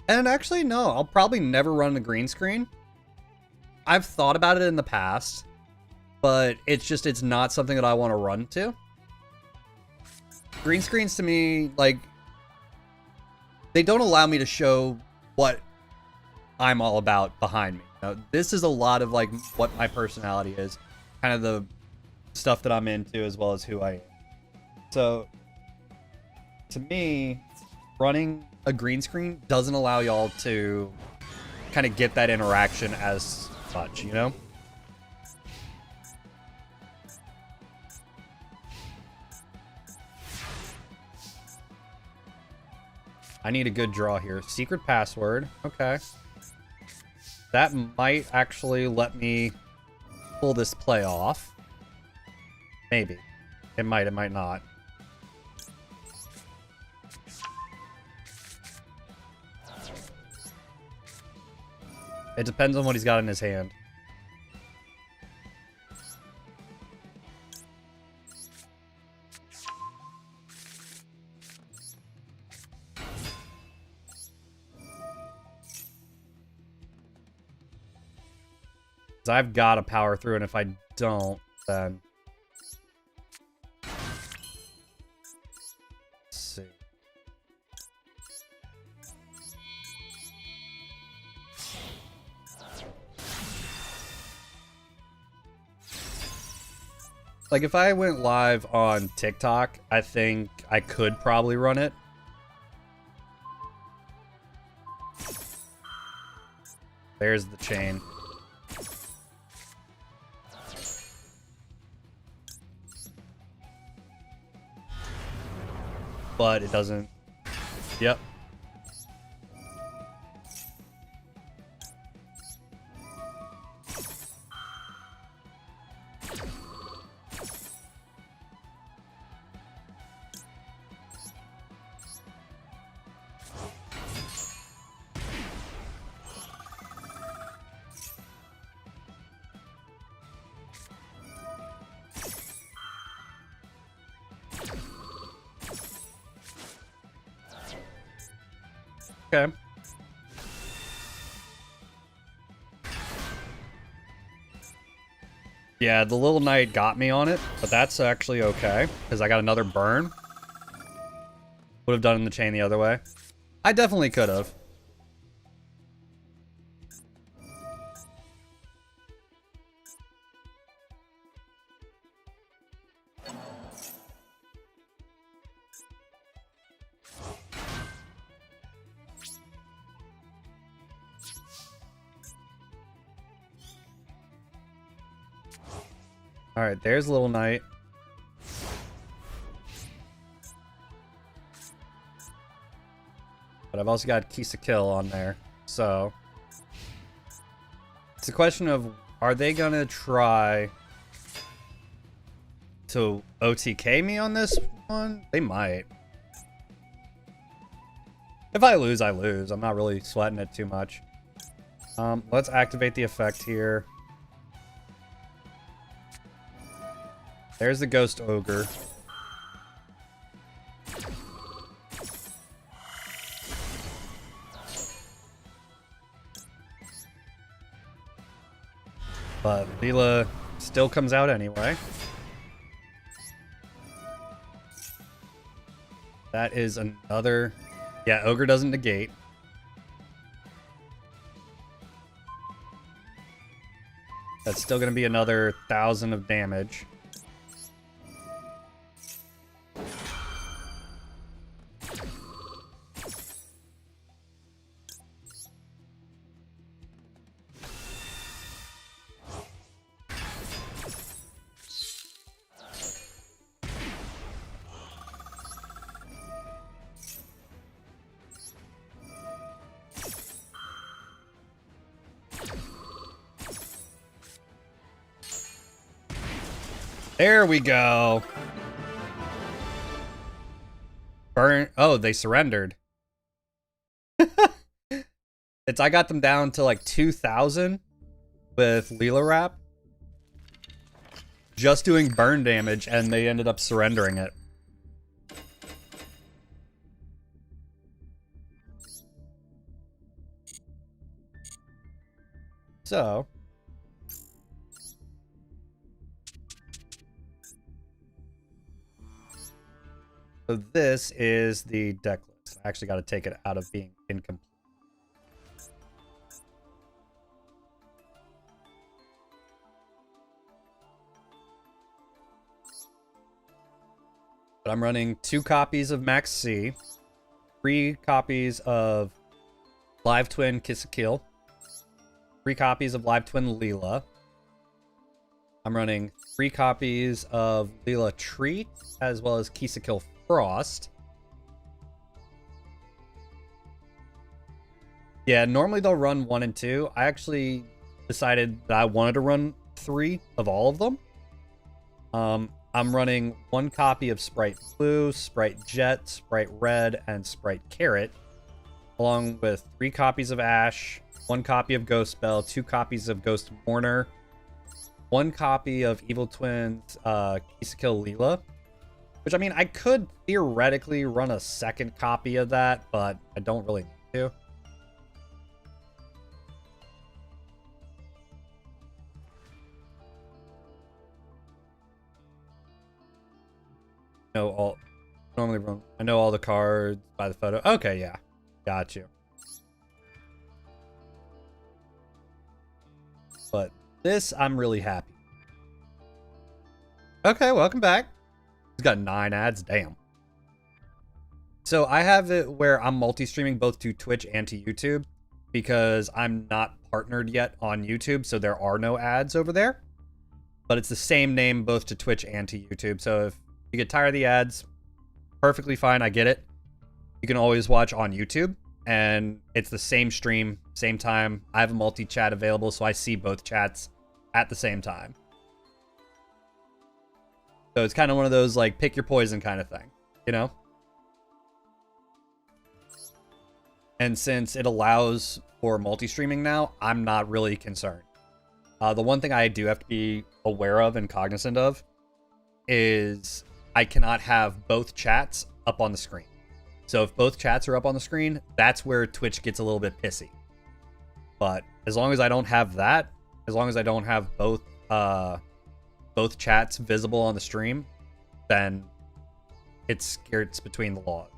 And actually, no, I'll probably never run the green screen. I've thought about it in the past, but it's not something that I want to run to. Green screens to me, like, they don't allow me to show what I'm all about behind me. You know, this is a lot of, like, what my personality is, kind of the stuff that I'm into as well as who I am. So, to me, running a green screen doesn't allow y'all to kind of get that interaction as such, you know? I need a good draw here. Secret password. Okay. That might actually let me pull this play off. Maybe. It might not. It depends on what he's got in his hand. So I've got to power through, and if I don't, then... Let's see. Like, if I went live on TikTok, I think I could probably run it. There's the chain. But it doesn't. Yep. Okay. Yeah, the little knight got me on it, but that's actually okay, because I got another burn. Would have done the chain the other way. I definitely could have. Alright, there's Little Knight. But I've also got Kisa Kill on there. So it's a question of, are they gonna try to OTK me on this one? They might. If I lose, I lose. I'm not really sweating it too much. Let's activate the effect here. There's the Ghost Ogre. But Leela still comes out anyway. That is another... Yeah, Ogre doesn't negate. That's still going to be another 1,000 of damage. There we go. Burn. Oh, they surrendered. I got them down to like 2,000 with Leela Wrap. Just doing burn damage, and they ended up surrendering it. So this is the deck list. I actually got to take it out of being incomplete. But I'm running 2 copies of Max C, 3 copies of Live Twin Kiss a Kill, 3 copies of Live Twin Leela. I'm running 3 copies of Leela Treat, as well as Kisa Kill Frost. Yeah, normally they'll run 1 and 2. I actually decided that I wanted to run 3 of all of them. I'm running 1 copy of Sprite Blue, Sprite Jet, Sprite Red, and Sprite Carrot, along with 3 copies of Ash, 1 copy of Ghost Bell, 2 copies of Ghost Mourner, 1 copy of Evil Twins Kisa Kill Leela. Which, I mean, I could theoretically run a 2nd copy of that, but I don't really need to. Normally run. I know all the cards by the photo. Okay, yeah. Got you. But this, I'm really happy. Okay, welcome back. He's got 9 ads. Damn. So I have it where I'm multi-streaming both to Twitch and to YouTube because I'm not partnered yet on YouTube, so there are no ads over there. But it's the same name both to Twitch and to YouTube. So if you get tired of the ads, perfectly fine. I get it. You can always watch on YouTube, and it's the same stream, same time. I have a multi-chat available, so I see both chats at the same time. So it's kind of one of those, like, pick your poison kind of thing, you know? And since it allows for multi-streaming now, I'm not really concerned. The one thing I do have to be aware of and cognizant of is I cannot have both chats up on the screen. So if both chats are up on the screen, that's where Twitch gets a little bit pissy. But as long as I don't have that, as long as I don't have both chats visible on the stream, then it skirts between the law,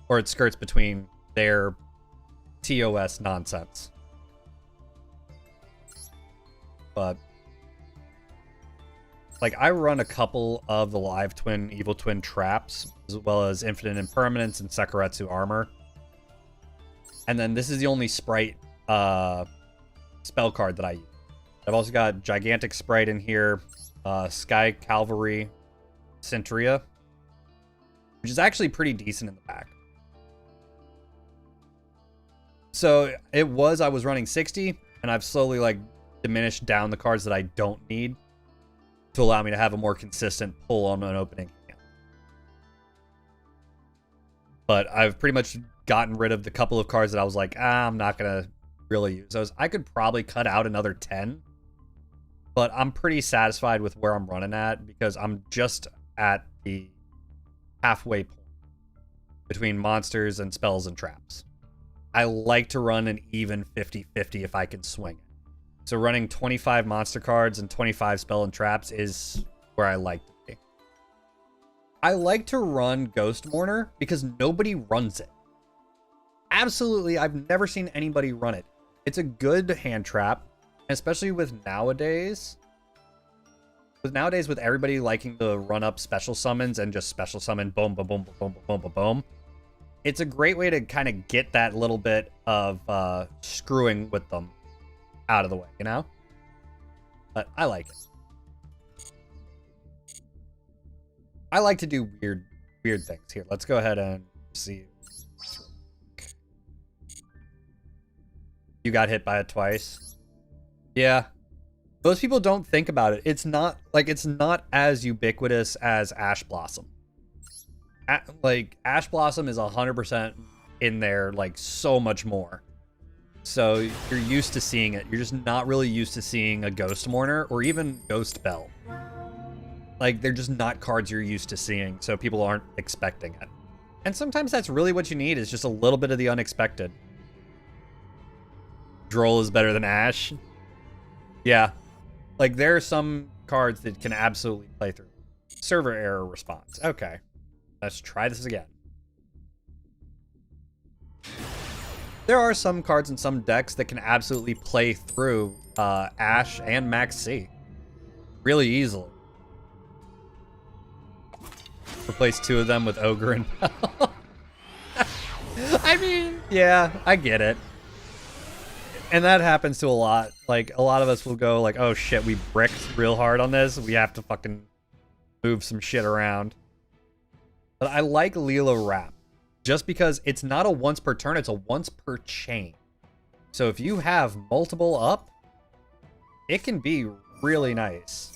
or it skirts between their TOS nonsense. But like, I run a couple of the Live Twin Evil Twin traps, as well as Infinite Impermanence and Sekuretsu Armor. And then this is the only Sprite spell card that I use. I've also got Gigantic Sprite in here, Sky Cavalry Centuria, which is actually pretty decent in the back. So I was running 60, and I've slowly like diminished down the cards that I don't need to allow me to have a more consistent pull on an opening hand. But I've pretty much gotten rid of the couple of cards that I was like, I'm not going to really use those. I could probably cut out another 10, but I'm pretty satisfied with where I'm running at because I'm just at the halfway point between monsters and spells and traps. I like to run an even 50-50 if I can swing it. So running 25 monster cards and 25 spell and traps is where I like to be. I like to run Ghost Mourner because nobody runs it. Absolutely, I've never seen anybody run it. It's a good hand trap, especially with nowadays. With everybody liking to run up special summons and just special summon boom, boom, boom, boom, boom, boom, boom, boom. It's a great way to kind of get that little bit of screwing with them out of the way, you know? But I like it. I like to do weird things. Here, let's go ahead and see. You got hit by it twice. Yeah. Most people don't think about it. It's not as ubiquitous as Ash Blossom. Like Ash Blossom is 100% in there, like so much more. So you're used to seeing it. You're just not really used to seeing a Ghost Mourner or even Ghost Bell. Like they're just not cards you're used to seeing, so people aren't expecting it. And sometimes that's really what you need, is just a little bit of the unexpected. Droll is better than Ash. Yeah. Like there are some cards that can absolutely play through. Server error response. Okay. Let's try this again. There are some cards in some decks that can absolutely play through Ash and Max C really easily. Replace two of them with Ogre and Bell. I mean, yeah, I get it. And that happens to a lot. Like, a lot of us will go like, oh shit, we bricked real hard on this. We have to fucking move some shit around. But I like Leela Wrap. Just because it's not a once per turn, it's a once per chain. So if you have multiple up, it can be really nice.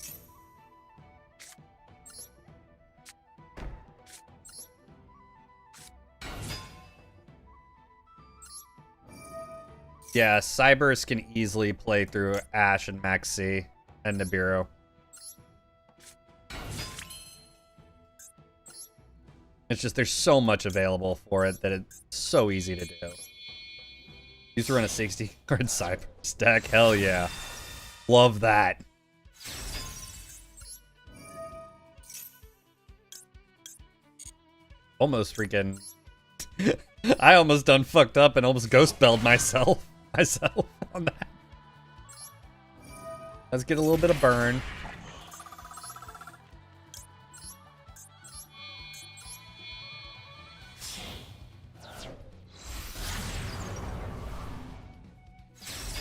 Yeah, Cybers can easily play through Ash and Max C and Nibiru. It's just there's so much available for it that it's so easy to do. Used to run a 60 card Cybers deck. Hell yeah. Love that. Almost freaking... I almost done fucked up and almost ghost belled myself on that. Let's get a little bit of burn.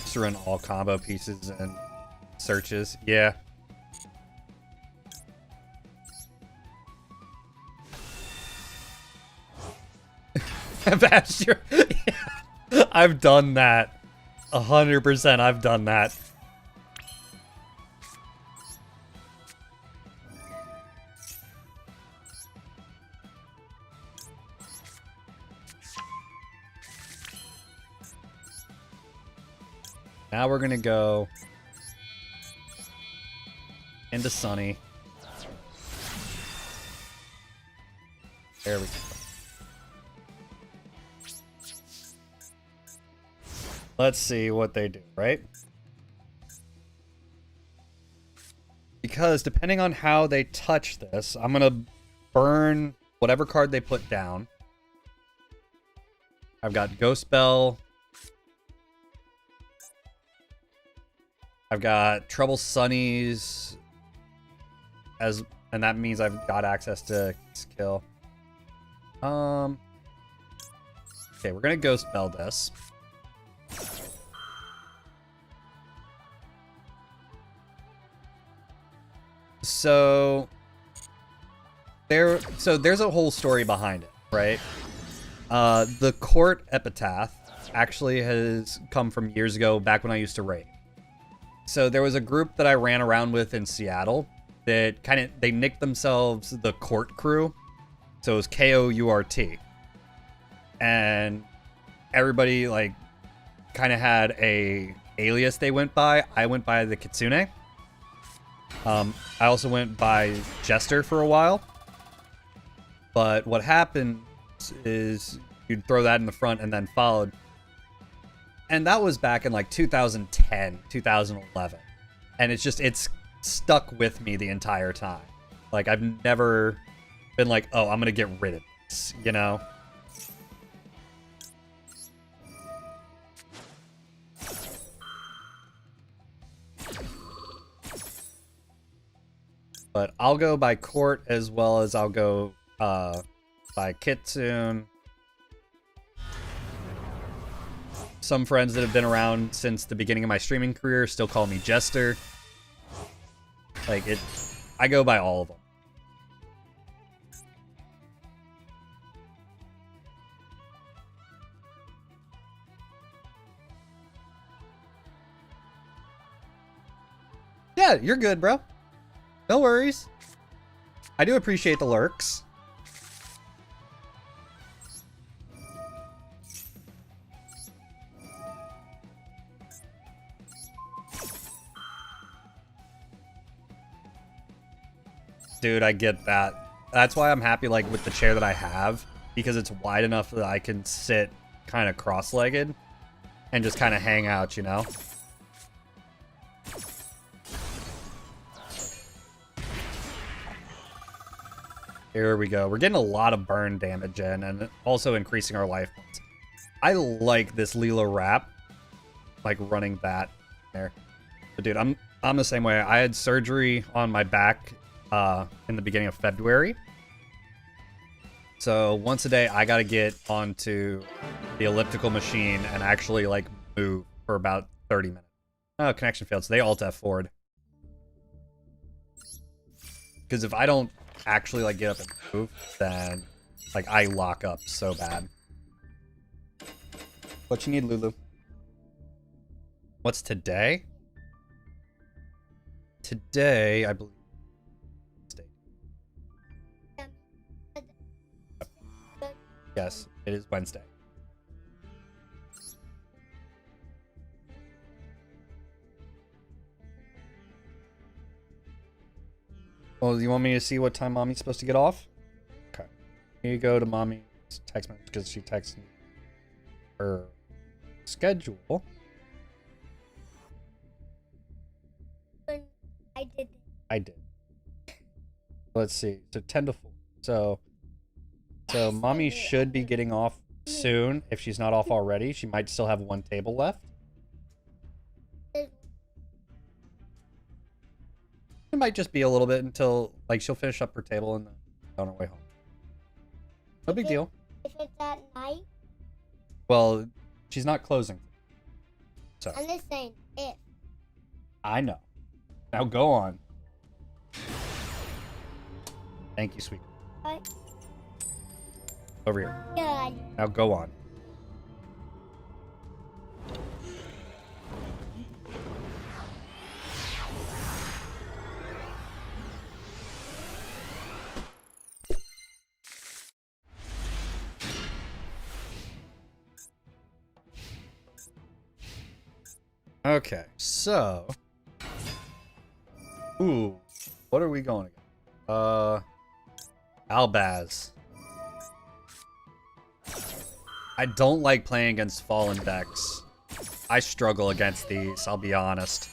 Just run all combo pieces and searches. Yeah. Bastion. Yeah. I've done that. 100% I've done that. Now we're gonna go into Sunny. There we go. Let's see what they do, right? Because depending on how they touch this, I'm gonna burn whatever card they put down. I've got Ghost Bell. I've got Trouble Sunnies. And that means I've got access to kill. Okay, we're gonna Ghost Bell this. So there's a whole story behind it, right? The court epitaph actually has come from years ago, back when I used to raid. So there was a group that I ran around with in Seattle that they nicked themselves the Court Crew. So it was KOURT. And everybody like kind of had a alias they went by. I went by the Kitsune. I also went by Jester for a while. But what happened is you'd throw that in the front and then followed. And that was back in like 2010, 2011. And it's stuck with me the entire time. Like, I've never been like, oh, I'm going to get rid of this, you know? But I'll go by Court as well as I'll go by Kitsune. Some friends that have been around since the beginning of my streaming career still call me Jester. Like, I go by all of them. Yeah, you're good, bro. No worries. I do appreciate the lurks. Dude, I get that. That's why I'm happy, like, with the chair that I have, because it's wide enough that I can sit kind of cross-legged and just kind of hang out, you know? Here we go. We're getting a lot of burn damage in, and also increasing our life points. I like this Leela wrap, like running that there. But dude, I'm the same way. I had surgery on my back in the beginning of February. So once a day, I gotta get onto the elliptical machine and actually like move for about 30 minutes. Oh, connection failed. So they alt F4'd. Because if I don't actually like get up and move, then like I lock up so bad. What you need, Lulu? What's today? Today, I believe. Yes, it is Wednesday. Well, you want me to see what time Mommy's supposed to get off? Okay. Here you go to Mommy's text message because she texted me her schedule. I did. Let's see. So 10 to 4. So Mommy should be getting off soon. If she's not off already, she might still have one table left. It might just be a little bit until, like, she'll finish up her table and then on her way home. No big deal. If it's at night? Well, she's not closing. So. I'm just saying if. I know. Now go on. Thank you, sweet. What? Over here. Good. Now go on. Okay, so... Ooh, what are we going again? Albaz. I don't like playing against fallen decks. I struggle against these, I'll be honest.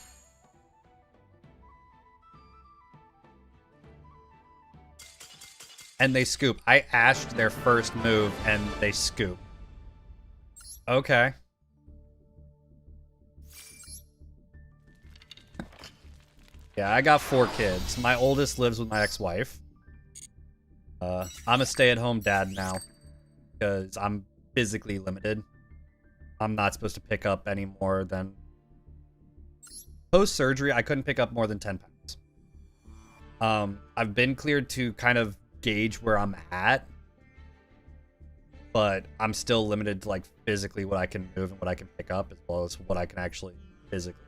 And they scoop. I ashed their first move and they scoop. Okay. Yeah, I got 4 kids. My oldest lives with my ex-wife. I'm a stay-at-home dad now because I'm physically limited. I'm not supposed to pick up any more than... Post-surgery, I couldn't pick up more than 10 pounds. I've been cleared to kind of gauge where I'm at, but I'm still limited to like physically what I can move and what I can pick up, as well as what I can actually physically.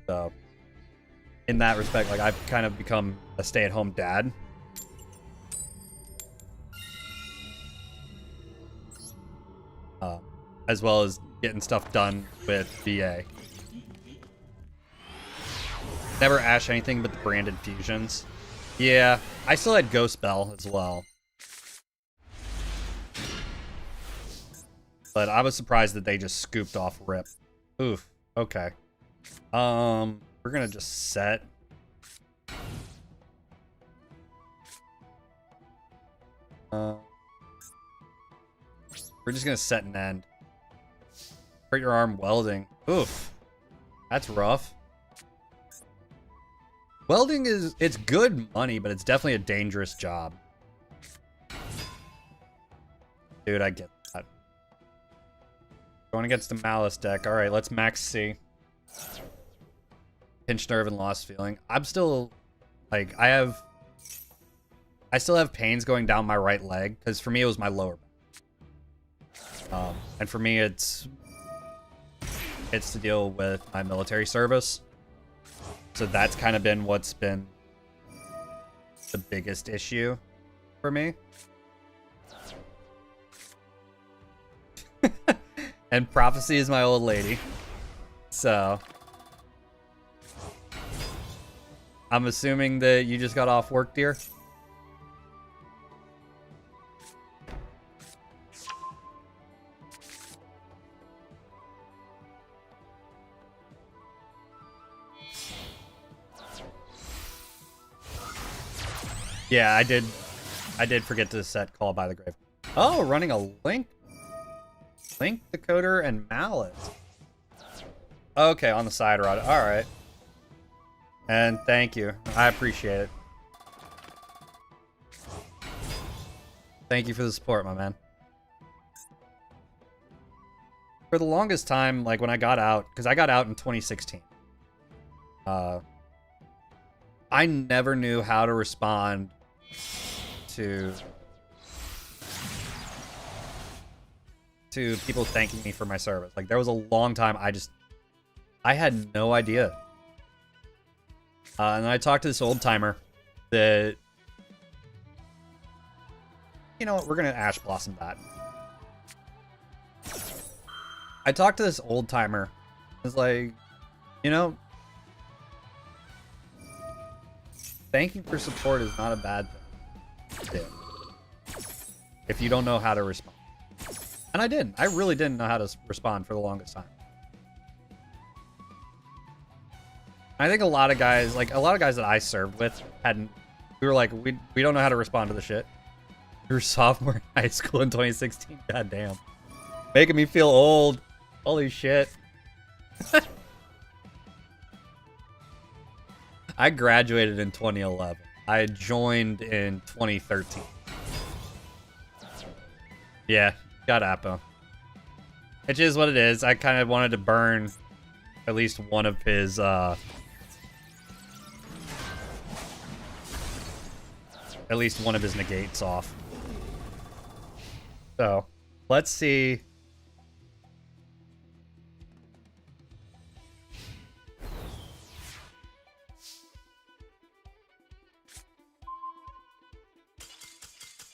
So, in that respect, like I've kind of become a stay-at-home dad. As well as getting stuff done with VA. Never ash anything but the branded fusions. Yeah, I still had Ghost Bell as well. But I was surprised that they just scooped off Rip. Oof, okay. We're gonna just set. We're just gonna set an end. Hurt your arm welding. Oof. That's rough. Welding it's good money, but it's definitely a dangerous job. Dude, I get that. Going against the Malice deck. Alright, let's max C. Pinched nerve and lost feeling. I'm still, like, I still have pains going down my right leg, because for me it was my lower back. And for me it's to deal with my military service. So that's kind of been what's been the biggest issue for me. And Prophecy is my old lady. So I'm assuming that you just got off work, dear. Yeah, I did forget to set Call by the Grave. Oh, running a Link Decoder and Mallet. Okay, on the side rod. All right. And thank you. I appreciate it. Thank you for the support, my man. For the longest time, like when I got out, because I got out in 2016. I never knew how to respond to people thanking me for my service. Like, there was a long time I had no idea. And I talked to this old timer that, you know what, we're gonna Ash Blossom that. I talked to this old timer. It's like, you know, thanking for support is not a bad thing. If you don't know how to respond. And I didn't. I really didn't know how to respond for the longest time. I think a lot of guys that I served with we were like, we don't know how to respond to the shit. We were sophomore in high school in 2016. God damn. Making me feel old. Holy shit. I graduated in 2011. I joined in 2013. Yeah, got Appo. It is what it is. I kind of wanted to burn at least one of his negates off. So, let's see.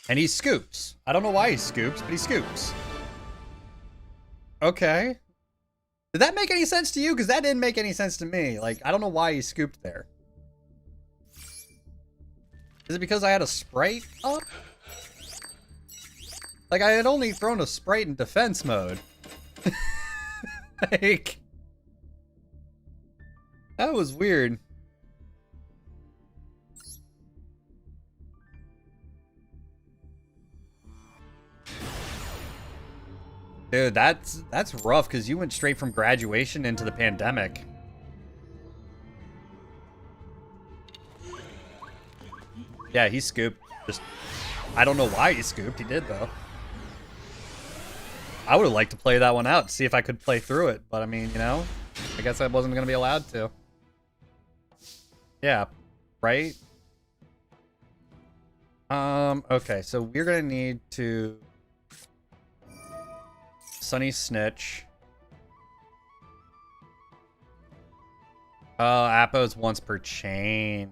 And he scoops. I don't know why he scoops, but he scoops. Okay. Did that make any sense to you? Because that didn't make any sense to me. Like, I don't know why he scooped there. Is it because I had a Sprite up? Like, I had only thrown a Sprite in defense mode. Like, that was weird. Dude, that's rough, because you went straight from graduation into the pandemic. Yeah, he scooped. Just, I don't know why he scooped. He did, though. I would have liked to play that one out, see if I could play through it. But, I mean, you know, I guess I wasn't gonna be allowed to. Yeah, right? Okay, so we're gonna need to Sunny Snitch. Oh, Appo's once per chain.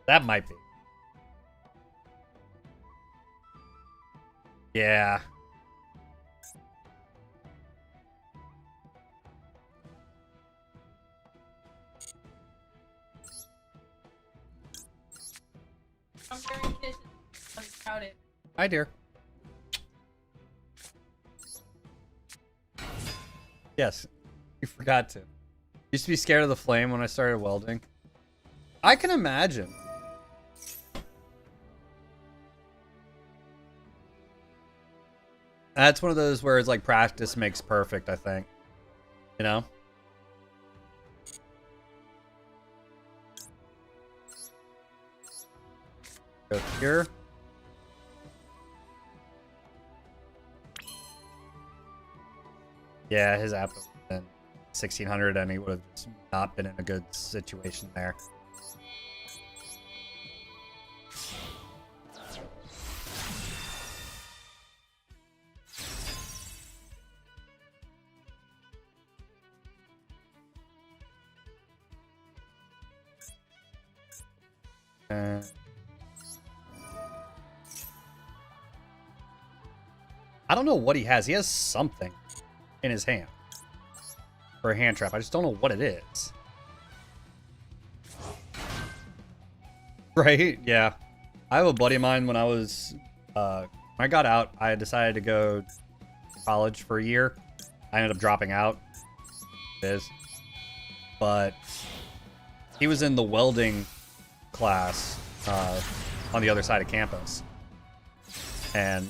That might be. Yeah. I'm very dishes. I'm crowded. Hi, dear. Yes, you forgot to. Used to be scared of the flame when I started welding. I can imagine. That's one of those where it's like practice makes perfect, I think. You know? Go here. Yeah, his app would have been 1600 and he would have just not been in a good situation there. I don't know what he has. He has something in his hand for a hand trap. I just don't know what it is. Right? Yeah. I have a buddy of mine when I was when I got out, I decided to go to college for a year. I ended up dropping out. It is. But he was in the welding class on the other side of campus. And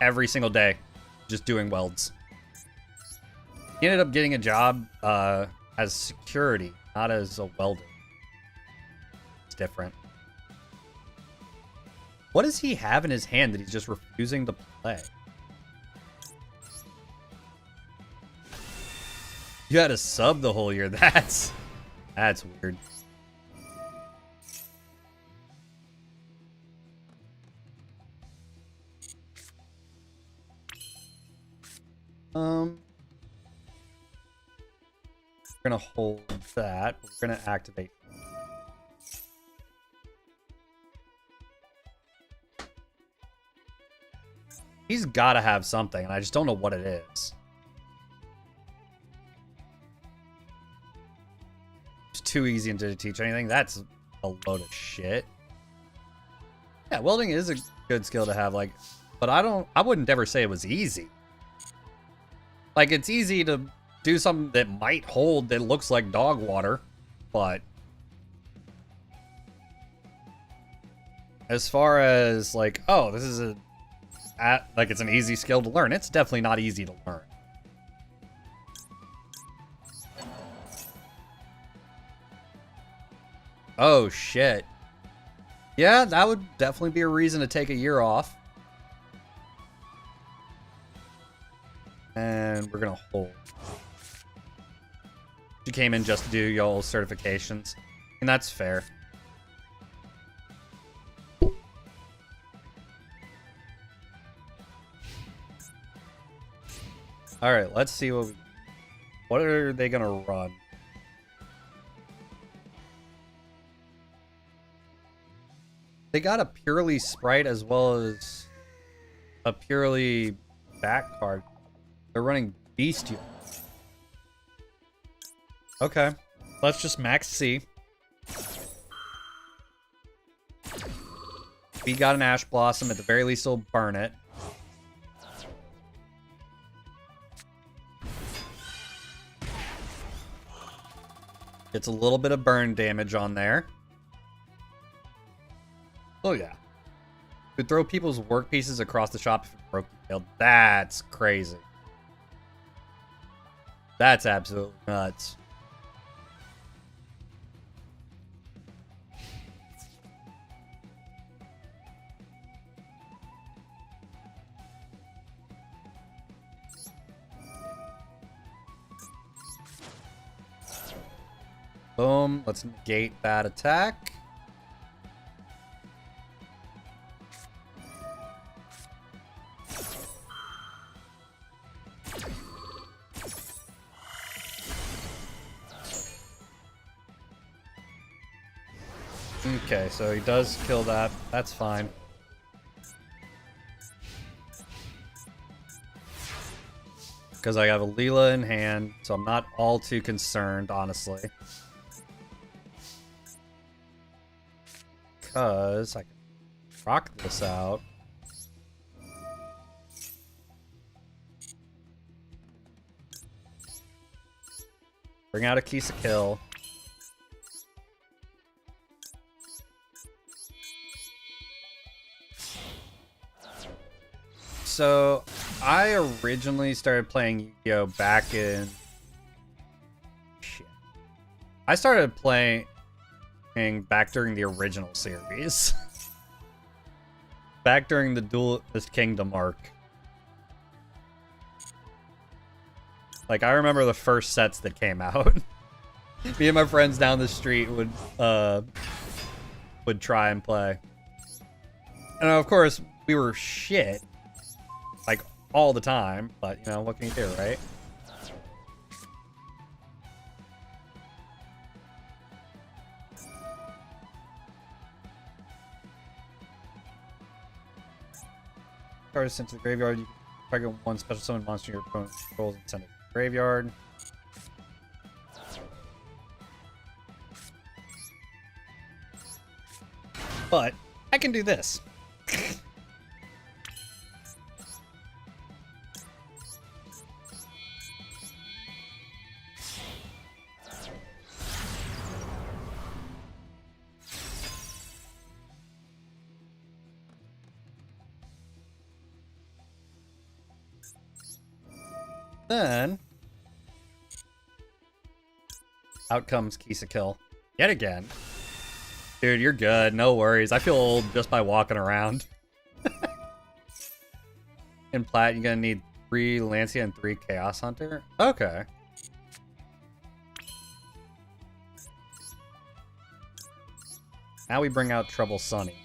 every single day, just doing welds. He ended up getting a job as security, not as a welder. It's different. What does he have in his hand that he's just refusing to play? You had a sub the whole year. That's weird. We're gonna hold that. We're gonna activate. He's gotta have something, and I just don't know what it is. It's too easy to teach anything. That's a load of shit. Yeah, welding is a good skill to have, like, but I wouldn't ever say it was easy. Like, it's easy to do something that might hold that looks like dog water, but as far as like, oh, this is like it's an easy skill to learn, it's definitely not easy to learn. Oh shit. Yeah, that would definitely be a reason to take a year off. And we're gonna hold. She came in just to do y'all's certifications, and that's fair. All right, let's see what are they gonna run? They got a purely sprite as well as a purely back card. They're running Bestial. Okay, let's just max C. We got an Ash Blossom. At the very least, we'll burn it. Gets a little bit of burn damage on there. Oh, yeah. Could throw people's work pieces across the shop if it broke the field. That's crazy. That's absolutely nuts. Boom. Let's negate that attack. Okay, so he does kill that. That's fine. Because I have a Leela in hand, so I'm not all too concerned, honestly. Because I can rock this out. Bring out a Kisa kill. So, I originally started playing Yu-Gi-Oh! Back in... Shit. I started playing back during the original series. Back during the Duelist Kingdom arc. Like, I remember the first sets that came out. Me and my friends down the street would try and play. And of course, we were shit. Like, all the time. But, you know, what can you do, right? Cards sent to the graveyard. You can target one special summon monster your opponent controls and send it to the graveyard. But I can do this. Then, out comes Kisa kill. Yet again. Dude, you're good. No worries. I feel old just by walking around. In Plat, you're gonna need 3 Lancia and 3 Chaos Hunter. Okay. Now we bring out Trouble Sunny.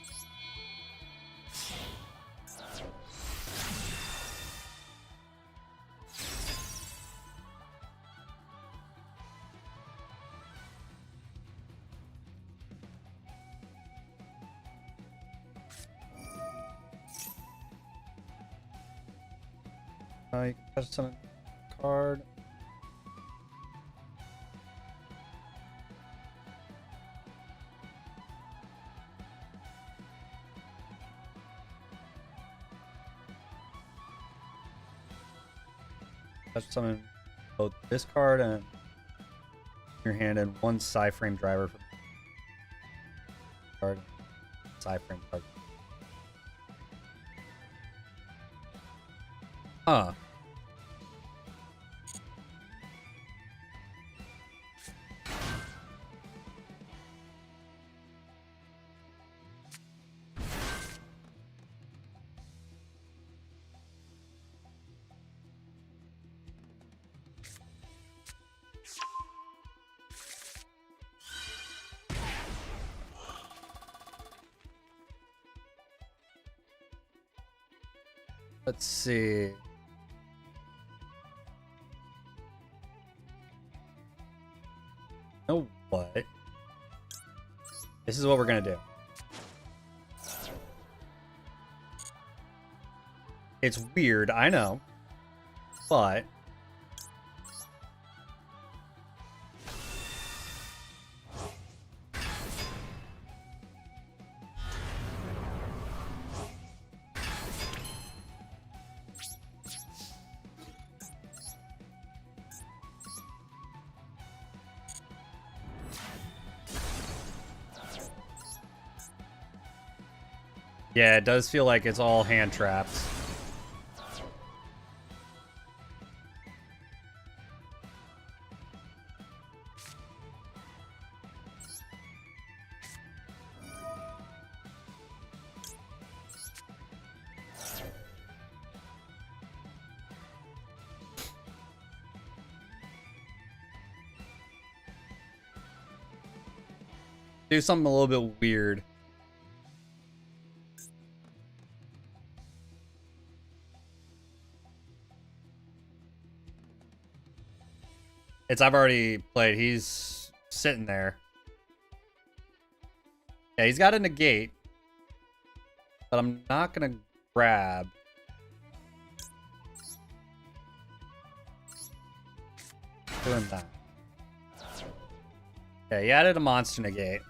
You can touch summon card. Touch summon both this card and your hand and 1 Psy-Frame driver from card. Psy-Frame card. Huh. Let's see. You know what? This is what we're gonna do. It's weird, I know, but yeah, it does feel like it's all hand traps. Do something a little bit weird. I've already played. He's sitting there. Yeah, he's got a negate. But I'm not gonna grab. Doing that. Okay, he added a monster negate.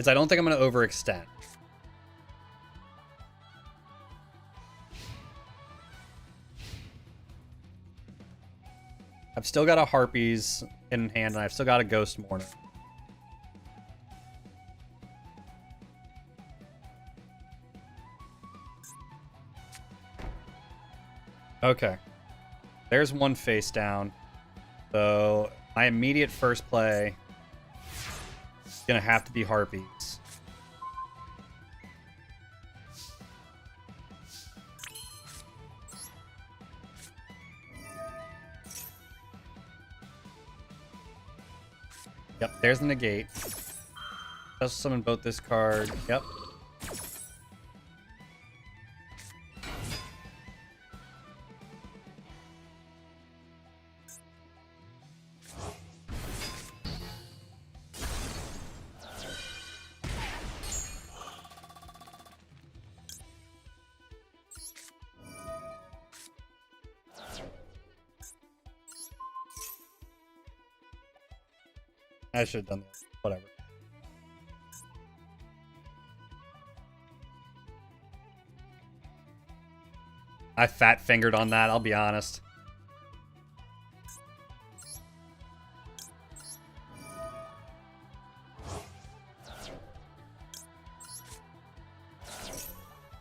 I don't think I'm gonna overextend. I've still got a Harpies in hand, and I've still got a Ghost Mourner. Okay. There's one face down. So my immediate first play is going to have to be Harpies. Yep, there's the negate. Just summon both this card. Yep. I should have done that. Whatever. I fat fingered on that, I'll be honest.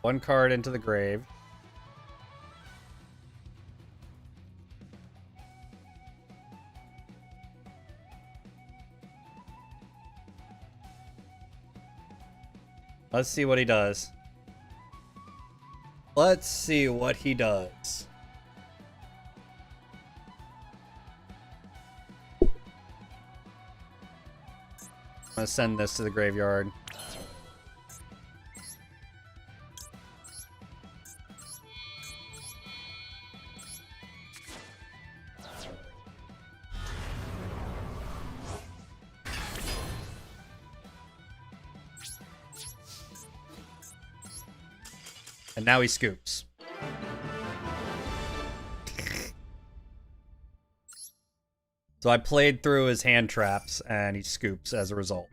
One card into the grave. Let's see what he does. Let's see what he does. I'm gonna send this to the graveyard. And now he scoops. So I played through his hand traps, and he scoops as a result.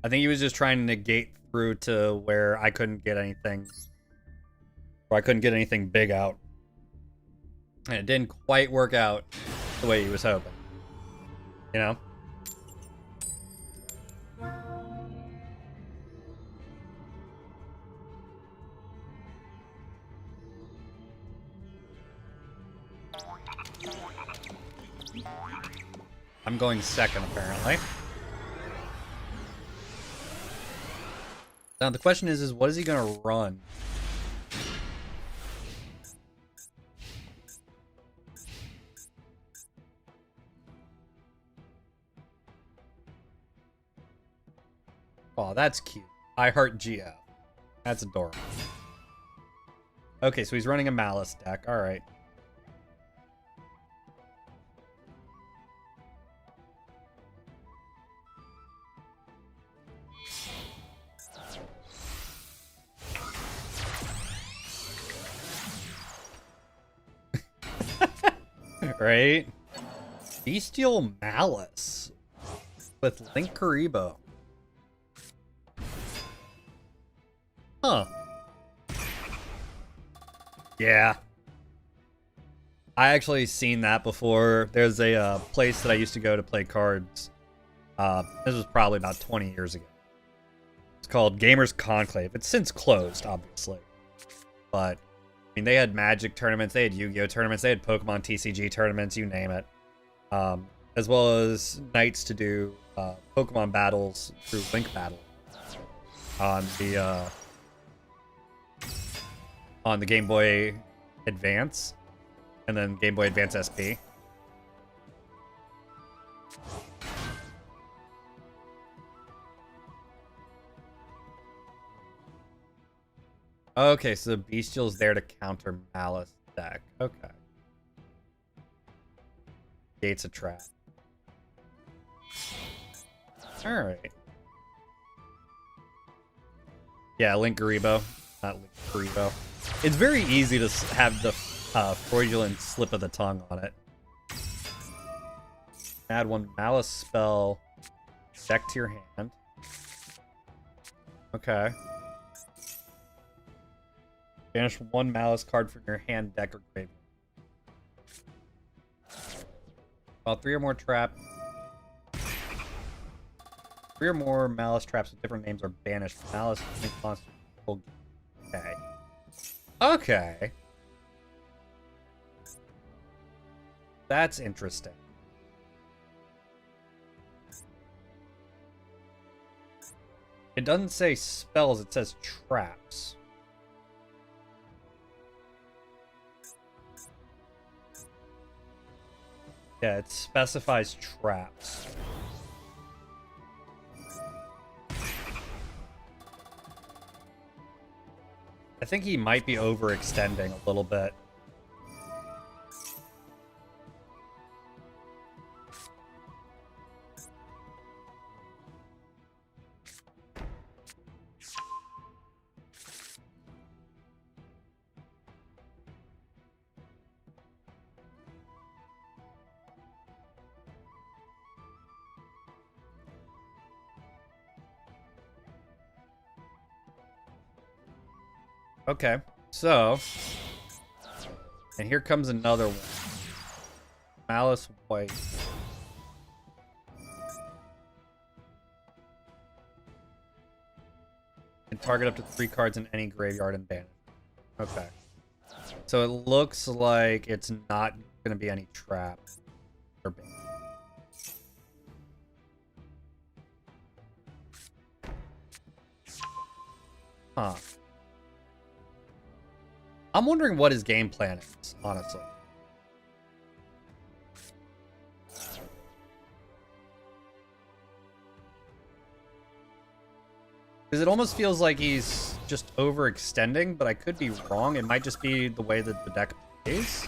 I think he was just trying to negate through to where I couldn't get anything. Or I couldn't get anything big out. And it didn't quite work out the way he was hoping. You know? I'm going second, apparently. Now, the question is what is he going to run? Oh, that's cute. I heart GF. That's adorable. Okay, so he's running a Malice deck. All right. Right? Bestial Malice with Link Karibo. Huh. Yeah. I actually seen that before. There's a place that I used to go to play cards. This was probably about 20 years ago. It's called Gamers Conclave. It's since closed, obviously. But I mean, they had Magic tournaments, they had Yu-Gi-Oh tournaments, they had Pokemon TCG tournaments, you name it. As well as nights to do Pokemon battles through Link Battle on the on the Game Boy Advance, and then Game Boy Advance SP. Okay, so Bestial's there to counter Malice deck. Okay. Gate's a trap. Alright. Yeah, Link Garibo. Not Link Garibo. It's very easy to have the fraudulent slip of the tongue on it. Add one Malice spell deck to your hand. Okay. Banish one Malice card from your hand, deck, or graveyard. While 3 or more trap. 3 or more Malice traps with different names are banished. Malice monster. Okay. Okay. That's interesting. It doesn't say spells, it says traps. Yeah, it specifies traps. I think he might be overextending a little bit. Okay, so, and here comes another one. Malice White. Can target up to 3 cards in any graveyard and banish. Okay. So it looks like it's not going to be any trap or banish. Huh. I'm wondering what his game plan is, honestly. Because it almost feels like he's just overextending, but I could be wrong. It might just be the way that the deck plays.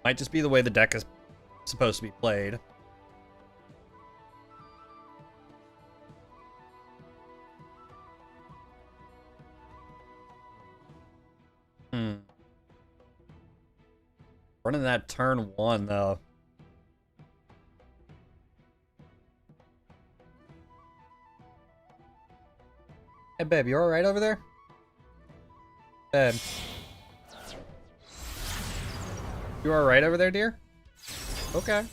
Might just be the way the deck is supposed to be played. Running that turn 1, though. Hey, babe, you alright over there? Babe. You alright over there, dear? Okay.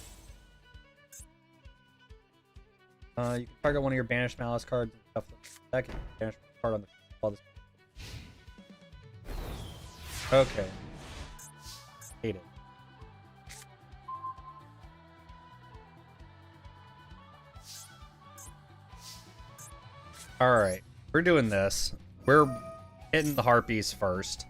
You can target one of your banished Malice cards and stuff like that. Banish card on the... Okay. Hate it. Alright, we're doing this. We're hitting the Harpies first.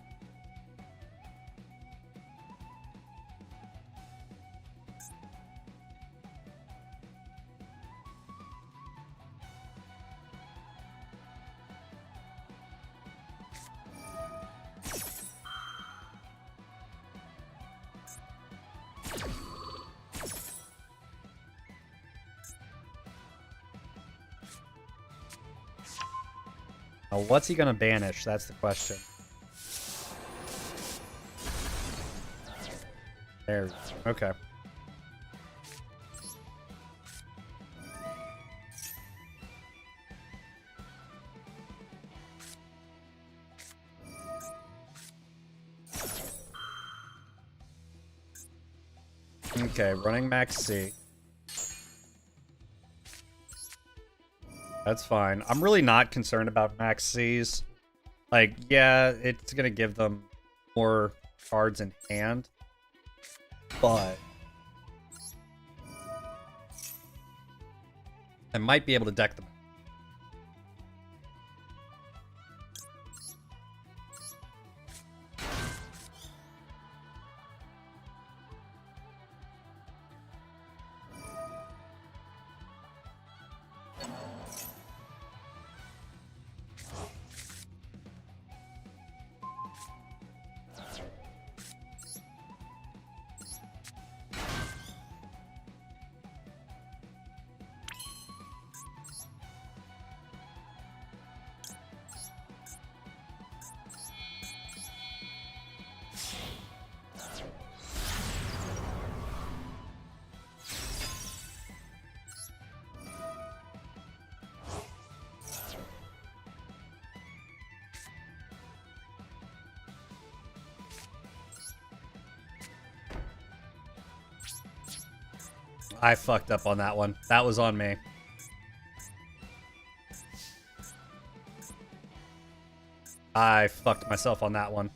Now, what's he gonna banish? That's the question. There we go. Okay. Okay, running max C. That's fine. I'm really not concerned about max C's. Like, yeah, it's gonna give them more cards in hand, but I might be able to deck them. I fucked up on that one. That was on me. I fucked myself on that one.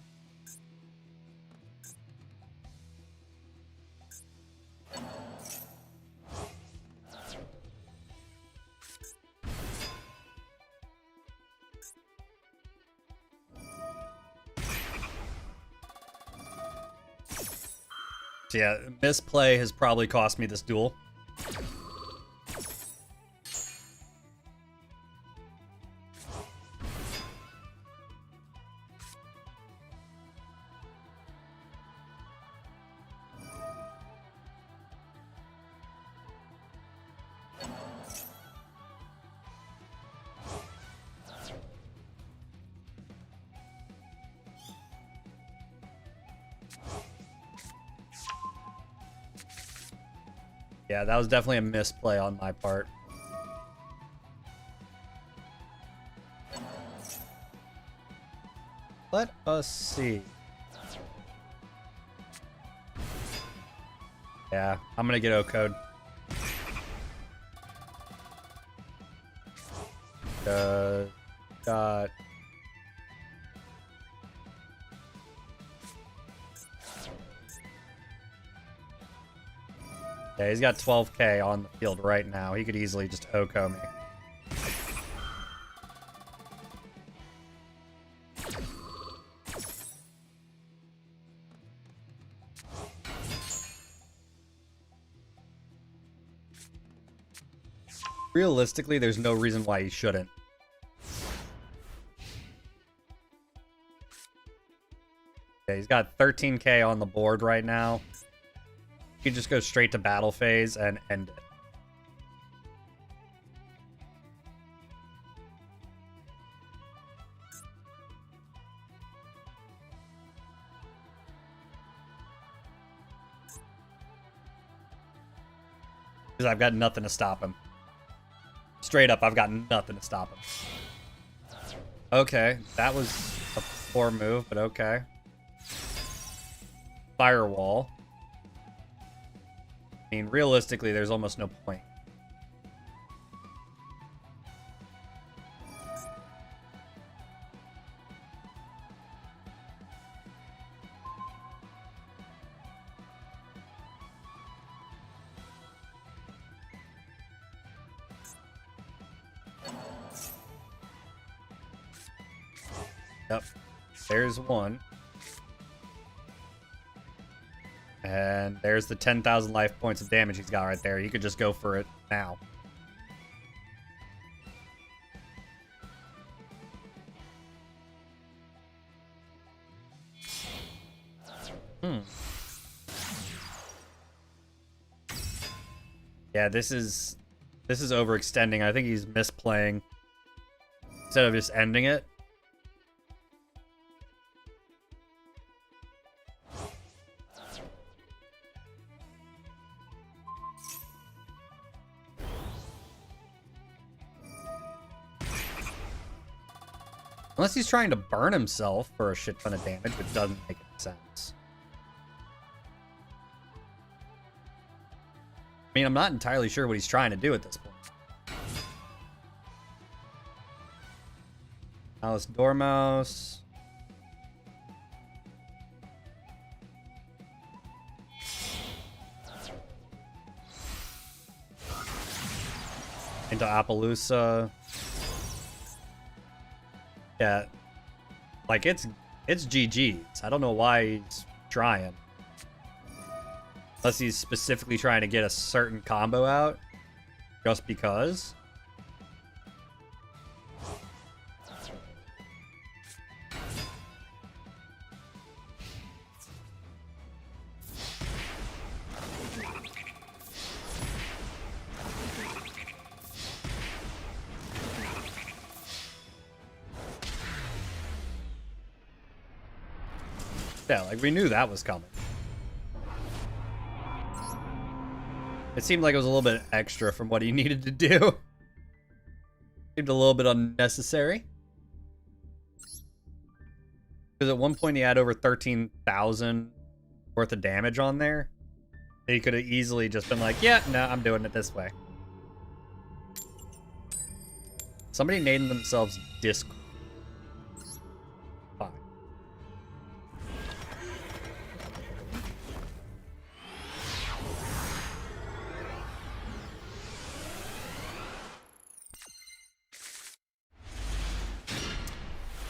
So yeah, misplay has probably cost me this duel. Yeah, that was definitely a misplay on my part. Let us see. Yeah, I'm gonna get O-code. Got... Yeah, he's got 12k on the field right now. He could easily just OHKO me. Realistically, there's no reason why he shouldn't. Okay, he's got 13k on the board right now. You could just go straight to battle phase and end it. Because I've got nothing to stop him. Straight up, I've got nothing to stop him. Okay, that was a poor move, but okay. Firewall. I mean, realistically, there's almost no point. Yep. There's one. And there's the 10,000 life points of damage he's got right there. You could just go for it now. Yeah, this is overextending. I think he's misplaying instead of just ending it. Unless he's trying to burn himself for a shit ton of damage, which doesn't make any sense. I mean, I'm not entirely sure what he's trying to do at this point. Alice Dormouse. Into Appaloosa. Yeah. Like, it's GG's. I don't know why he's trying. Unless he's specifically trying to get a certain combo out. Just because. Yeah, like, we knew that was coming. It seemed like it was a little bit extra from what he needed to do. Seemed a little bit unnecessary. Because at one point he had over 13,000 worth of damage on there. He could have easily just been like, yeah, no, I'm doing it this way. Somebody named themselves Discord. Fine.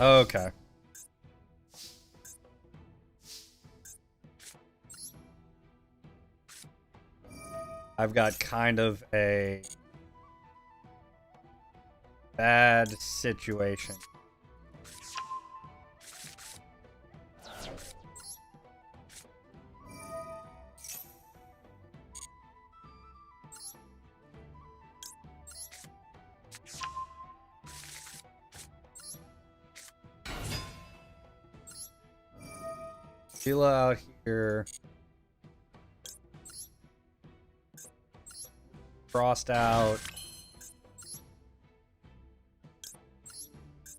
Okay. I've got kind of a bad situation. Sheila out here. Frost out.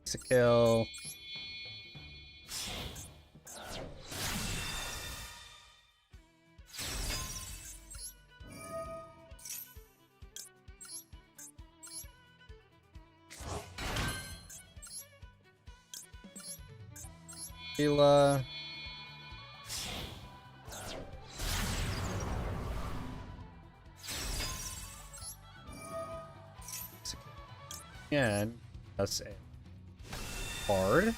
It's a kill. Sheila. And that's a card.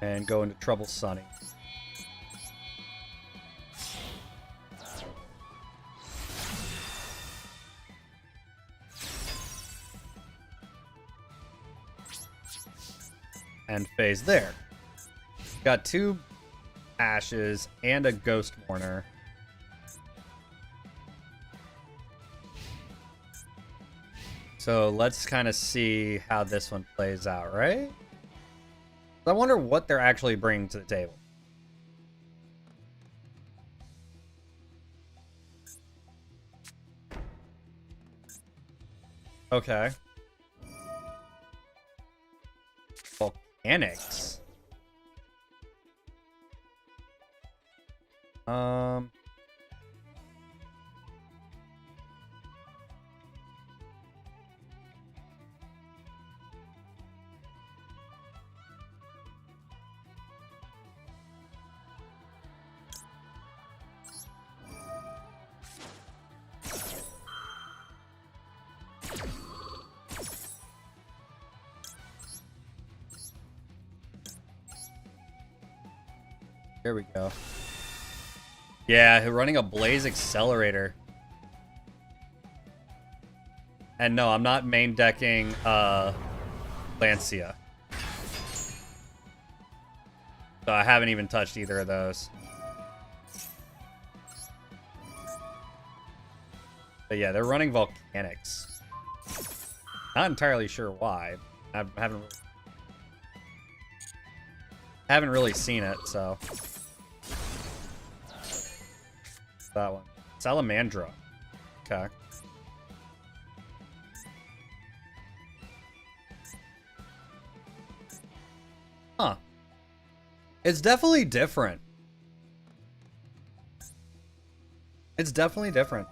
And go into Trouble Sunny. And phase there. Got 2 Ashes and a Ghost Mourner. So let's kind of see how this one plays out, right? I wonder what they're actually bringing to the table. Okay. Volcanics. Here we go. Yeah, running a Blaze Accelerator. And no, I'm not main decking Lancia. So I haven't even touched either of those. But yeah, they're running Volcanics. Not entirely sure why. I haven't really seen it, so. That one. Salamandra. Okay. Huh. It's definitely different. It's definitely different.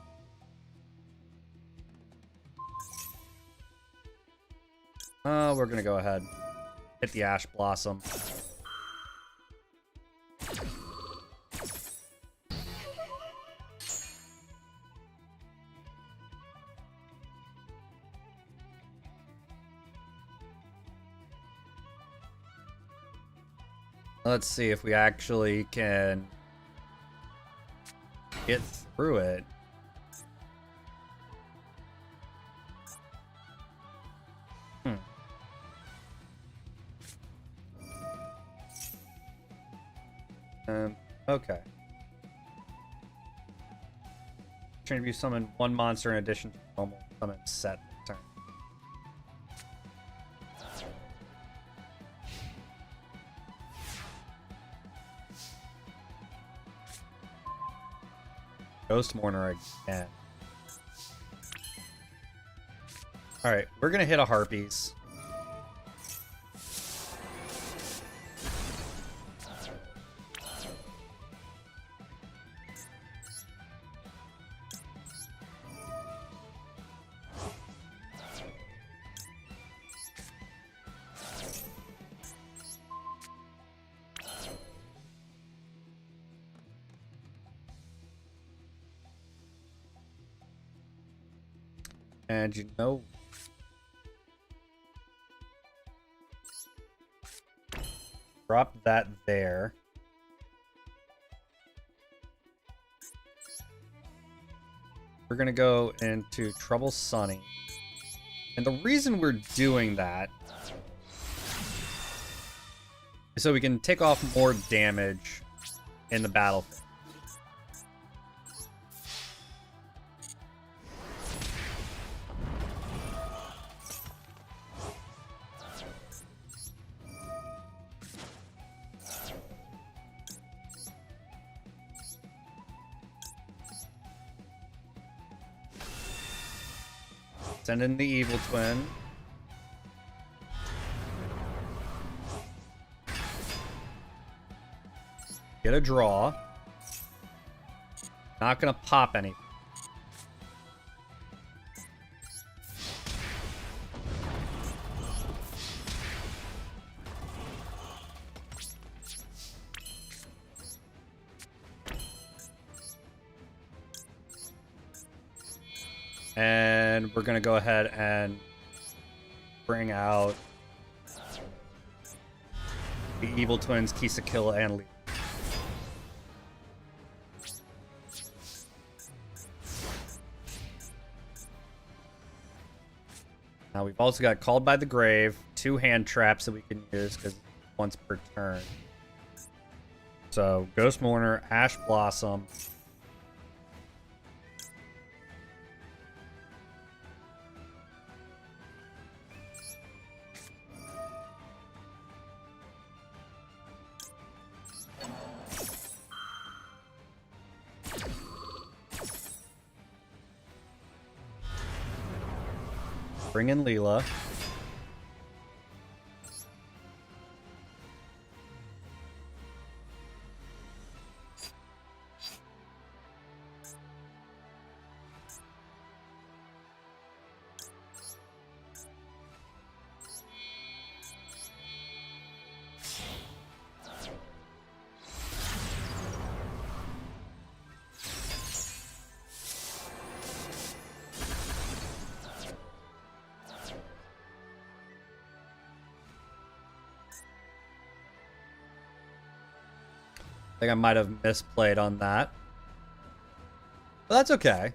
We're gonna go ahead. Hit the Ash Blossom. Let's see if we actually can get through it. Okay. Trying to summon one monster in addition to normal summon set this turn. Ghost Mourner again. Alright, we're gonna hit a Harpies. And you know, drop that there. We're gonna go into Trouble Sunny. And the reason we're doing that is so we can take off more damage in the battlefield. Send in the Evil Twin. Get a draw. Not gonna pop anything. And we're going to go ahead and bring out the Evil Twins, Kisakilla, and Lee. Now we've also got Called by the Grave, 2 hand traps that we can use because once per turn. So Ghost Mourner, Ash Blossom. Bring in Leela. I think I might have misplayed on that. But that's okay.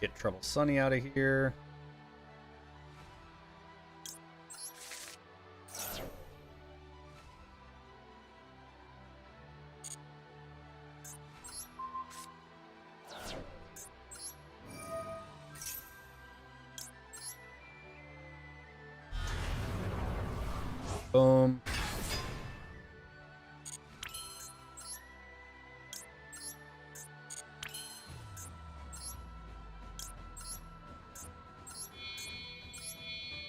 Get Trouble Sunny out of here. Boom.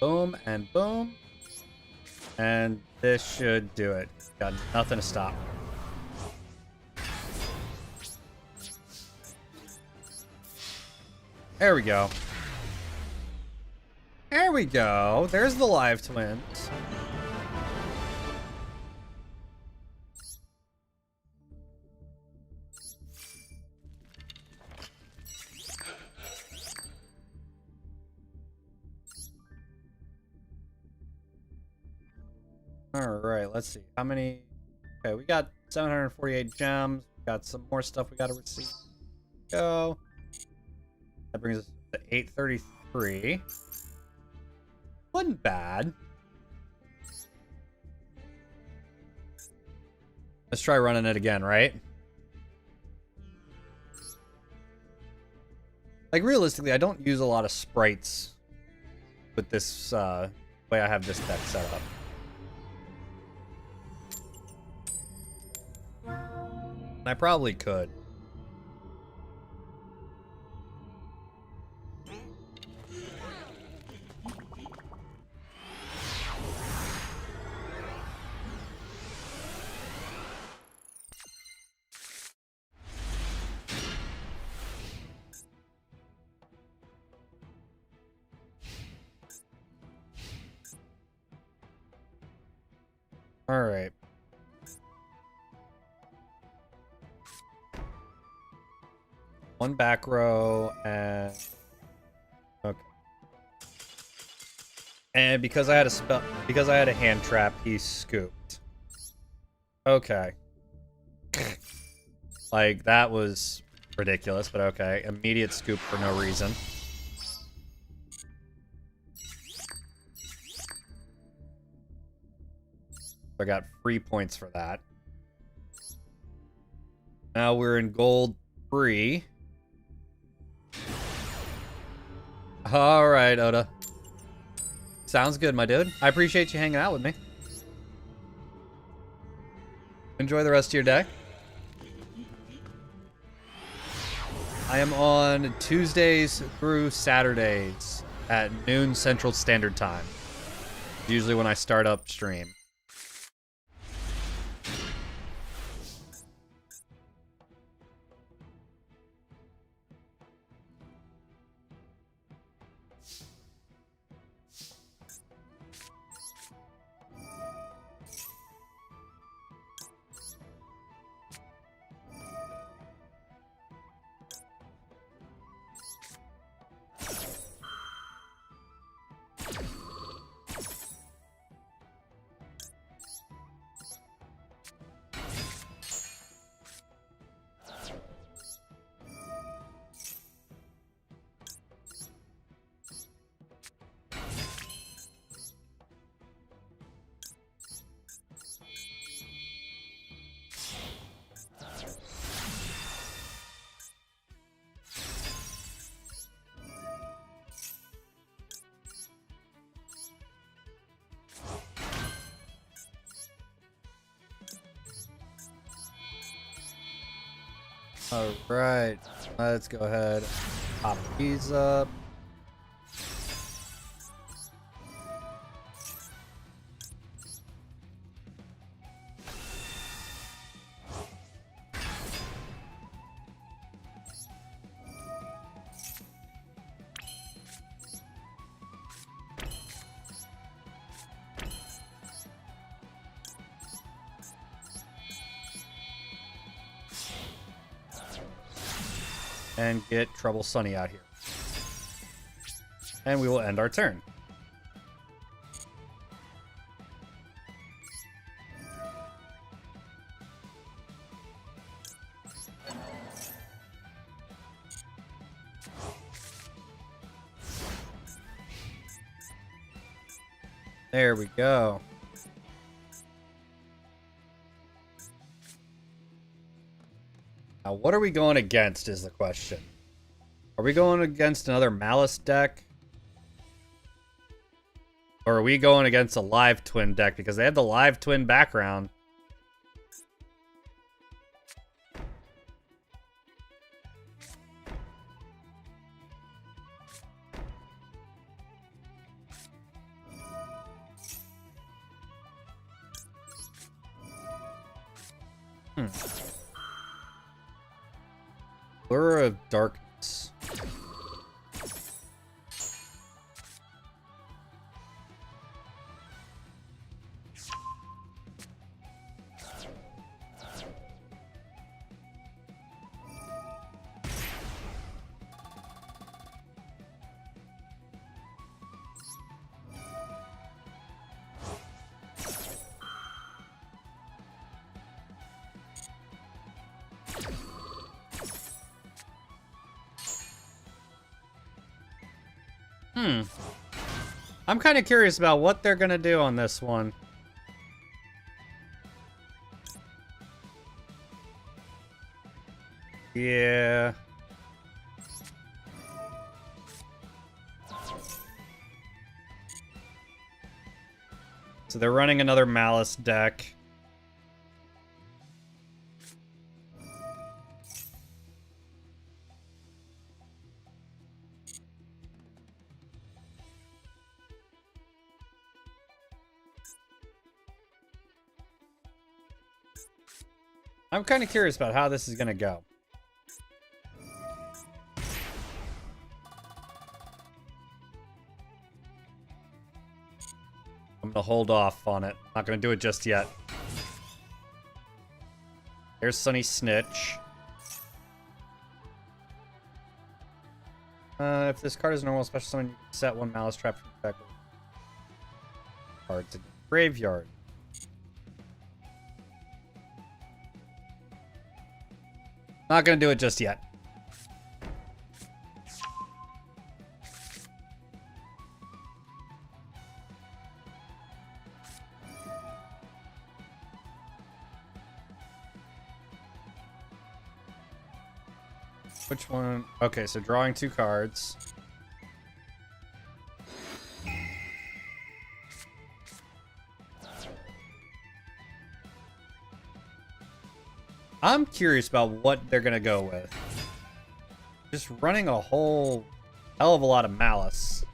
Boom and boom. And this should do it. Got nothing to stop. There we go. There we go. There's the LiveTwins. All right, let's see. How many? Okay, we got 748 gems. We got some more stuff we got to receive. Go. That brings us to 833. Wasn't bad. Let's try running it again, right? Like, realistically, I don't use a lot of sprites with this way I have this deck set up. I probably could. All right. One back row and okay. And because I had a hand trap, he scooped. Okay. Like, that was ridiculous, but okay. Immediate scoop for no reason. I got free points for that. Now we're in gold 3. All right, Oda. Sounds good, my dude. I appreciate you hanging out with me. Enjoy the rest of your day. I am on Tuesdays through Saturdays at noon Central Standard Time. Usually when I start up stream. All right, let's go ahead. Pop these up. And get Trouble Sunny out here. And we will end our turn. There we go. Now, what are we going against is the question. Are we going against another Malice deck? Or are we going against a LiveTwin deck? Because they have the LiveTwin background. Lure of Darkness. I'm kind of curious about what they're going to do on this one. Yeah. So they're running another Malice deck. I'm kind of curious about how this is going to go. I'm going to hold off on it. Not going to do it just yet. There's Sunny Snitch. If this card is normal special summon, you can set one Malice Trap from the deck. Cards in the graveyard. Not gonna do it just yet. Which one? Okay, so drawing 2 cards. I'm curious about what they're gonna go with. Just running a whole hell of a lot of Malice.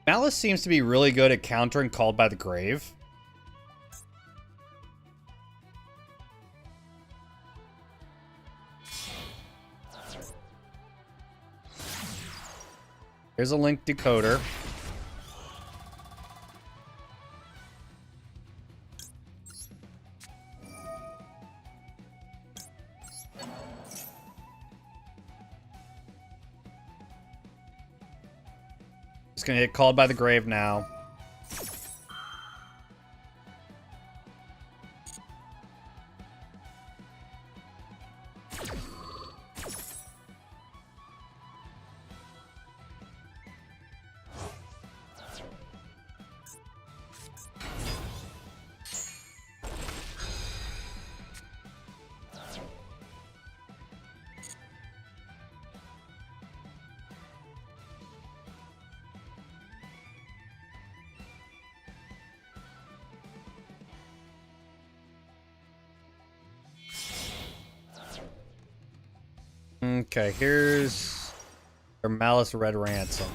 Malice seems to be really good at countering Called by the Grave. Here's a Link Decoder. Just gonna get Called by the Grave now. Okay, here's our Malice Red Ransom.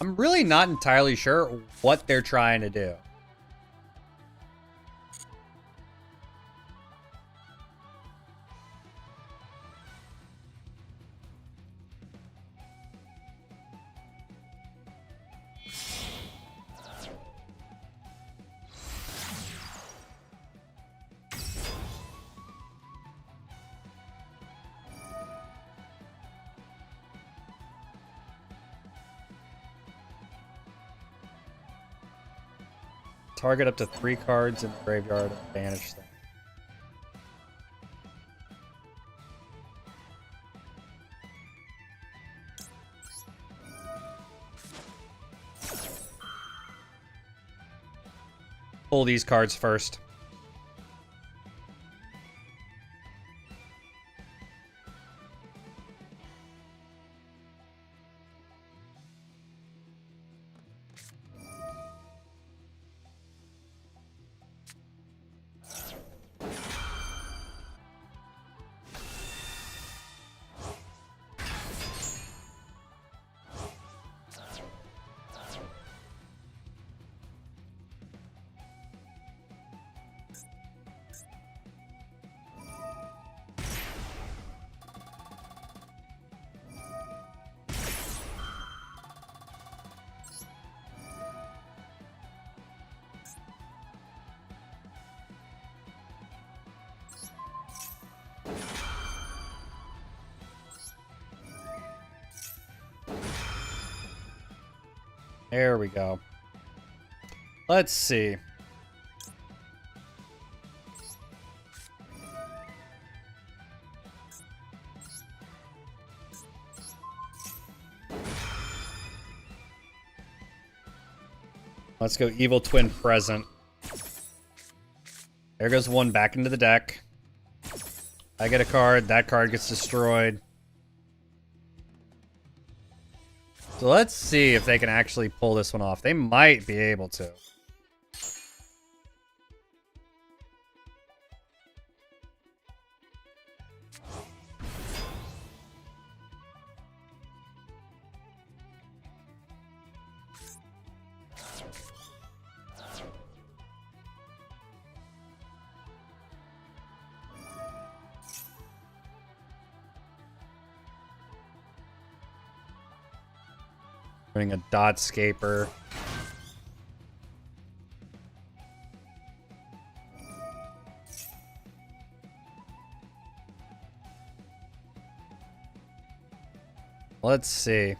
I'm really not entirely sure what they're trying to do. Target up to 3 cards in the graveyard and banish them. Pull these cards first. There we go. Let's see. Let's go Evil Twin Present. There goes one back into the deck. I get a card. That card gets destroyed. So let's see if they can actually pull this one off. They might be able to. Doing a Dotscaper. Let's see.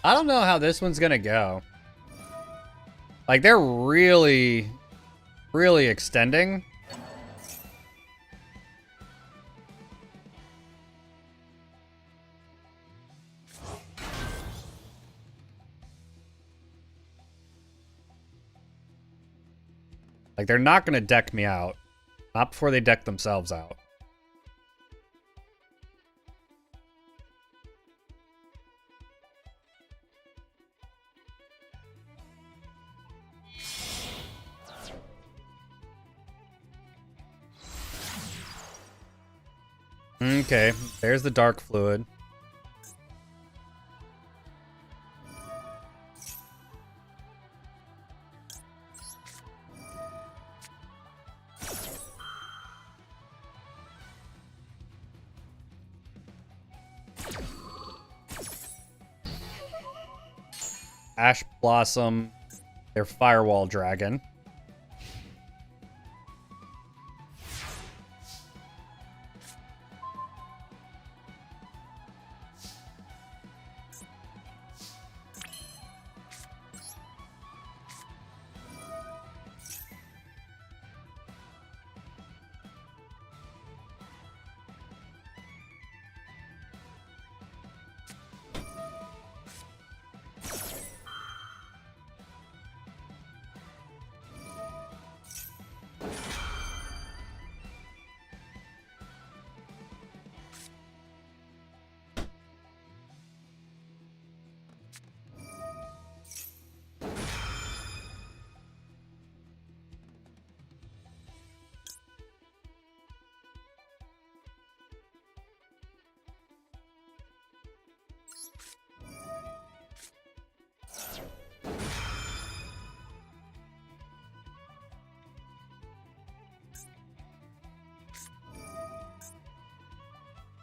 I don't know how this one's gonna go. Like, they're really extending. Like, they're not gonna deck me out. Not before they deck themselves out. Okay, there's the Dark Fluid. Ash Blossom, their Firewall Dragon.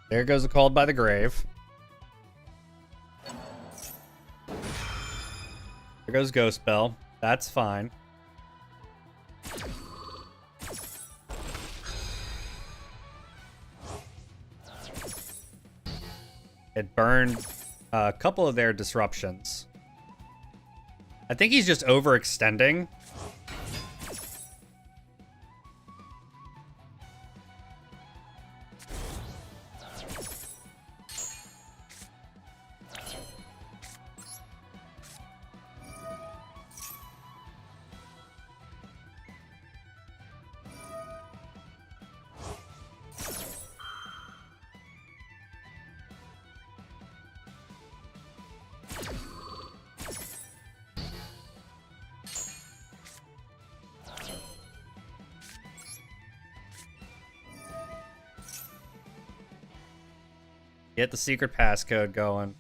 There goes the Called by the Grave. There goes Ghost Bell. That's fine. It burned a couple of their disruptions. I think he's just overextending. Get the secret passcode going.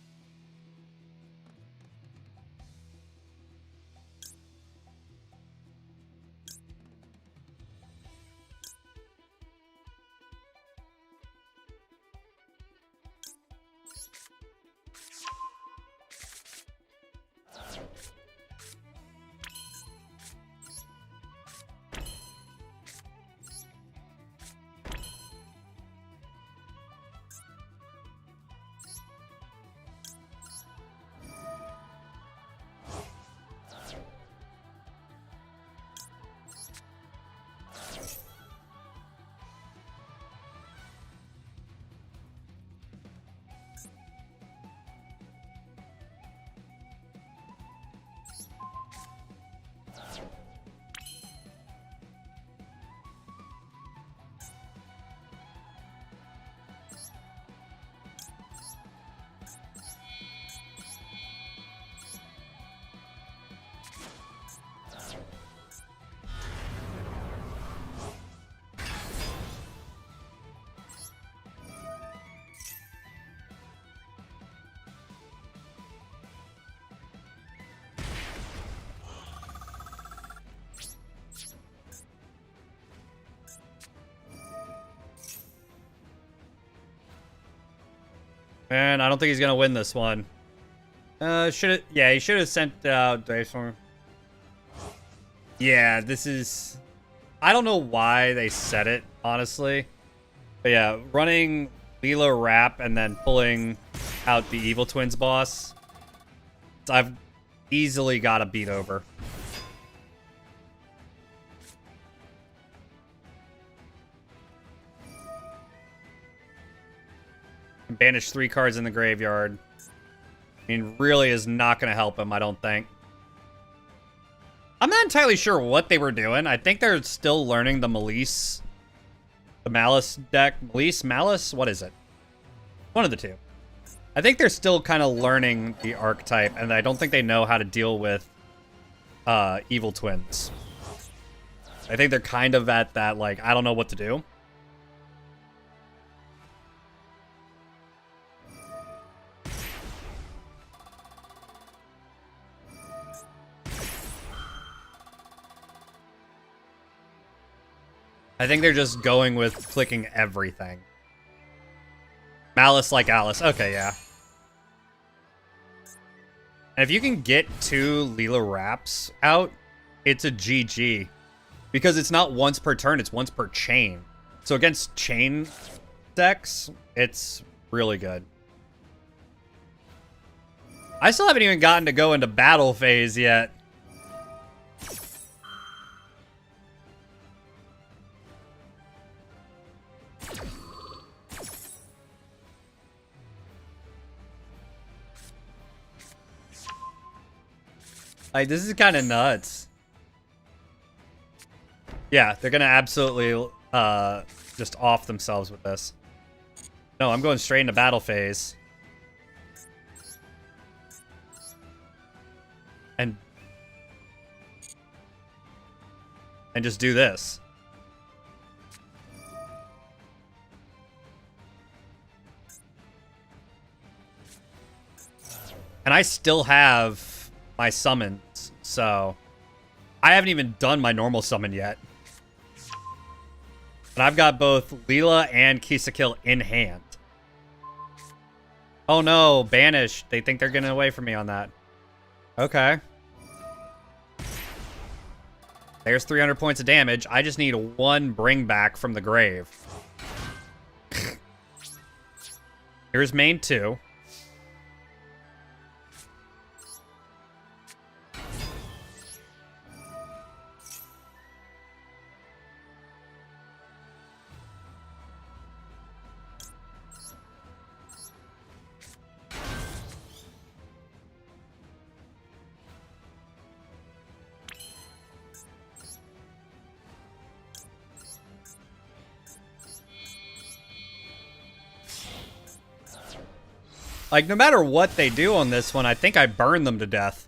Man, I don't think he's gonna win this one. He should have sent out Dayform. Yeah, this is... I don't know why they said it, honestly. But yeah, running Leela Rap and then pulling out the Evil Twins boss, I've easily got a beat over. Banish 3 cards in the graveyard. I mean, really is not going to help him, I don't think. I'm not entirely sure what they were doing. I think they're still learning the Malice. The Malice deck. Malice? What is it? One of the two. I think they're still kind of learning the archetype, and I don't think they know how to deal with Evil Twins. I think they're kind of at that, like, I don't know what to do. I think they're just going with clicking everything. Malice like Alice. Okay, yeah. And if you can get 2 Leela Raps out, it's a GG. Because it's not once per turn, it's once per chain. So against chain decks, it's really good. I still haven't even gotten to go into battle phase yet. Like, this is kind of nuts. Yeah, they're going to absolutely just off themselves with this. No, I'm going straight into battle phase. And just do this. And I still have my summons, so I haven't even done my normal summon yet. And I've got both Leela and Kisakill in hand. Oh no, banish. They think they're getting away from me on that. Okay. There's 300 points of damage. I just need one bring back from the grave. Here's main 2. Like, no matter what they do on this one, I think I burn them to death.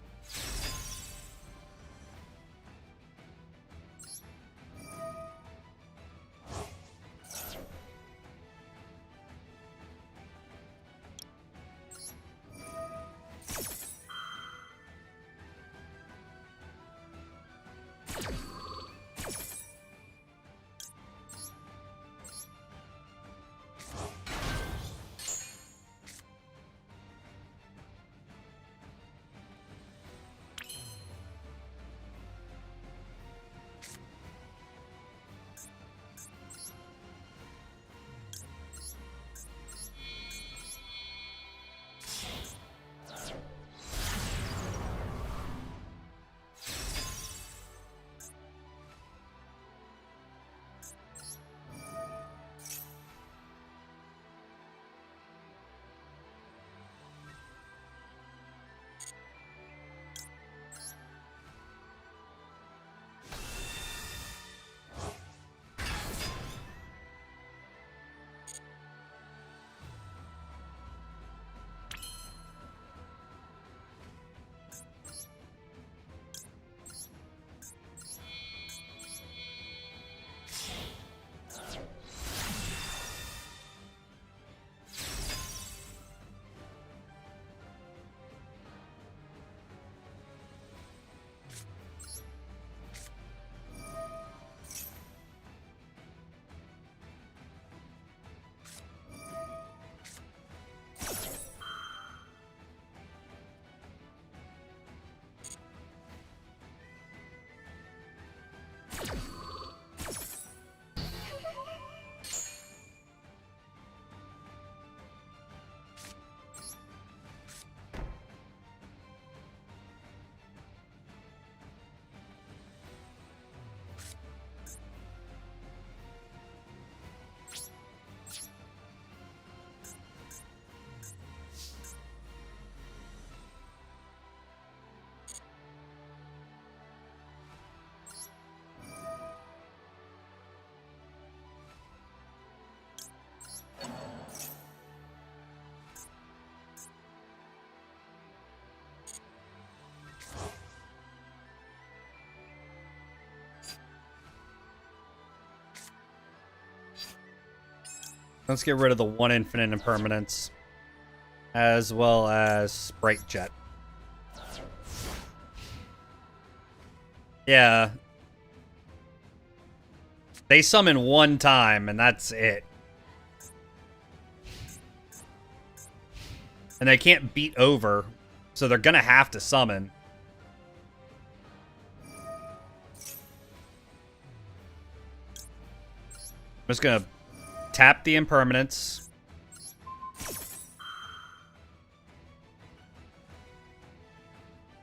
Let's get rid of the 1 infinite impermanence, as well as Sprite Jet. Yeah. They summon 1 time, and that's it. And they can't beat over, so they're gonna have to summon. I'm just gonna tap the impermanence.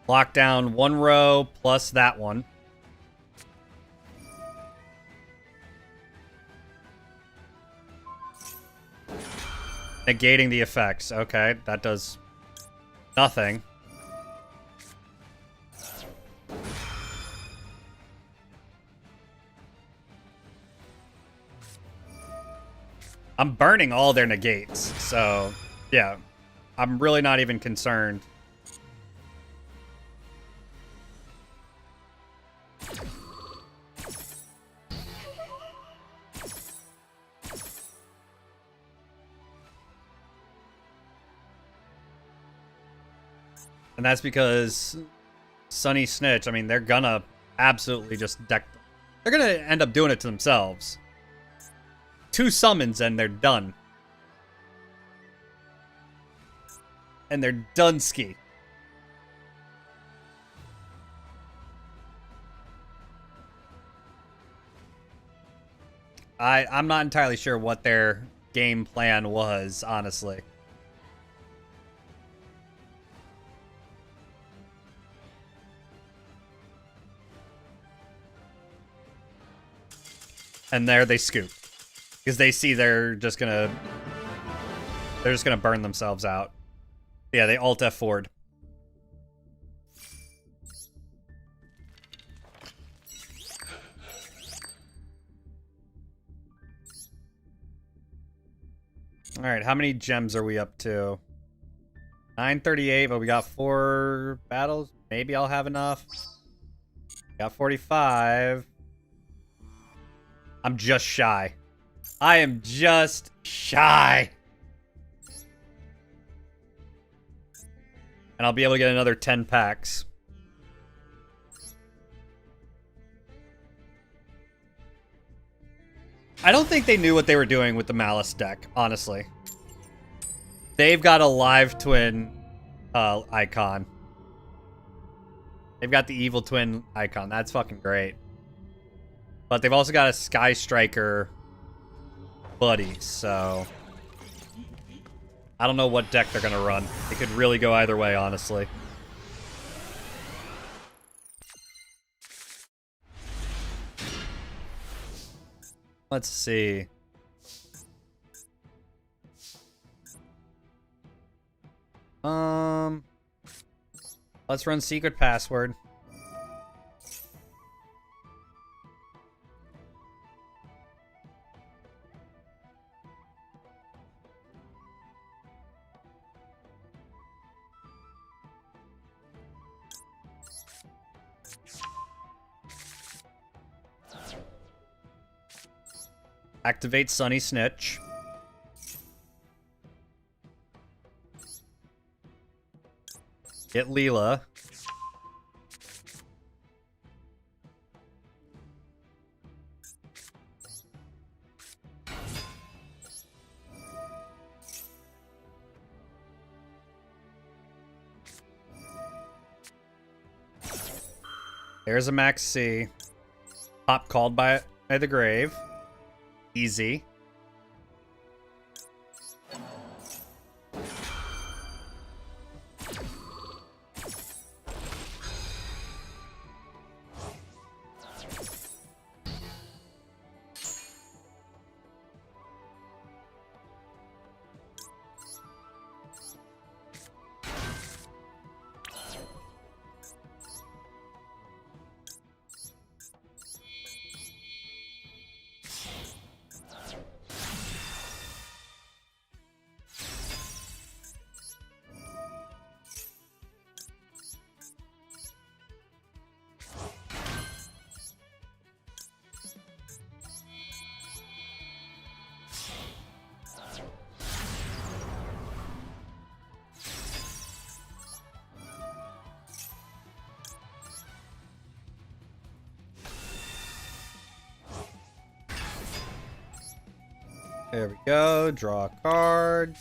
Lock down 1 row plus that one. Negating the effects. Okay, that does nothing. I'm burning all their negates, so yeah, I'm really not even concerned. And that's because Sunny Snitch, I mean, they're gonna absolutely just deck them. They're gonna end up doing it to themselves. 2 summons and they're done. and they're Dunsky. I'm not entirely sure what their game plan was, honestly. And there they scoop. Because they see they're just gonna burn themselves out. Yeah, they alt F forward. Alright, how many gems are we up to? 938, but we got 4 battles. Maybe I'll have enough. Got 45. I'm just shy. I am just shy. And I'll be able to get another 10 packs. I don't think they knew what they were doing with the Malice deck, honestly. They've got a LiveTwin icon. They've got the Evil Twin icon. That's fucking great. But they've also got a Sky Striker buddy, so I don't know what deck they're gonna run. It could really go either way, honestly. Let's see. Let's run secret password. Activate Sunny Snitch. Get Leela. There's a Max C. Pop called by the grave. Easy. There we go. Draw a card.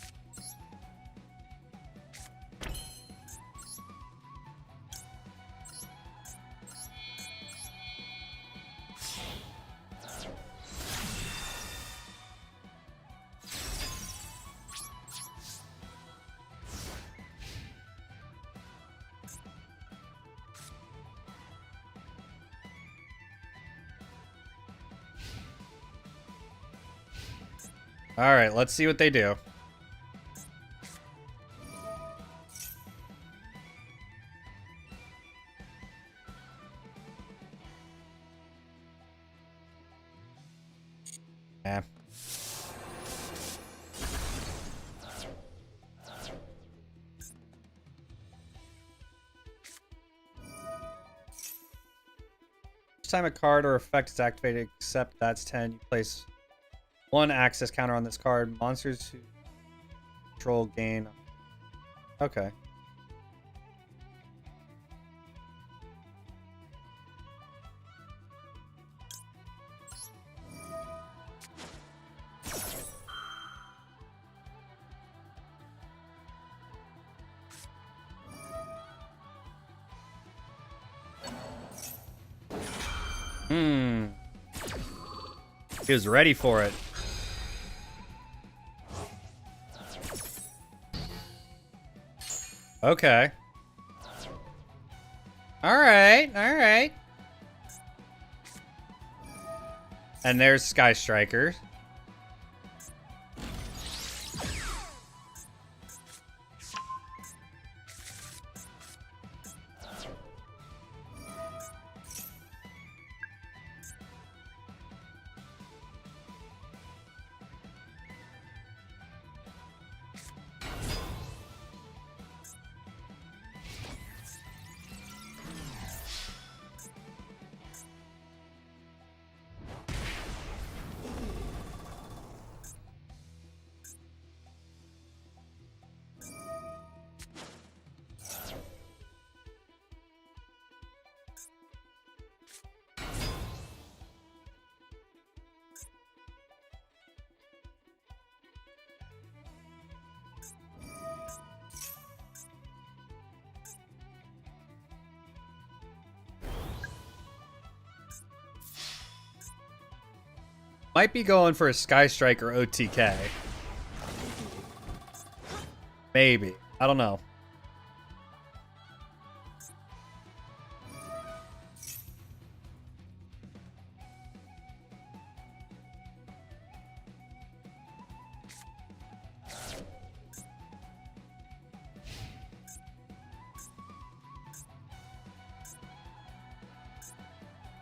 All right, let's see what they do. Yeah. Each time a card or effect is activated, except that's 10, you place one access counter on this card. Monsters who control gain. Okay. He was ready for it. Okay. Alright, alright. And there's Sky Striker. Might be going for a Sky Striker OTK. Maybe. I don't know.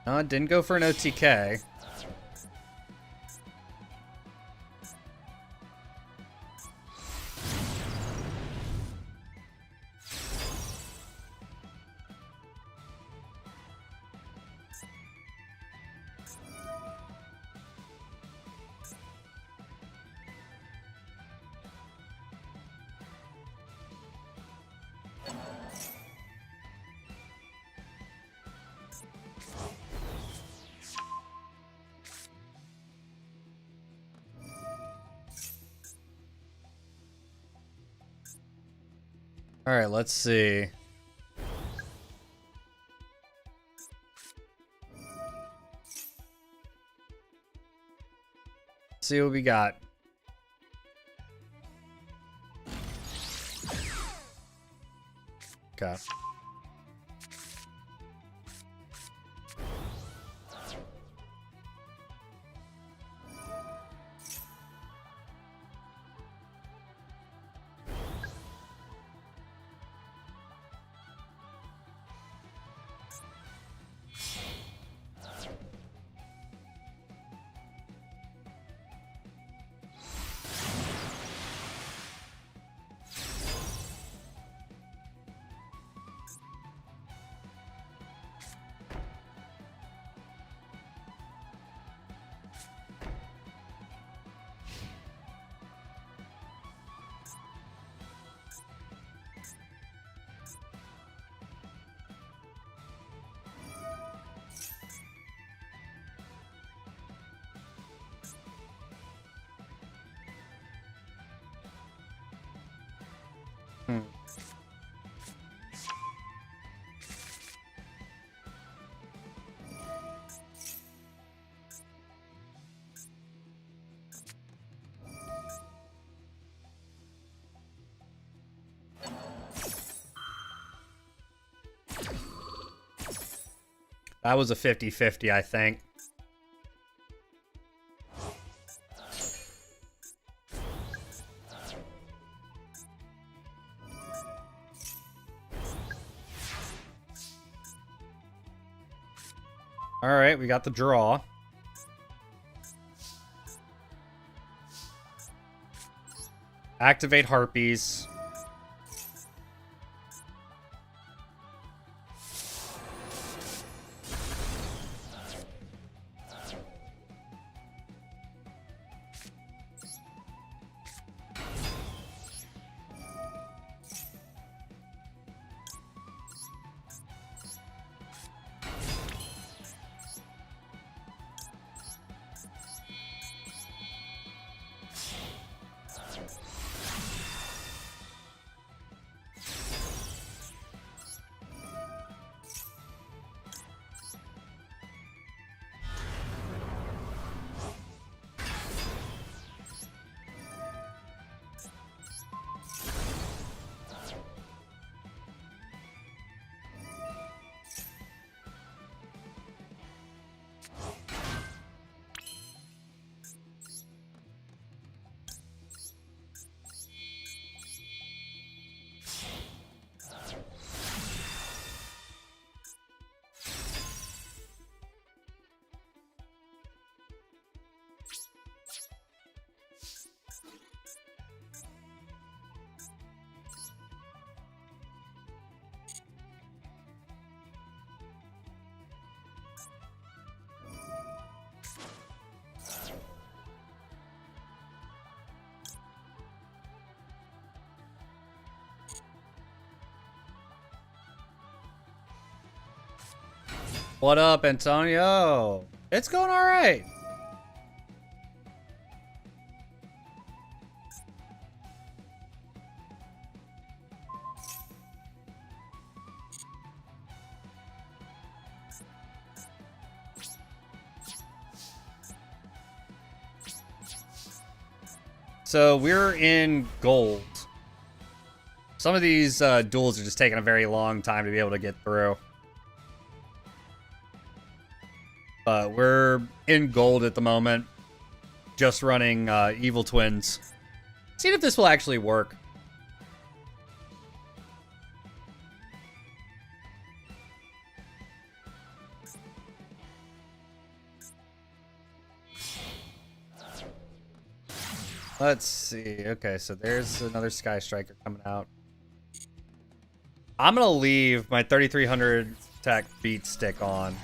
No, it didn't go for an OTK. All right, let's see. See what we got. Okay. That was a 50-50, I think. All right, we got the draw. Activate Harpies. What up, Antonio? It's going all right. So we're in gold. Some of these duels are just taking a very long time to be able to get through. But we're in gold at the moment. Just running Evil Twins. Seeing if this will actually work. Let's see. Okay, so there's another Sky Striker coming out. I'm gonna leave my 3300 attack beat stick on.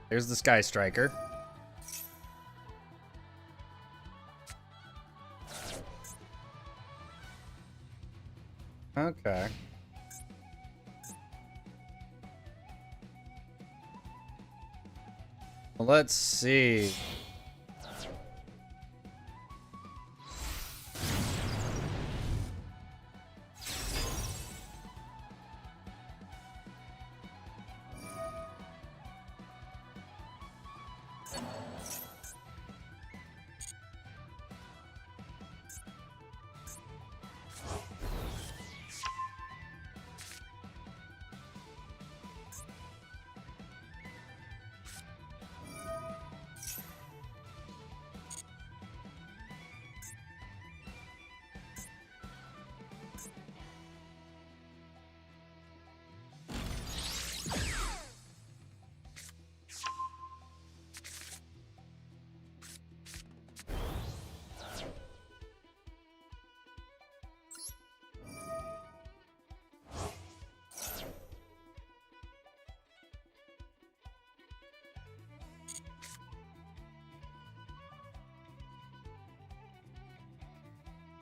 There's the Sky Striker. Okay. Well, let's see.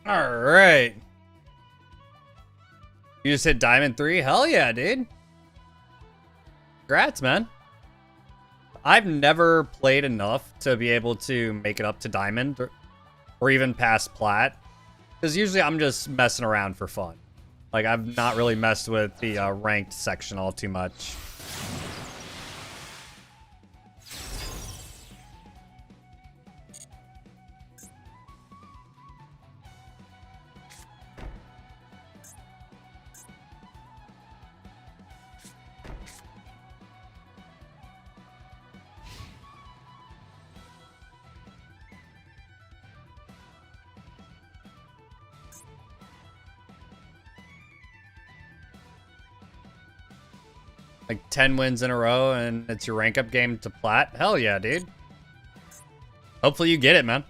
All right. You just hit Diamond 3? Hell yeah, dude. Congrats, man. I've never played enough to be able to make it up to Diamond or even past Plat. Because usually I'm just messing around for fun. Like, I've not really messed with the ranked section all too much. Like 10 wins in a row and it's your rank up game to Plat? Hell yeah, dude. Hopefully you get it, man.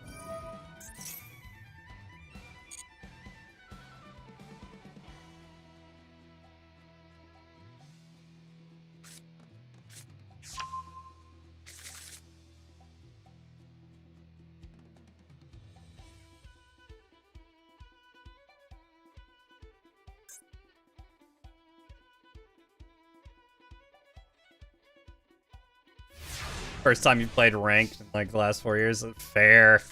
First time you played ranked in like the last 4 years? Fair.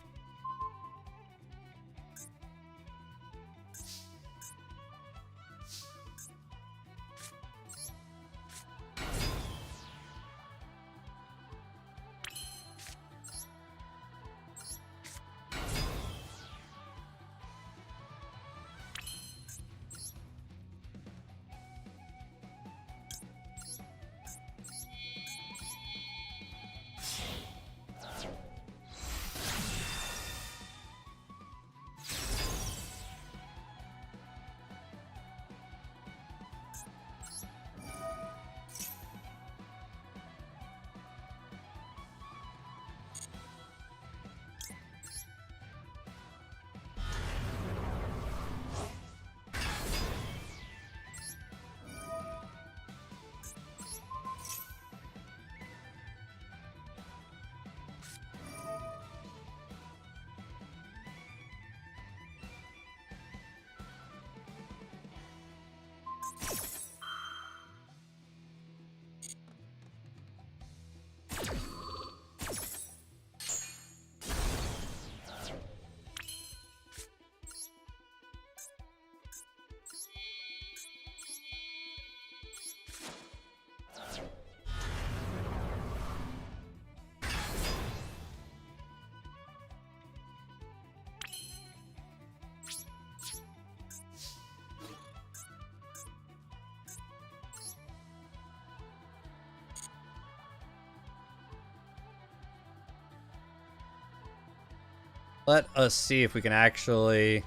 Let us see if we can actually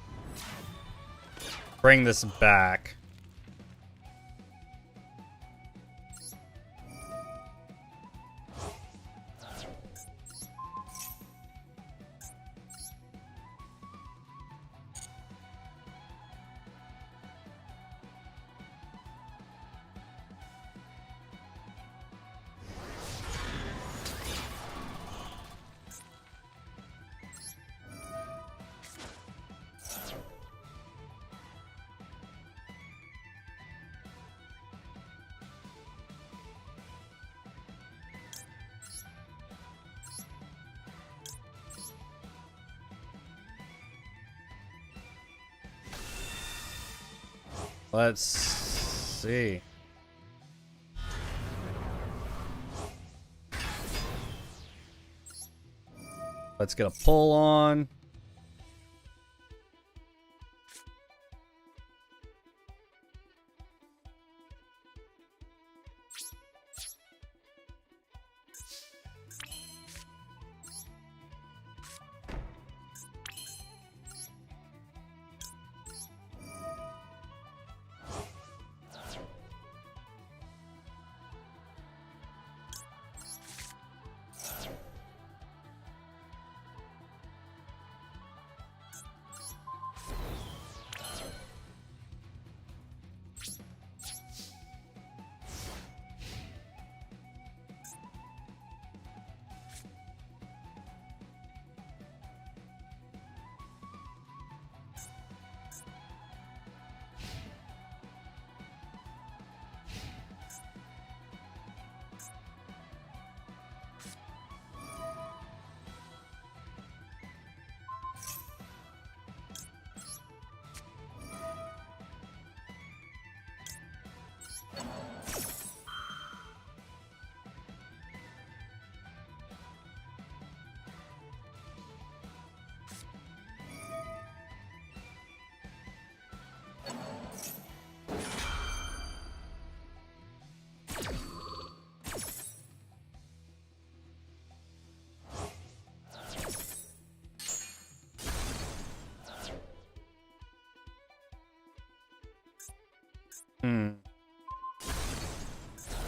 bring this back. Let's see. Let's get a pull on.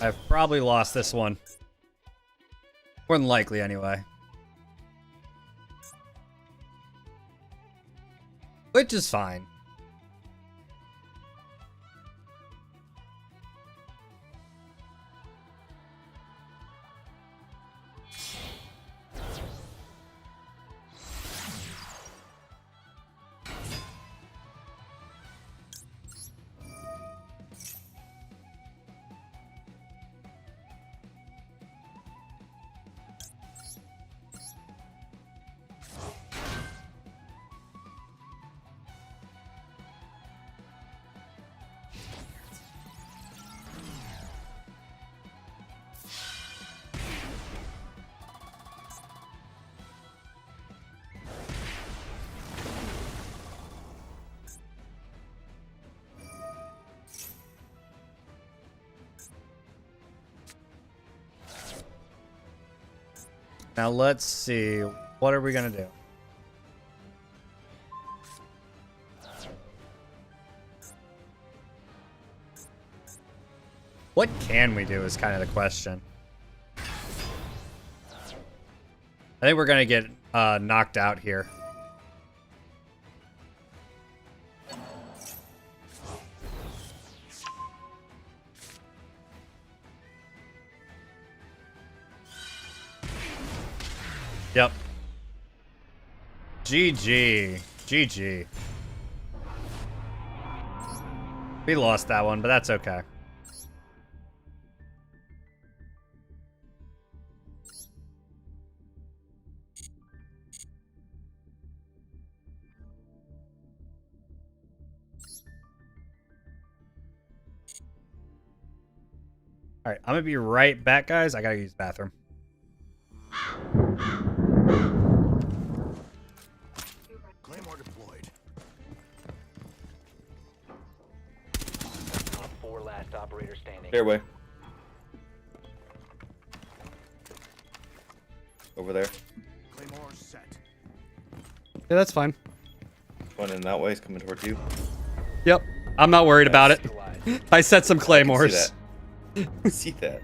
I've probably lost this one. More than likely, anyway. Which is fine. Now let's see. What are we gonna do? What can we do is kind of the question. I think we're gonna get knocked out here. Yep. GG. GG. We lost that one, but that's okay. All right, I'm gonna be right back, guys. I gotta use the bathroom. Claymore deployed. Top 4 last operator standing. Fairway. Over there. Claymore set. Yeah, that's fine. One in that way is coming towards you. Yep. I'm not worried about it. Neutralized. I set some I claymores. can see that. See that.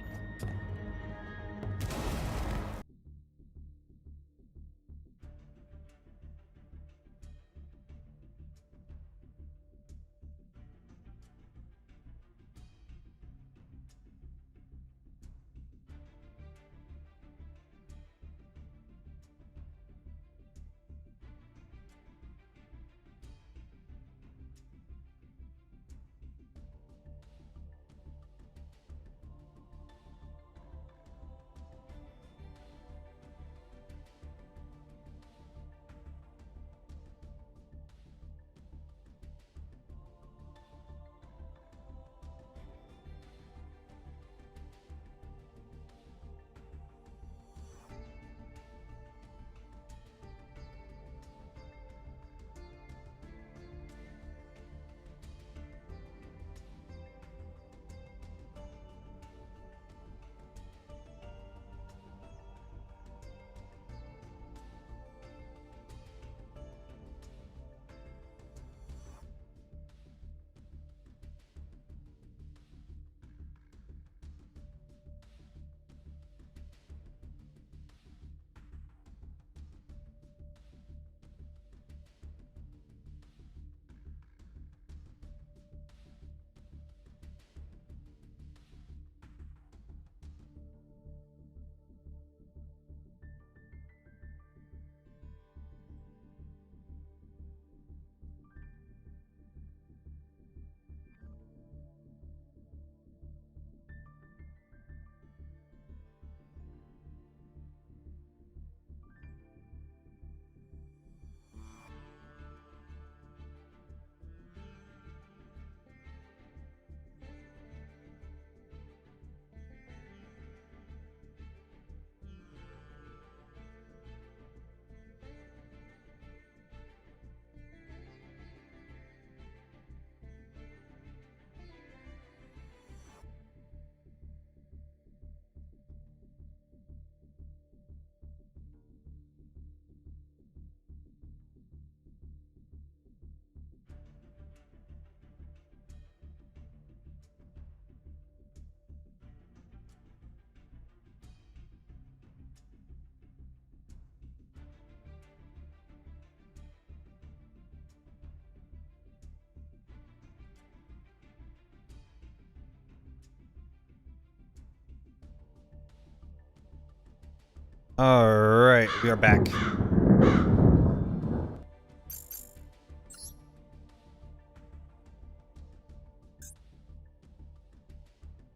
All right, we are back.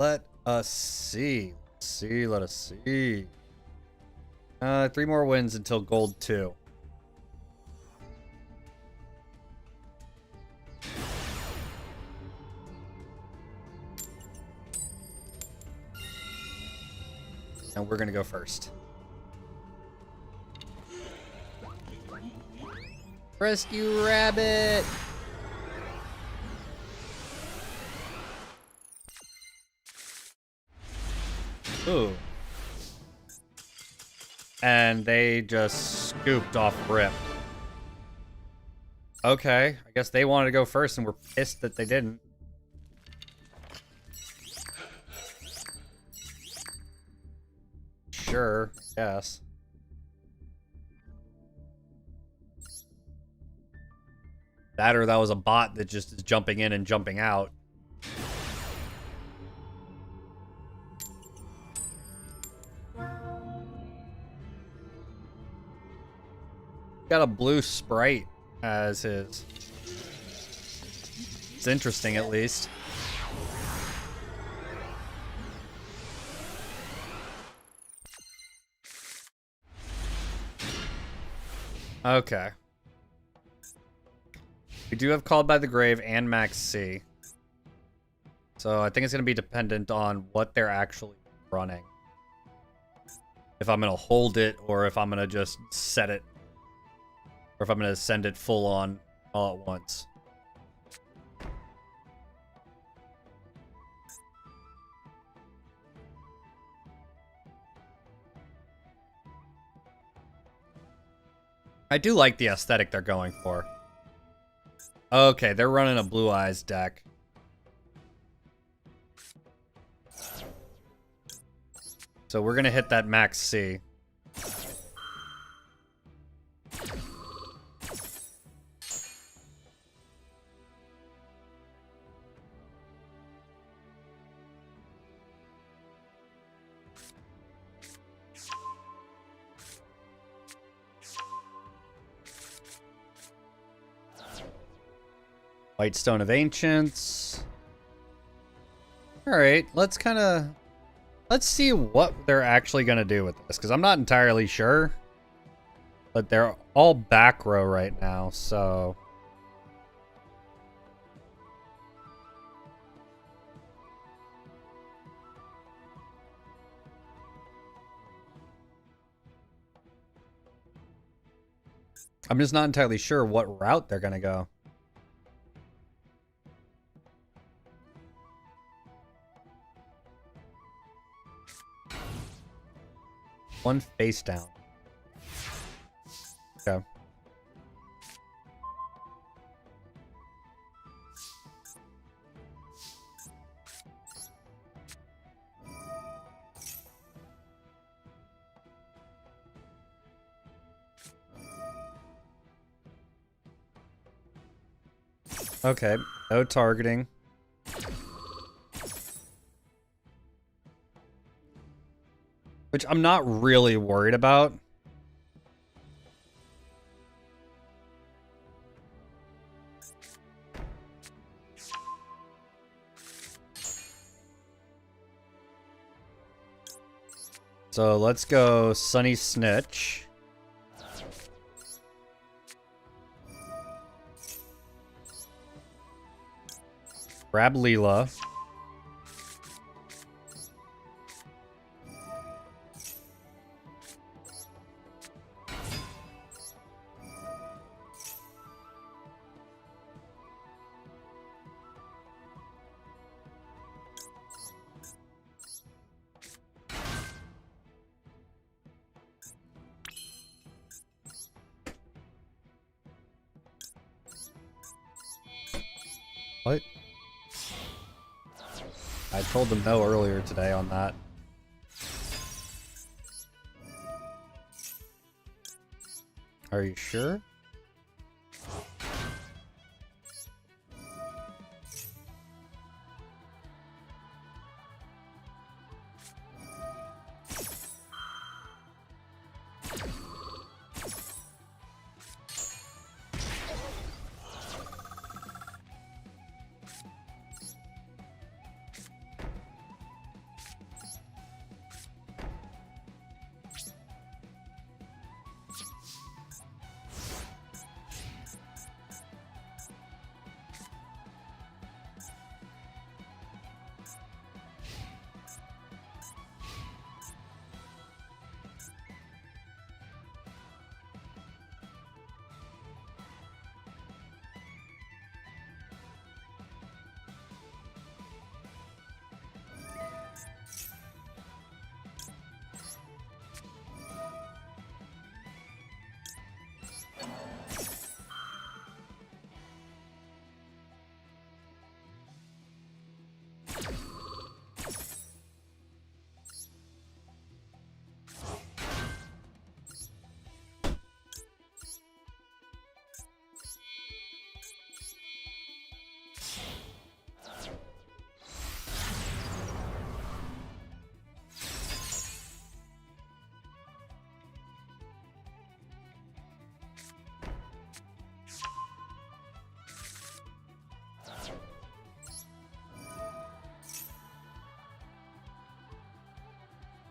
Let us see. Let us see. 3 more wins until gold 2. And we're gonna go first. Rescue rabbit! Ooh. And they just scooped off rip. Okay, I guess they wanted to go first and we're pissed that they didn't. Sure, I guess. That or that was a bot that just is jumping in and jumping out. Got a blue Sprite as his. It's interesting, at least. Okay. We do have Called by the Grave and Max C. So I think it's going to be dependent on what they're actually running. If I'm going to hold it or if I'm going to just set it. Or if I'm going to send it full on all at once. I do like the aesthetic they're going for. Okay, they're running a Blue Eyes deck. So we're gonna hit that max C. White Stone of Ancients. Alright, let's see what they're actually going to do with this, because I'm not entirely sure. But they're all back row right now, so... I'm just not entirely sure what route they're going to go. One face down. Okay. Okay, no targeting. Which I'm not really worried about. So let's go Sunny Snitch. Grab Leela. What? I told them no earlier today on that. Are you sure?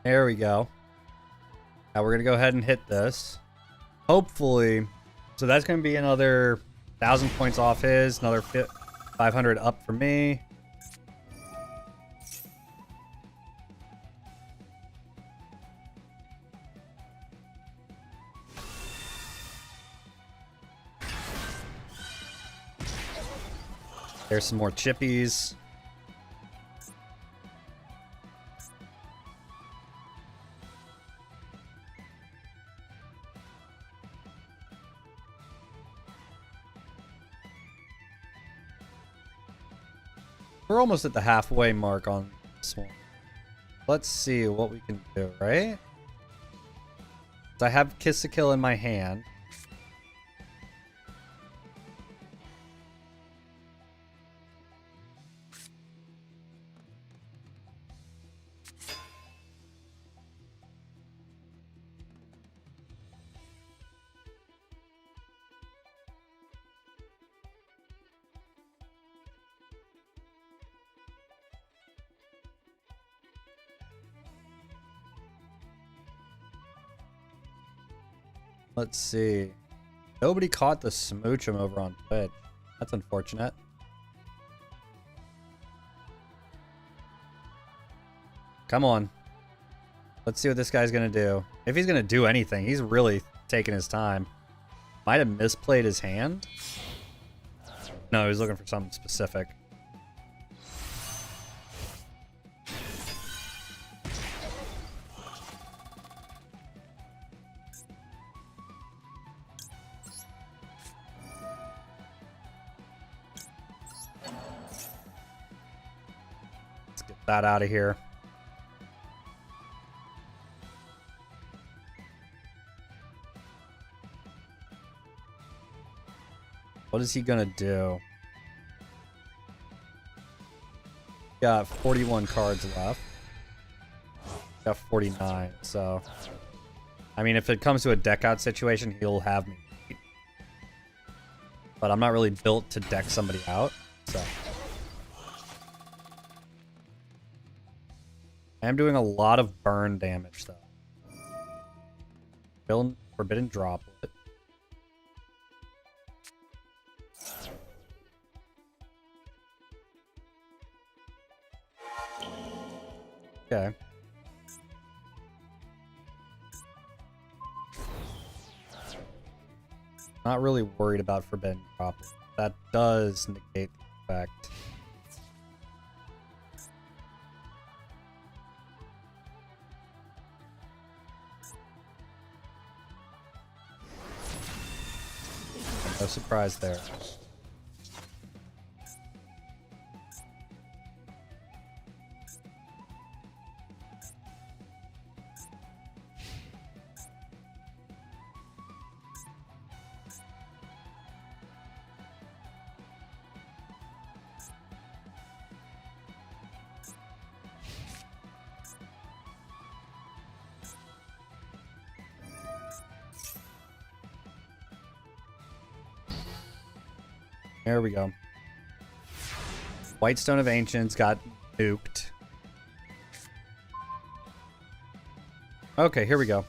There we go. Now we're going to go ahead and hit this. Hopefully. So that's going to be another 1,000 points off his. Another 500 up for me. There's some more chippies. We're almost at the halfway mark on this one. Let's see what we can do, right? So I have Kiss to Kill in my hand. Let's see. Nobody caught the smooch him over on Twitch. That's unfortunate. Come on. Let's see what this guy's gonna do. If he's gonna do anything, he's really taking his time. Might have misplayed his hand. No, he's looking for something specific. That out of here. What is he gonna do? Got 41 cards left. Got 49, so I mean if it comes to a deck out situation, he'll have me beat. But I'm not really built to deck somebody out, so I am doing a lot of burn damage, though. Forbidden Droplet. Okay. Not really worried about Forbidden Droplet. That does negate the effect. No surprise there. There we go. Whitestone of Ancients got nuked. Okay, here we go.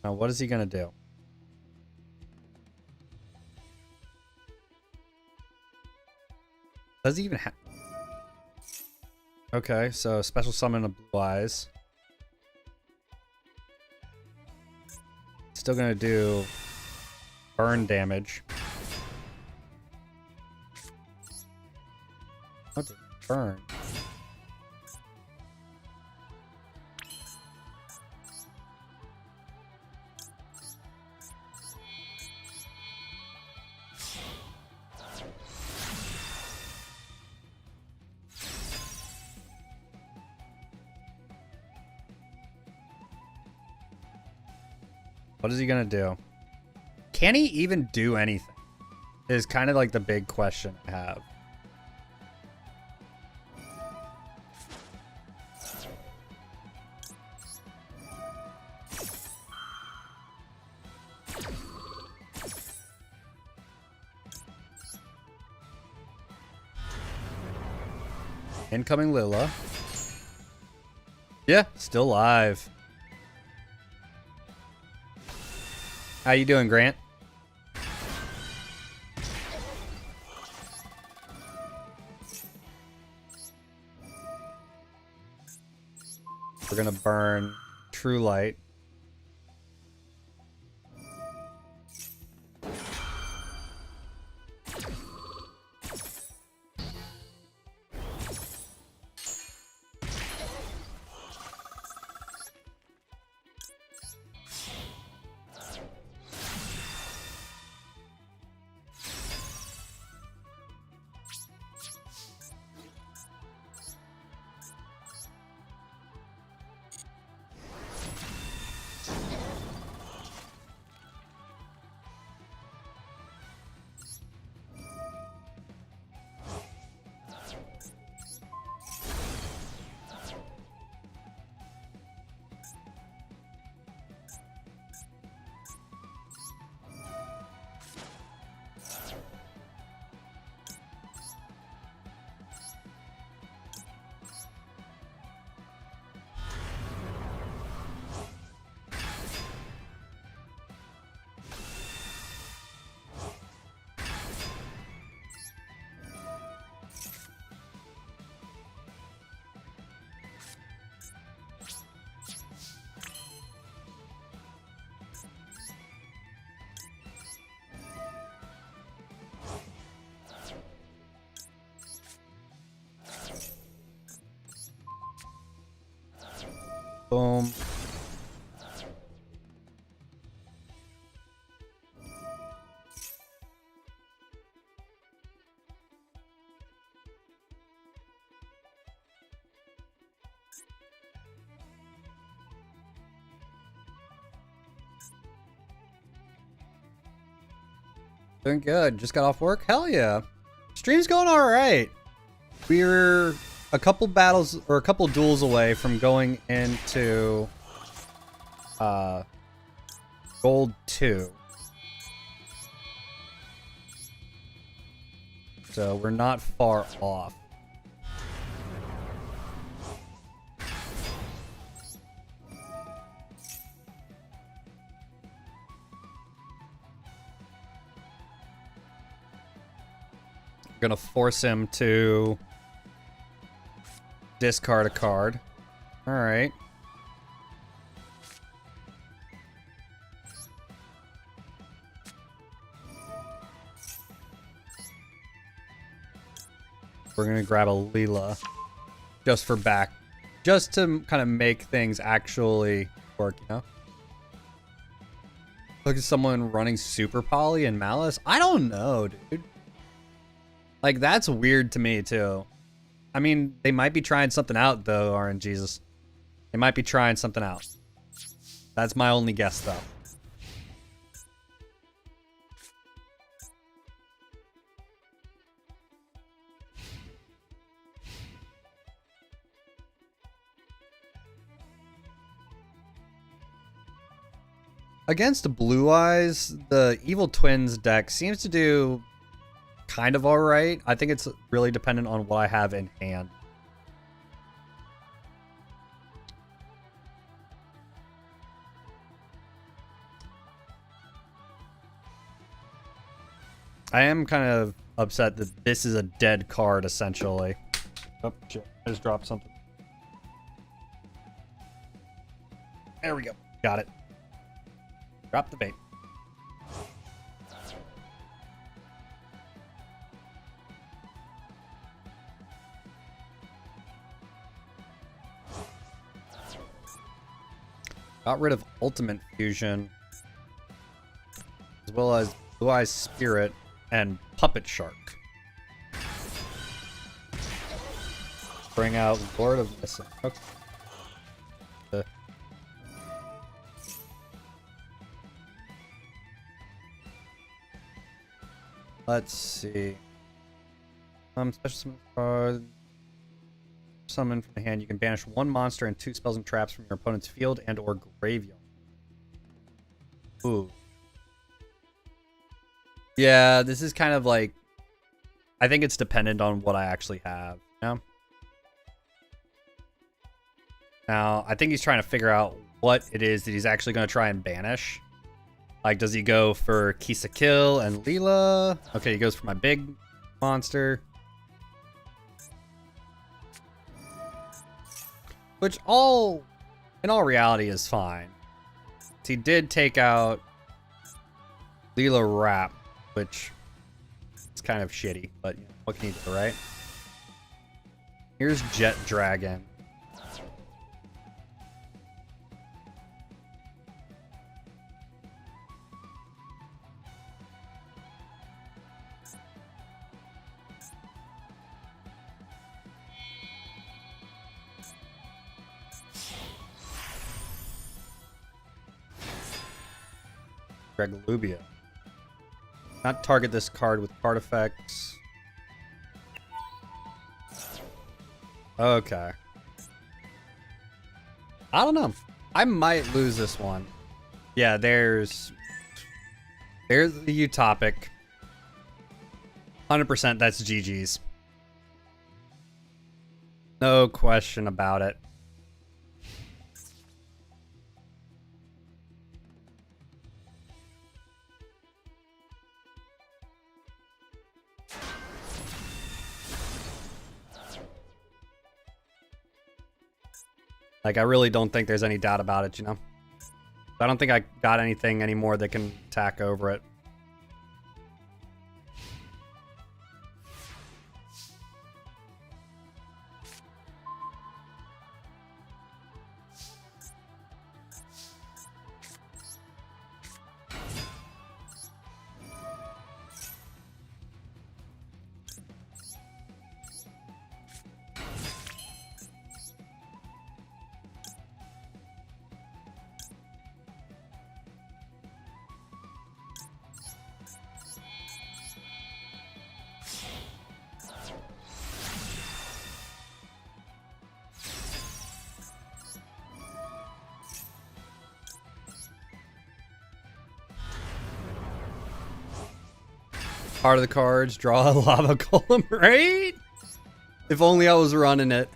Now, what is he gonna do? Does he even have... Okay, so special summon of Blue Eyes. Still gonna do burn damage. What did burn? What is he gonna do? Can he even do anything? Is kind of like the big question I have. Incoming Lilla. Yeah, still live. How you doing, Grant? We're gonna burn True Light. Boom. Doing good. Just got off work. Hell yeah. Stream's going all right. We're a couple battles or a couple duels away from going into Gold 2. So we're not far off. Gonna force him to discard a card. All right. We're gonna grab a Leela just for back, just to kind of make things actually work, you know? Look at someone running Super Poly and Malice. I don't know, dude. Like, that's weird to me, too. I mean, they might be trying something out, though, RNGesus. They might be trying something out. That's my only guess, though. Against Blue Eyes, the Evil Twins deck seems to do kind of alright. I think it's really dependent on what I have in hand. I am kind of upset that this is a dead card, essentially. Oh, shit. I just dropped something. There we go. Got it. Drop the bait. Got rid of Ultimate Fusion, as well as Blue Eyes Spirit and Puppet Shark. Bring out Lord of Missing. Okay. Let's see. Special summon card. Summon from the hand. You can banish one monster and 2 spells and traps from your opponent's field and or graveyard. Ooh. Yeah, this is kind of like, I think it's dependent on what I actually have. Yeah. Now, I think he's trying to figure out what it is that he's actually going to try and banish. Like, does he go for Kisa Kill and Leela? Okay, he goes for my big monster. Which in all reality is fine. He did take out Leela Wrap, which is kind of shitty, but you know, what can you do, right? Here's Jet Dragon. Regalubia. Not target this card with card effects. Okay. I don't know. I might lose this one. Yeah, there's the Utopic. 100% that's GG's. No question about it. Like, I really don't think there's any doubt about it, you know? I don't think I got anything anymore that can attack over it. Part of the cards, draw a lava golem, right? If only I was running it.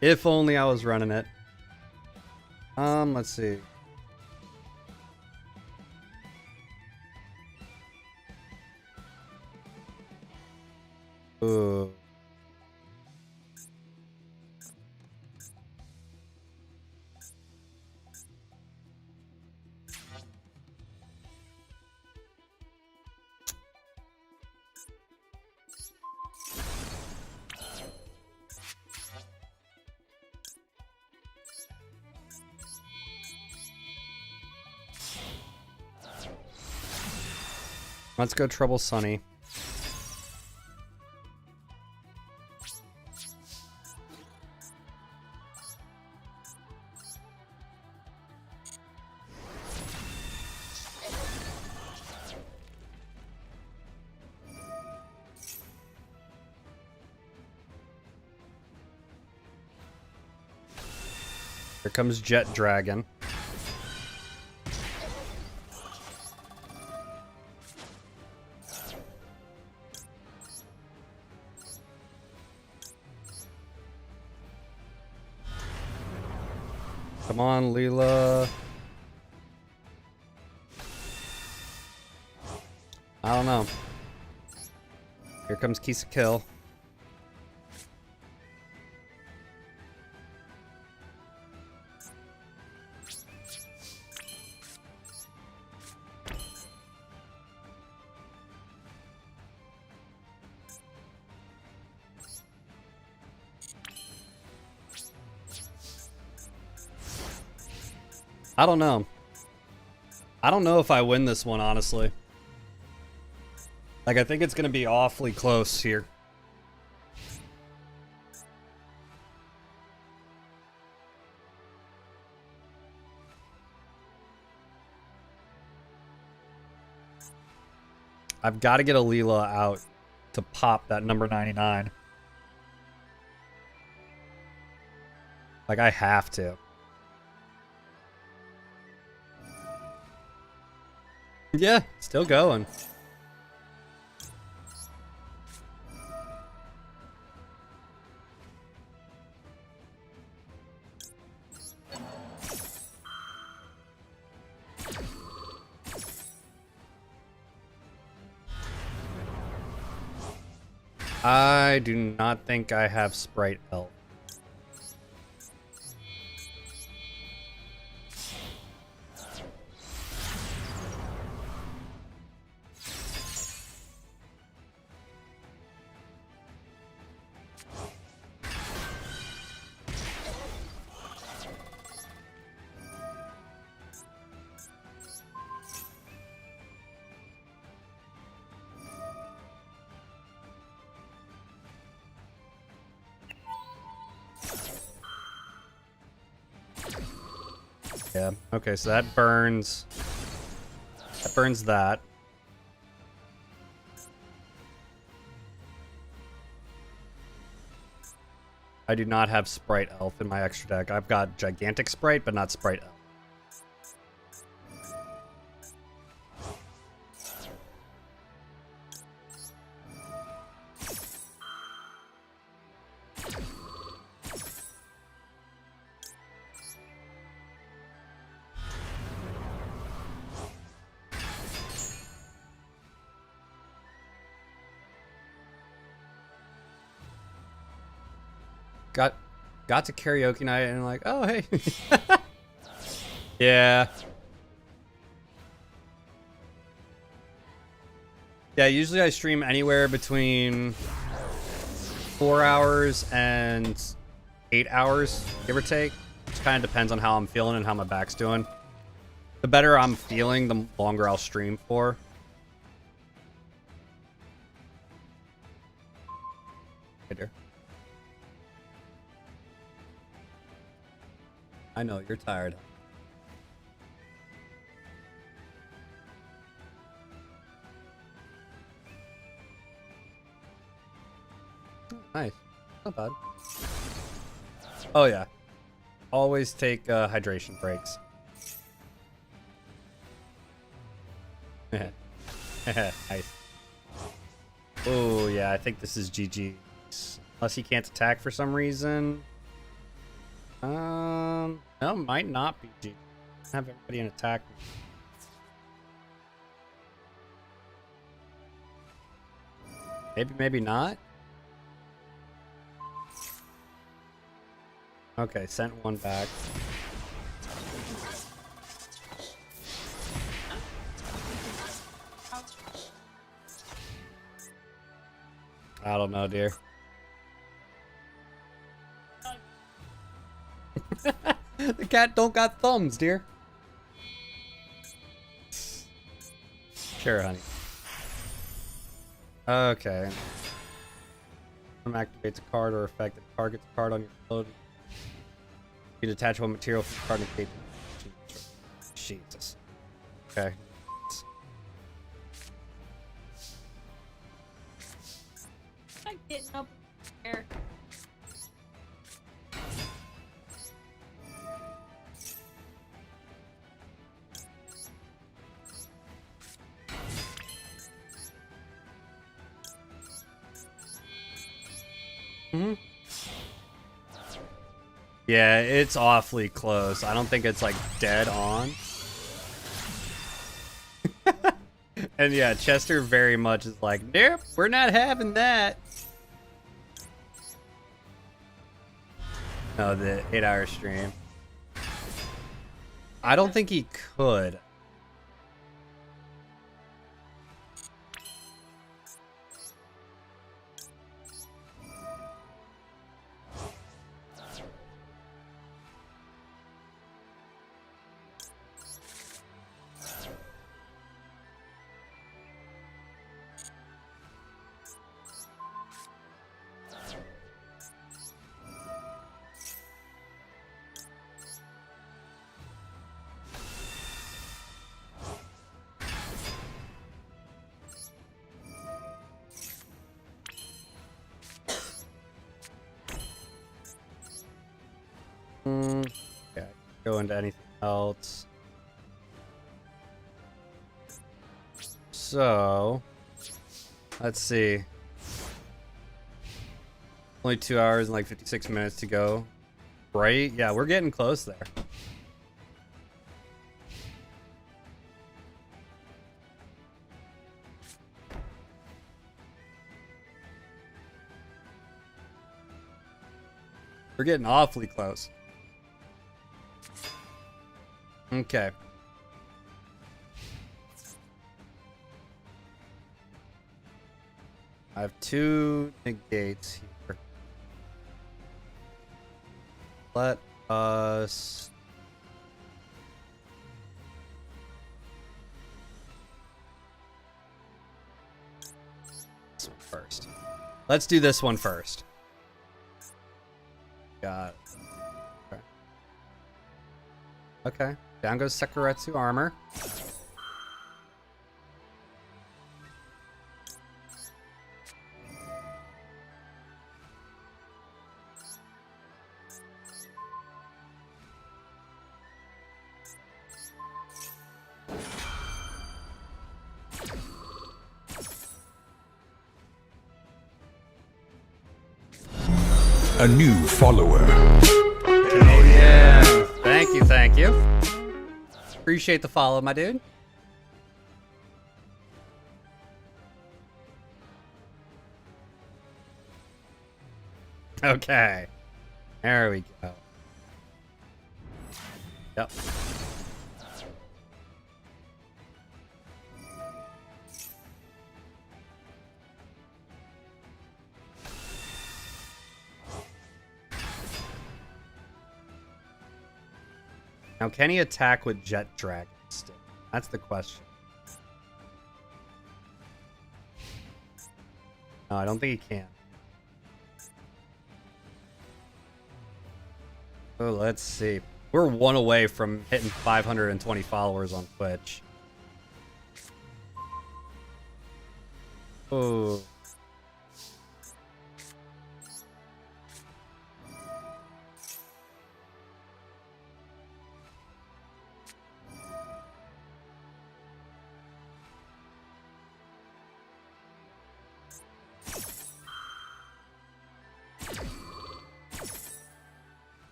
If only I was running it. Let's see. Ooh. Let's go Trouble Sunny. Here comes Jet Dragon. Come on, Leela. I don't know. Here comes Kisa Kill. I don't know. I don't know if I win this one, honestly. Like, I think it's going to be awfully close here. I've got to get a Leela out to pop that number 99. Like, I have to. Yeah, still going. I do not think I have Sprite Elf. Yeah, okay, so that burns. That burns that. I do not have Sprite Elf in my extra deck. I've got Gigantic Sprite, but not Sprite Elf. Got to karaoke night and like, oh hey. Yeah. Yeah, usually I stream anywhere between 4 hours and 8 hours, give or take. Just kind of depends on how I'm feeling and how my back's doing. The better I'm feeling, the longer I'll stream for. Later. I know, you're tired. Nice. Not bad. Oh, yeah. Always take hydration breaks. Nice. Oh, yeah, I think this is GG's. Unless he can't attack for some reason. No, might not be GG. Have everybody in attack. Maybe, maybe not. Okay, sent one back. I don't know, dear. The cat don't got thumbs, dear. Sure, honey. Okay. Activates a card or effect that targets a card on your load. You can attach one material from the card and case. Jesus. Okay. I'm getting up there. Hmm. Yeah, it's awfully close. I don't think it's like dead on. And yeah, Chester very much is like, nope, we're not having that. No, the 8-hour stream. I don't think he could. Yeah, go into anything else. So, let's see. Only 2 hours and like 56 minutes to go. Right? Yeah, we're getting close there. We're getting awfully close. Okay. I have 2 negates here. Let us... this one first. Let's do this one first. Got it. Okay. Okay. Down goes Sekuretsu armor. A new follower. Yeah. Thank you, thank you. Appreciate the follow, my dude. Okay. There we go. Yep. Now, can he attack with Jet Dragon still? That's the question. No, I don't think he can. Oh, let's see. We're 1 away from hitting 520 followers on Twitch. Oh.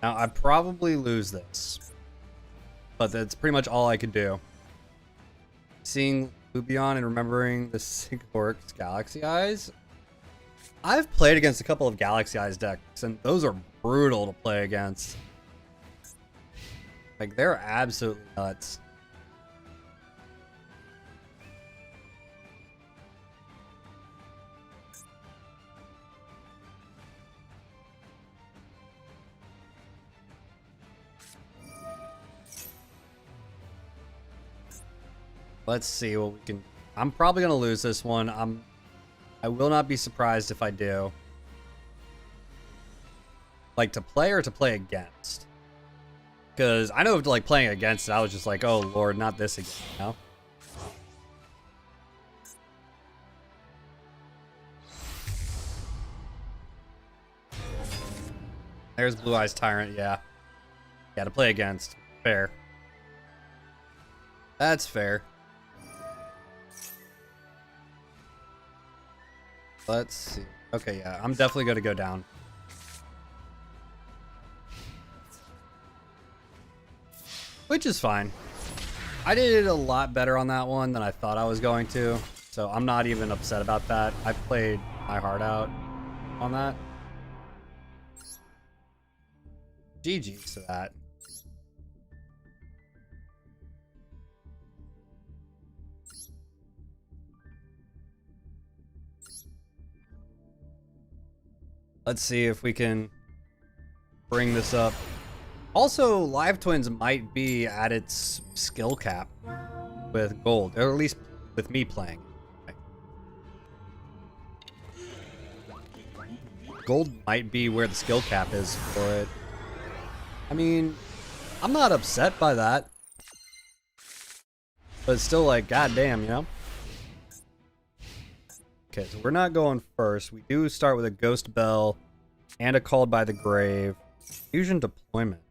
Now, I'd probably lose this. But that's pretty much all I could do. Seeing Lubion and remembering the Sigork's Galaxy Eyes. I've played against a couple of Galaxy Eyes decks, and those are brutal to play against. Like, they're absolutely nuts. Let's see what we can. I'm probably gonna lose this one. I will not be surprised if I do. Like, to play or to play against? Because I know, like, playing against it, I was just like, oh lord, not this again, you know? There's Blue Eyes Tyrant, yeah. Yeah, to play against. Fair. That's fair. Let's see. Okay, yeah, I'm definitely going to go down. Which is fine. I did a lot better on that one than I thought I was going to, so I'm not even upset about that. I played my heart out on that. GG's to that. Let's see if we can bring this up. Also, LiveTwins might be at its skill cap with gold, or at least with me playing. Gold might be where the skill cap is for it. I mean, I'm not upset by that. But it's still like, goddamn, you know? Okay, so we're not going first. We do start with a Ghost Bell and a Called by the Grave. Fusion Deployment.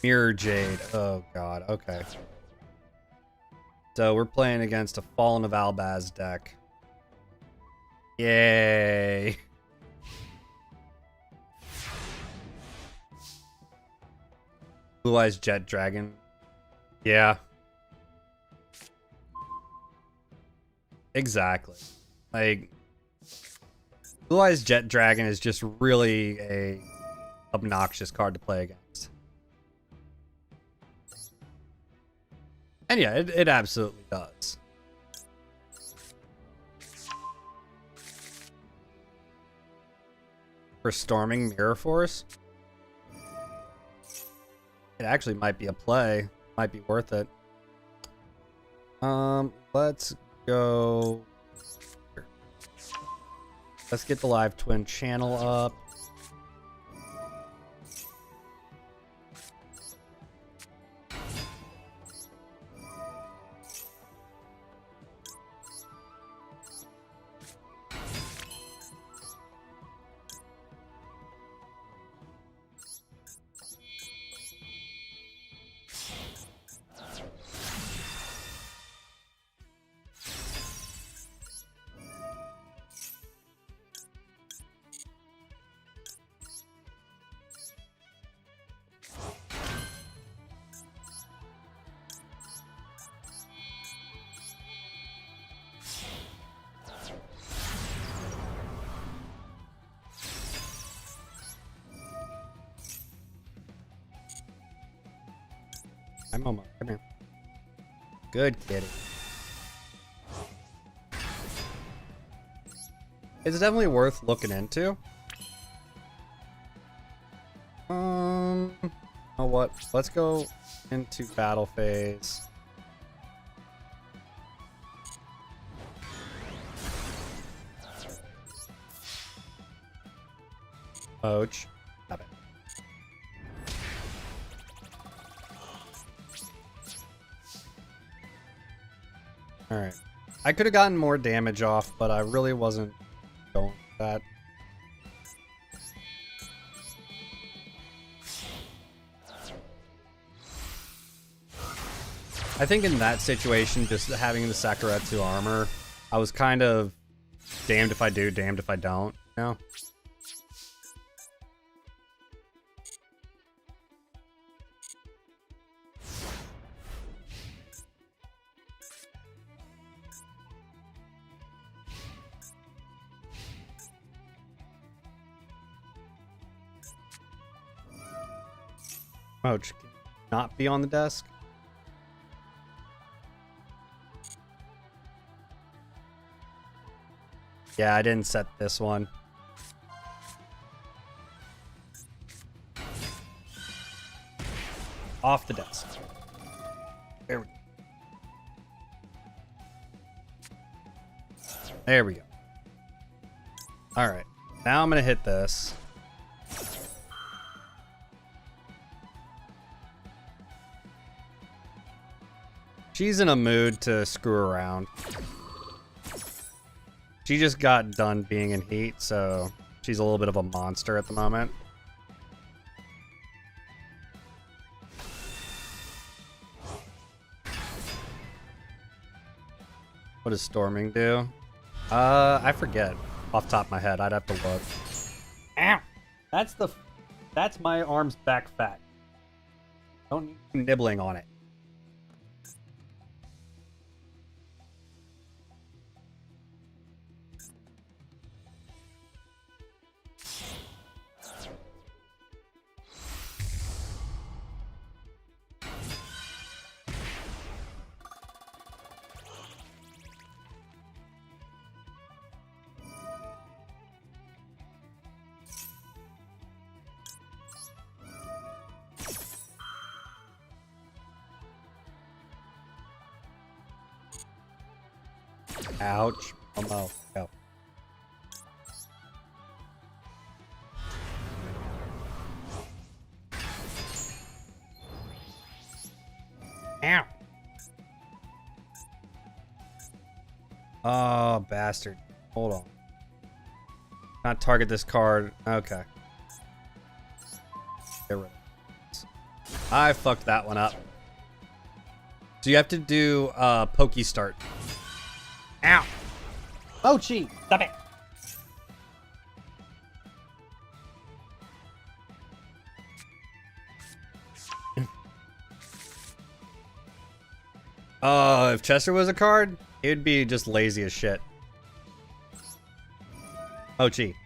Mirror Jade. Oh god, okay. So we're playing against a Fallen of Albaz deck. Yay. Blue Eyes Jet Dragon. Yeah. Exactly. Like, Blue Eyes Jet Dragon is just really a obnoxious card to play against. And yeah, it absolutely does. For Storming Mirror Force, it actually might be a play. Might be worth it. Let's go. Let's get the Live Twin channel up. I'm Momo. Come here. Good kitty. It's definitely worth looking into. Oh, what? Let's go into battle phase. Poach. Stop it. Alright. I could have gotten more damage off, but I really wasn't going with that. I think in that situation, just having the Sakuretsu armor, I was kind of damned if I do, damned if I don't. No. Ouch. Can you not be on the desk? Yeah, I didn't set this one. Off the desk. There we go. There we go. Alright. Now I'm going to hit this. She's in a mood to screw around. She just got done being in heat, so she's a little bit of a monster at the moment. What does storming do? I forget off the top of my head. I'd have to look. Ow! That's my arm's back fat. Don't need you nibbling on it. Ouch. Oh no. Go. Ow. Oh, bastard. Hold on. Not target this card. Okay. Get rid of this. I fucked that one up. So you have to do pokey start. Ow! Mochi! Stop it! If Chester was a card, it would be just lazy as shit. Mochi.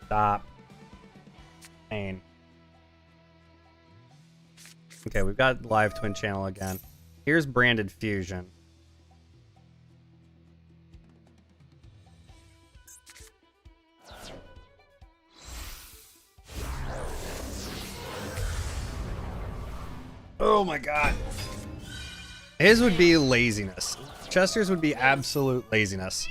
Stop. Pain. Okay, we've got live twin channel again. Here's branded fusion. Oh my god. His would be laziness. Chester's would be absolute laziness.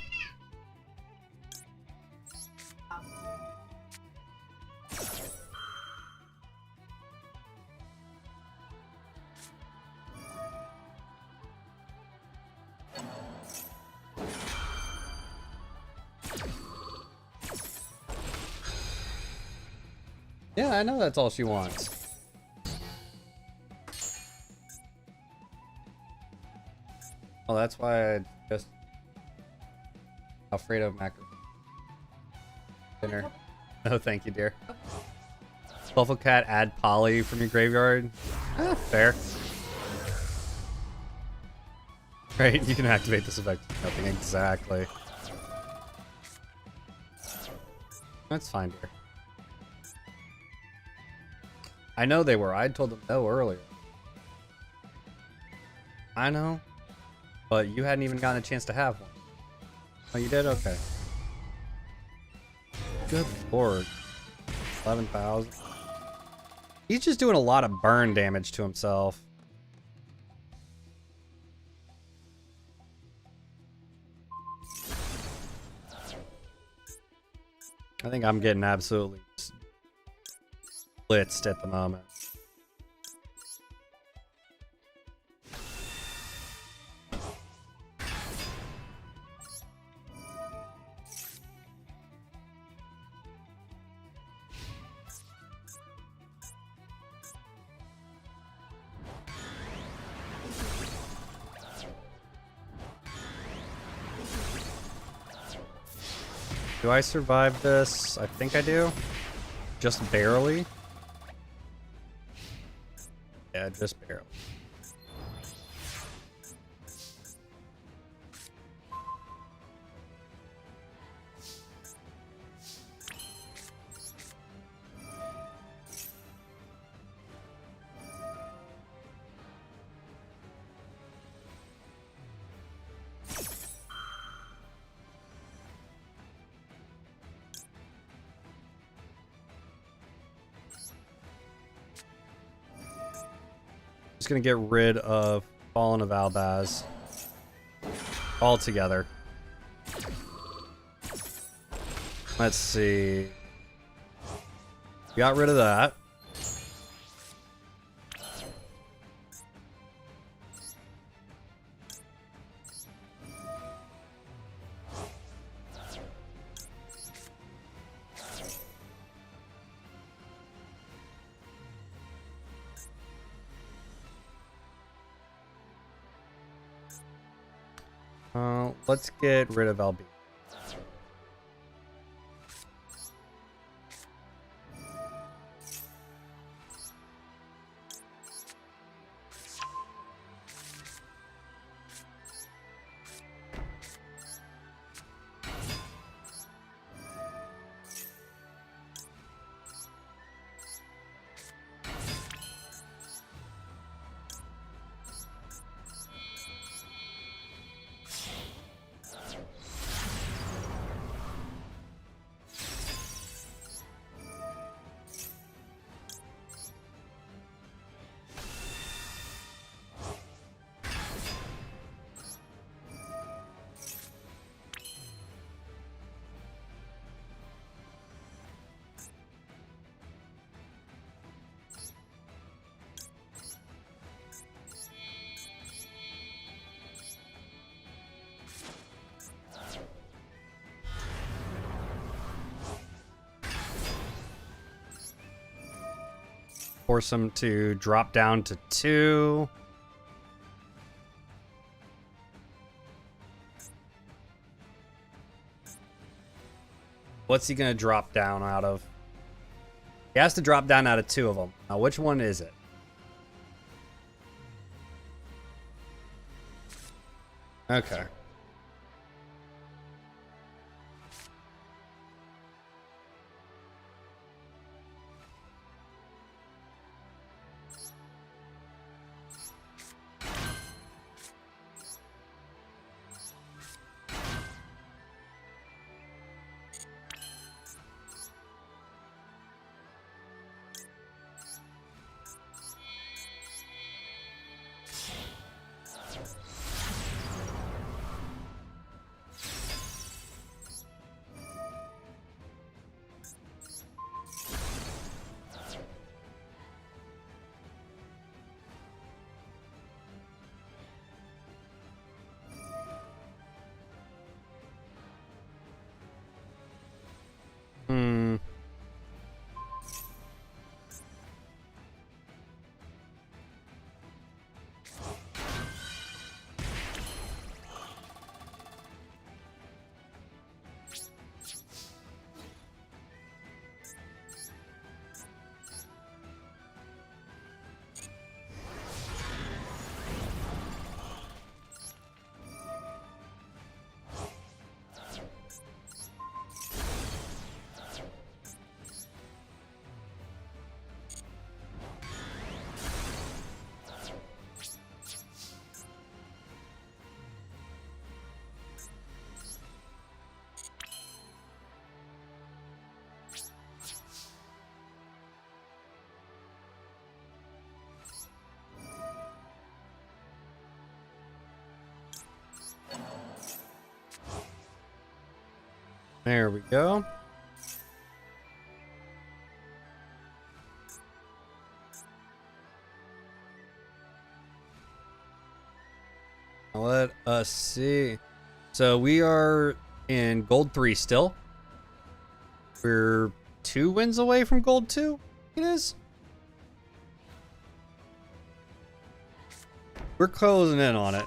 Yeah, I know that's all she wants. Well, that's why I just Alfredo macro dinner. Oh, thank you, dear. Buffalo cat, add Polly from your graveyard. Fair. Right, you can activate this effect. Nothing exactly. That's fine, dear. I know they were. I told them no earlier. I know. But you hadn't even gotten a chance to have one. Oh, you did? Okay. Good lord. 11,000. He's just doing a lot of burn damage to himself. I think I'm getting absolutely blitzed at the moment. Do I survive this? I think I do. Just barely. Yeah, just barely. Just gonna get rid of Fallen of Albaz altogether. Let's see. Got rid of that. Let's get rid of LB. Force him to drop down to 2. What's he gonna drop down out of? He has to drop down out of 2 of them. Now, which one is it? Okay. There we go. Let us see. So we are in gold 3 still. We're 2 wins away from gold 2. It is. We're closing in on it.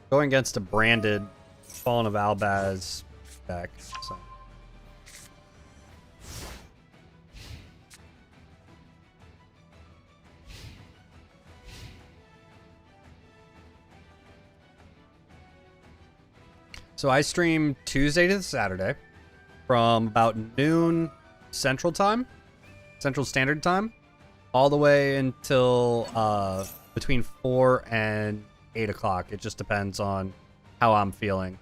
going against a branded Fallen of Albaz deck. So. So I stream Tuesday to Saturday from about noon Central Standard Time, all the way until between 4 and 8 o'clock. It just depends on how I'm feeling.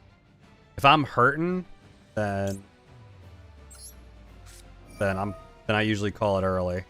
If I'm hurting, then I usually call it early.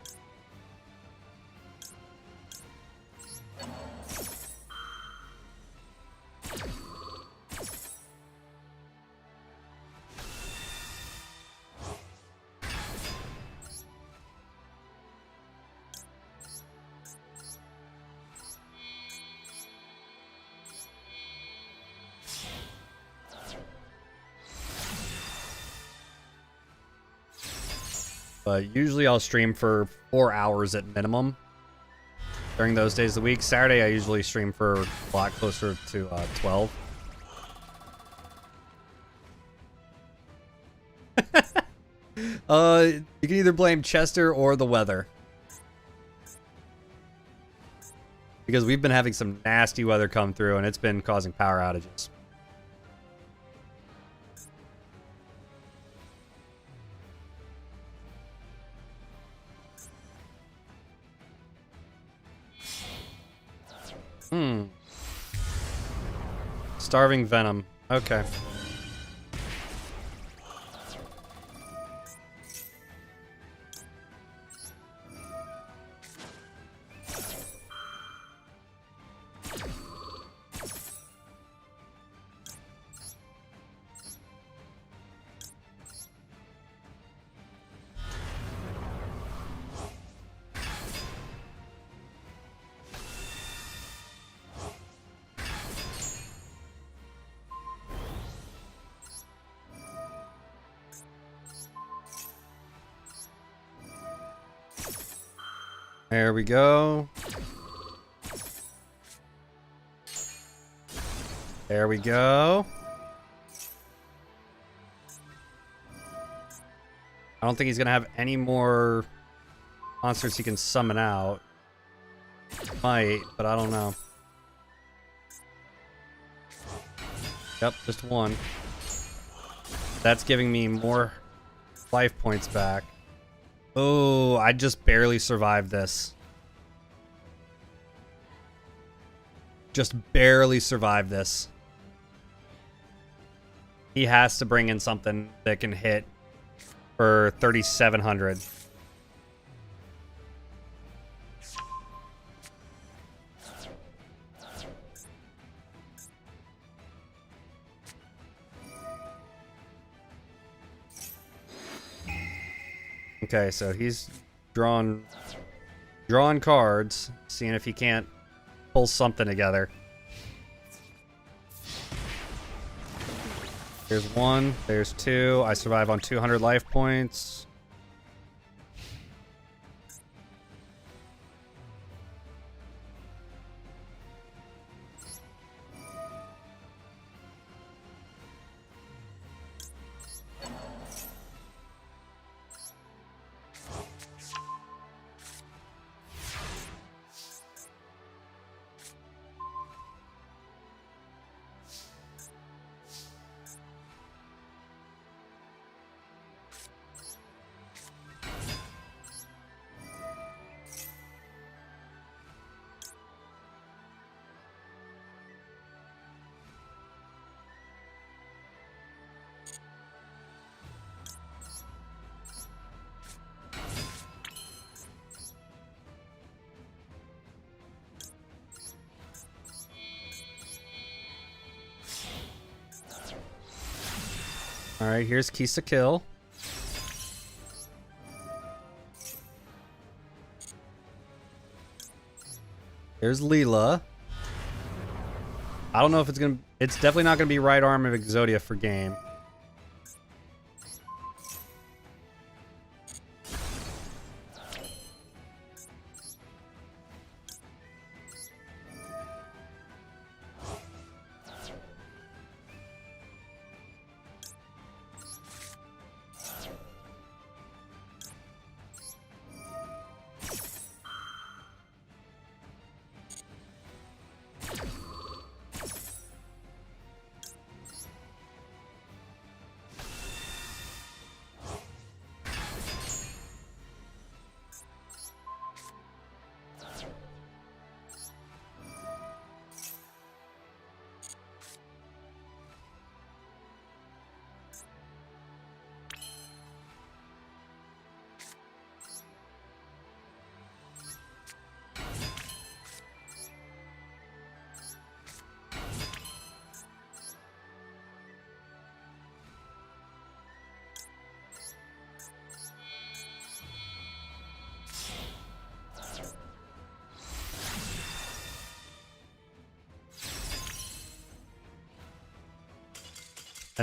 But usually I'll stream for 4 hours at minimum during those days of the week. Saturday I usually stream for a lot closer to 12. You can either blame Chester or the weather. Because we've been having some nasty weather come through and it's been causing power outages. Starving Venom. Okay. There we go. There we go. I don't think he's gonna have any more monsters he can summon out. Might, but I don't know. Yep, just one. That's giving me more life points back. Oh, I just barely survived this. Just barely survived this. He has to bring in something that can hit for 3,700. Okay, so he's drawing cards, seeing if he can't pull something together. There's one, there's two. I survive on 200 life points. Alright, here's Kisa Kill. There's Leela. I don't know if it's gonna... It's definitely not gonna be right arm of Exodia for game.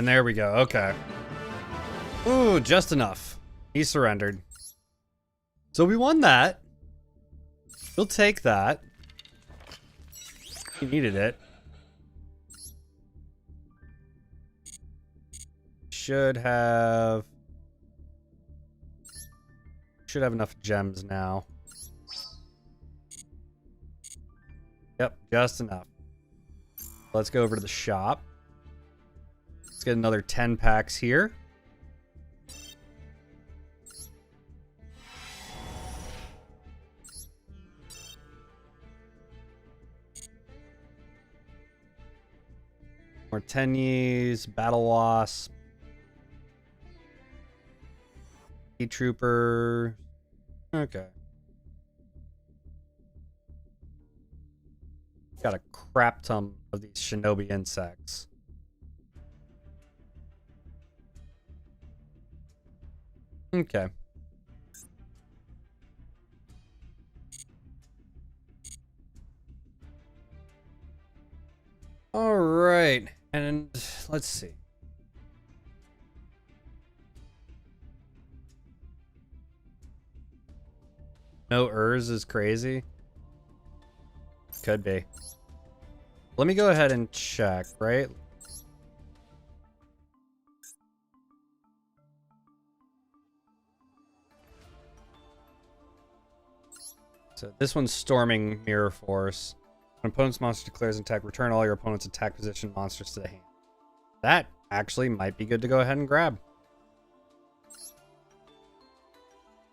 And there we go. Okay. Ooh, just enough. He surrendered. So we won that. We'll take that. He needed it. Should have enough gems now. Yep, just enough. Let's go over to the shop. Let's get another 10 packs here. More Tenyis, Battle Wasp, Trooper. Okay. Got a crap ton of these shinobi insects. Okay. All right. And let's see. No Urs is crazy. Could be. Let me go ahead and check, right? So this one's Storming Mirror Force. When opponent's monster declares an attack, return all your opponent's attack position monsters to the hand. That actually might be good to go ahead and grab.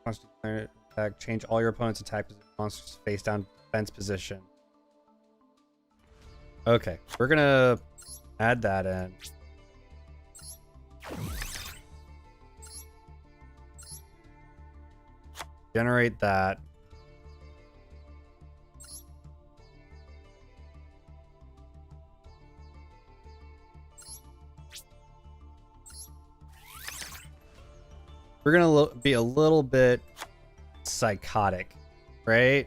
Monster declare attack, change all your opponent's attack position monsters face down defense position. Okay, we're gonna add that in. Generate that. We're gonna be a little bit psychotic, right?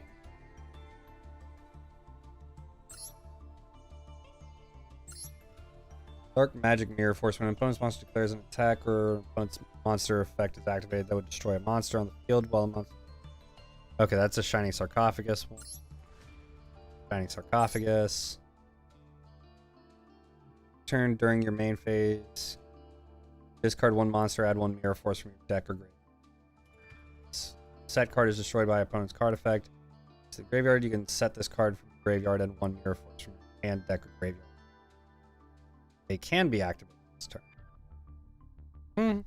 Dark Magic Mirror Force. When an opponent's monster declares an attack or opponent's monster effect is activated, that would destroy a monster on the field while a monster... Okay, that's a Shining Sarcophagus one. Shining Sarcophagus. Turn during your main phase. Discard one monster, add one Mirror Force from your deck or graveyard. Set card is destroyed by opponent's card effect. To the graveyard, you can set this card from the graveyard and one Mirror Force from your hand, deck, or graveyard. They can be activated this turn.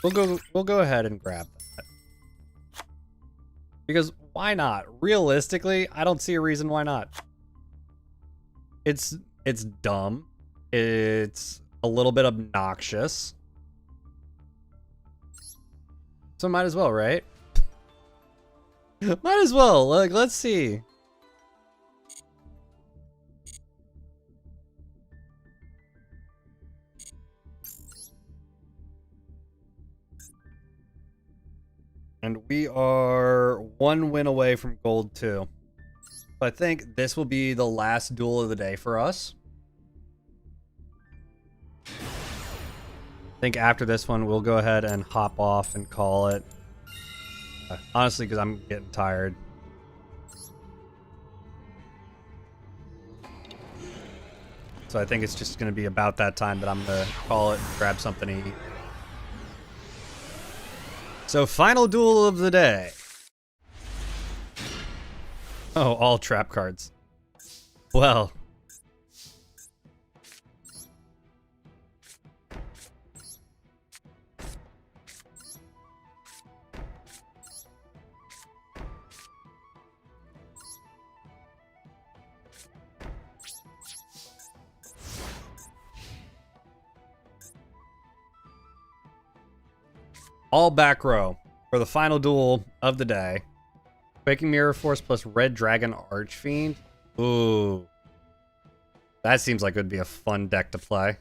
We'll go ahead and grab that. Because why not? Realistically, I don't see a reason why not. It's dumb. It's a little bit obnoxious. So might as well, right? Might as well. Like, let's see. And we are one win away from gold 2. So I think this will be the last duel of the day for us. I think after this one, we'll go ahead and hop off and call it. Honestly, because I'm getting tired. So I think it's just going to be about that time that I'm going to call it and grab something to eat. So, final duel of the day. Oh, all trap cards. Well. All back row for the final duel of the day. Quaking Mirror Force plus Red Dragon Archfiend. Ooh. That seems like it would be a fun deck to play.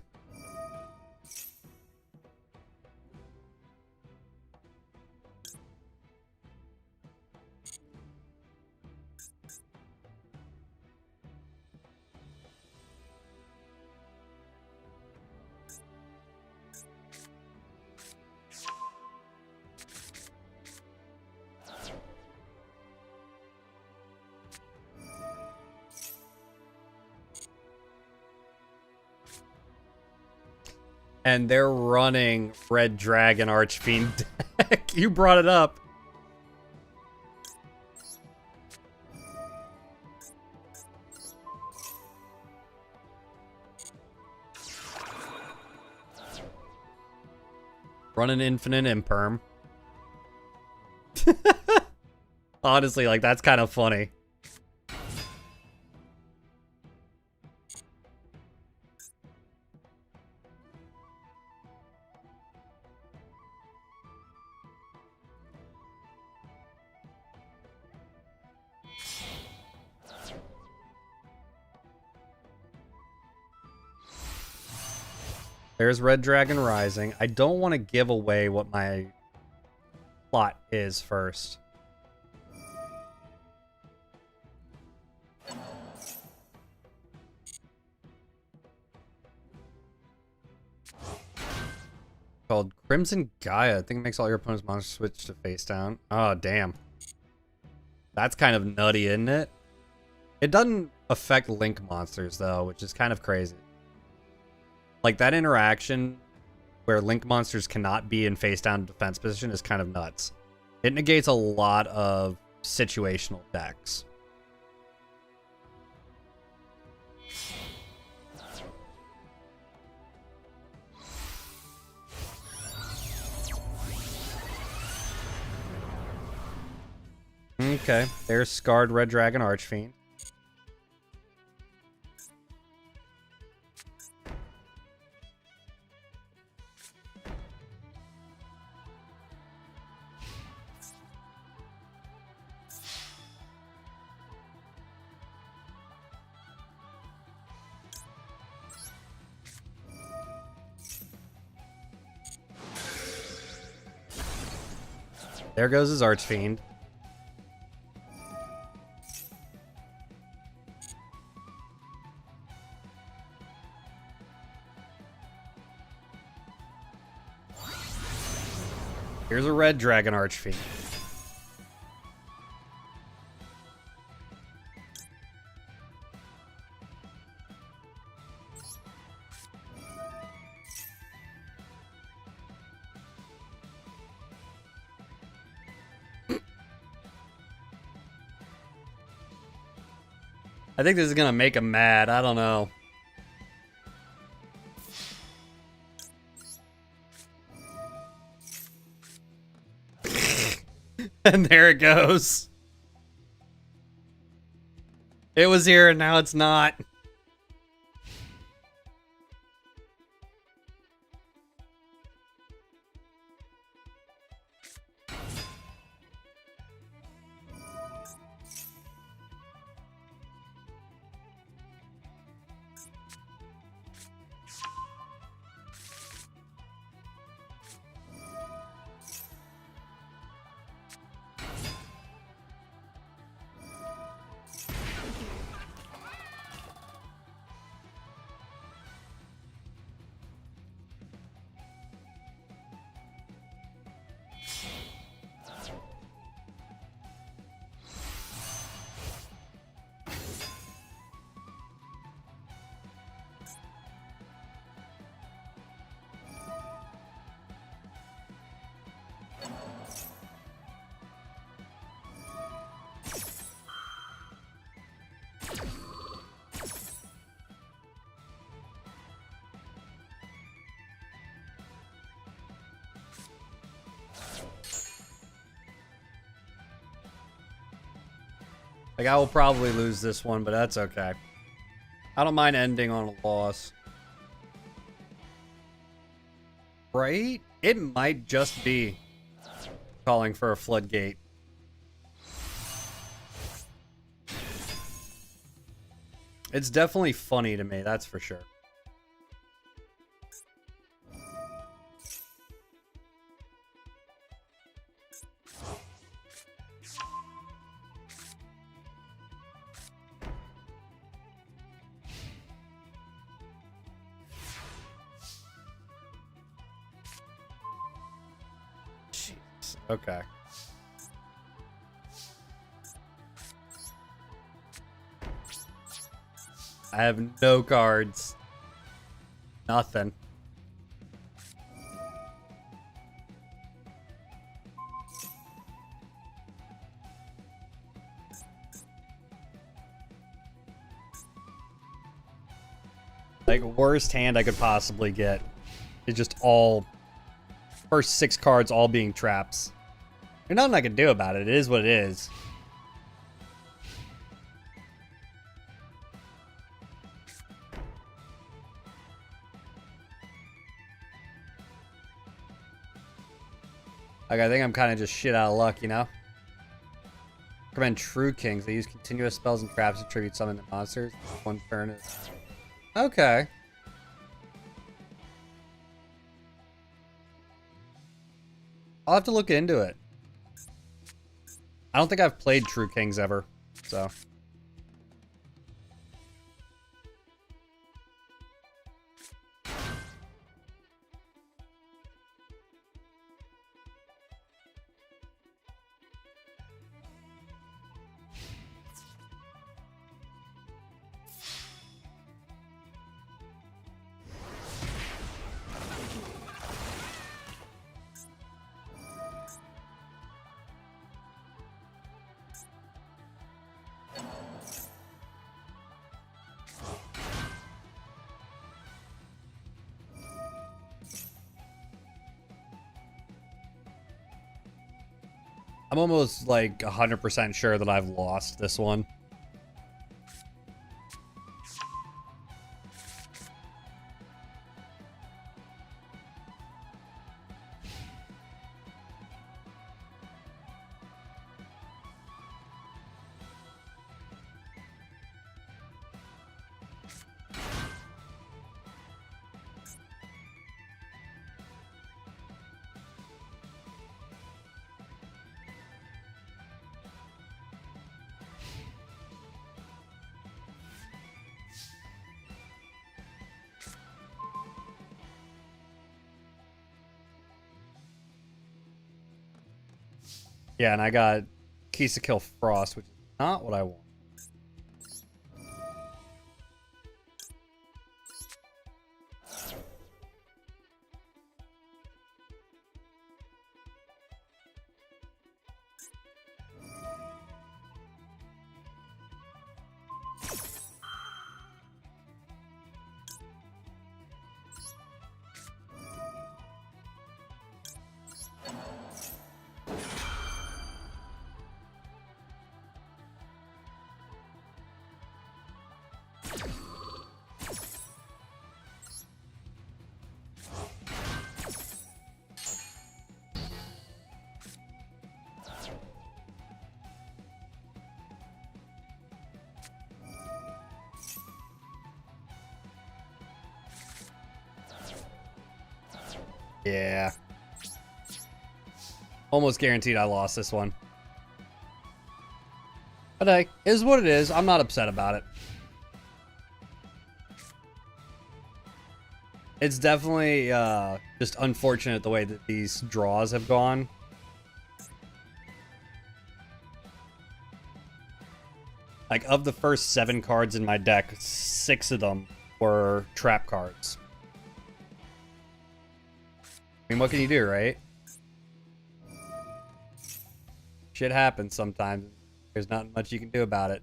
and they're running Red Dragon Archfiend deck. You brought it up. Run an infinite imperm. Honestly, like, that's kind of funny. There's Red Dragon Rising. I don't want to give away what my plot is first. Called Crimson Gaia. I think it makes all your opponent's monsters switch to face down. Oh, damn. That's kind of nutty, isn't it? It doesn't affect Link monsters, though, which is kind of crazy. Like, that interaction where Link monsters cannot be in face-down defense position is kind of nuts. It negates a lot of situational decks. Okay, there's Scarred Red Dragon Archfiend. There goes his Archfiend. Here's a Red Dragon Archfiend. I think this is gonna make him mad. I don't know. And there it goes. It was here and now it's not. Like, I will probably lose this one, but that's okay. I don't mind ending on a loss. Right? It might just be calling for a floodgate. It's definitely funny to me, that's for sure. Okay. I have no cards. Nothing. Like, worst hand I could possibly get is just all... First 6 cards all being traps. There's nothing I can do about it. It is what it is. Like, I think I'm kind of just shit out of luck, you know? Recommend True Kings. They use continuous spells and traps to tribute summon the monsters. One turn is... Okay. I'll have to look into it. I don't think I've played True Kings ever, so... I'm almost like 100% sure that I've lost this one. Yeah, and I got keys to kill Frost, which is not what I want. Yeah. Almost guaranteed I lost this one. But hey, it is what it is. I'm not upset about it. It's definitely just unfortunate the way that these draws have gone. Like, of the first 7 cards in my deck, 6 of them were trap cards. I mean, what can you do, right? Shit happens sometimes. There's not much you can do about it.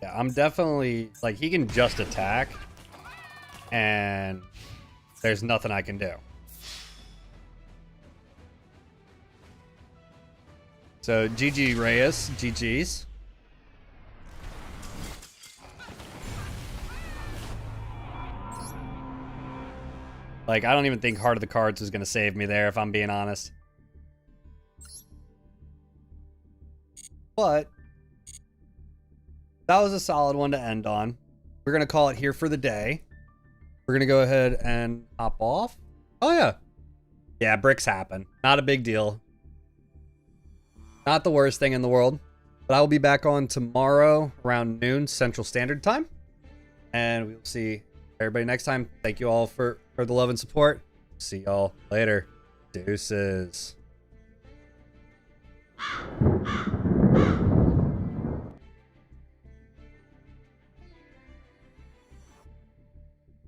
Yeah, I'm definitely, like, he can just attack, and there's nothing I can do. So, GG Reyes, GG's. Like, I don't even think Heart of the Cards was going to save me there, if I'm being honest. But that was a solid one to end on. We're going to call it here for the day. We're going to go ahead and hop off. Oh, yeah. Yeah, bricks happen. Not a big deal. Not the worst thing in the world. But I will be back on tomorrow around noon Central Standard Time. And we'll see everybody next time. Thank you all for the love and support. See y'all later. Deuces.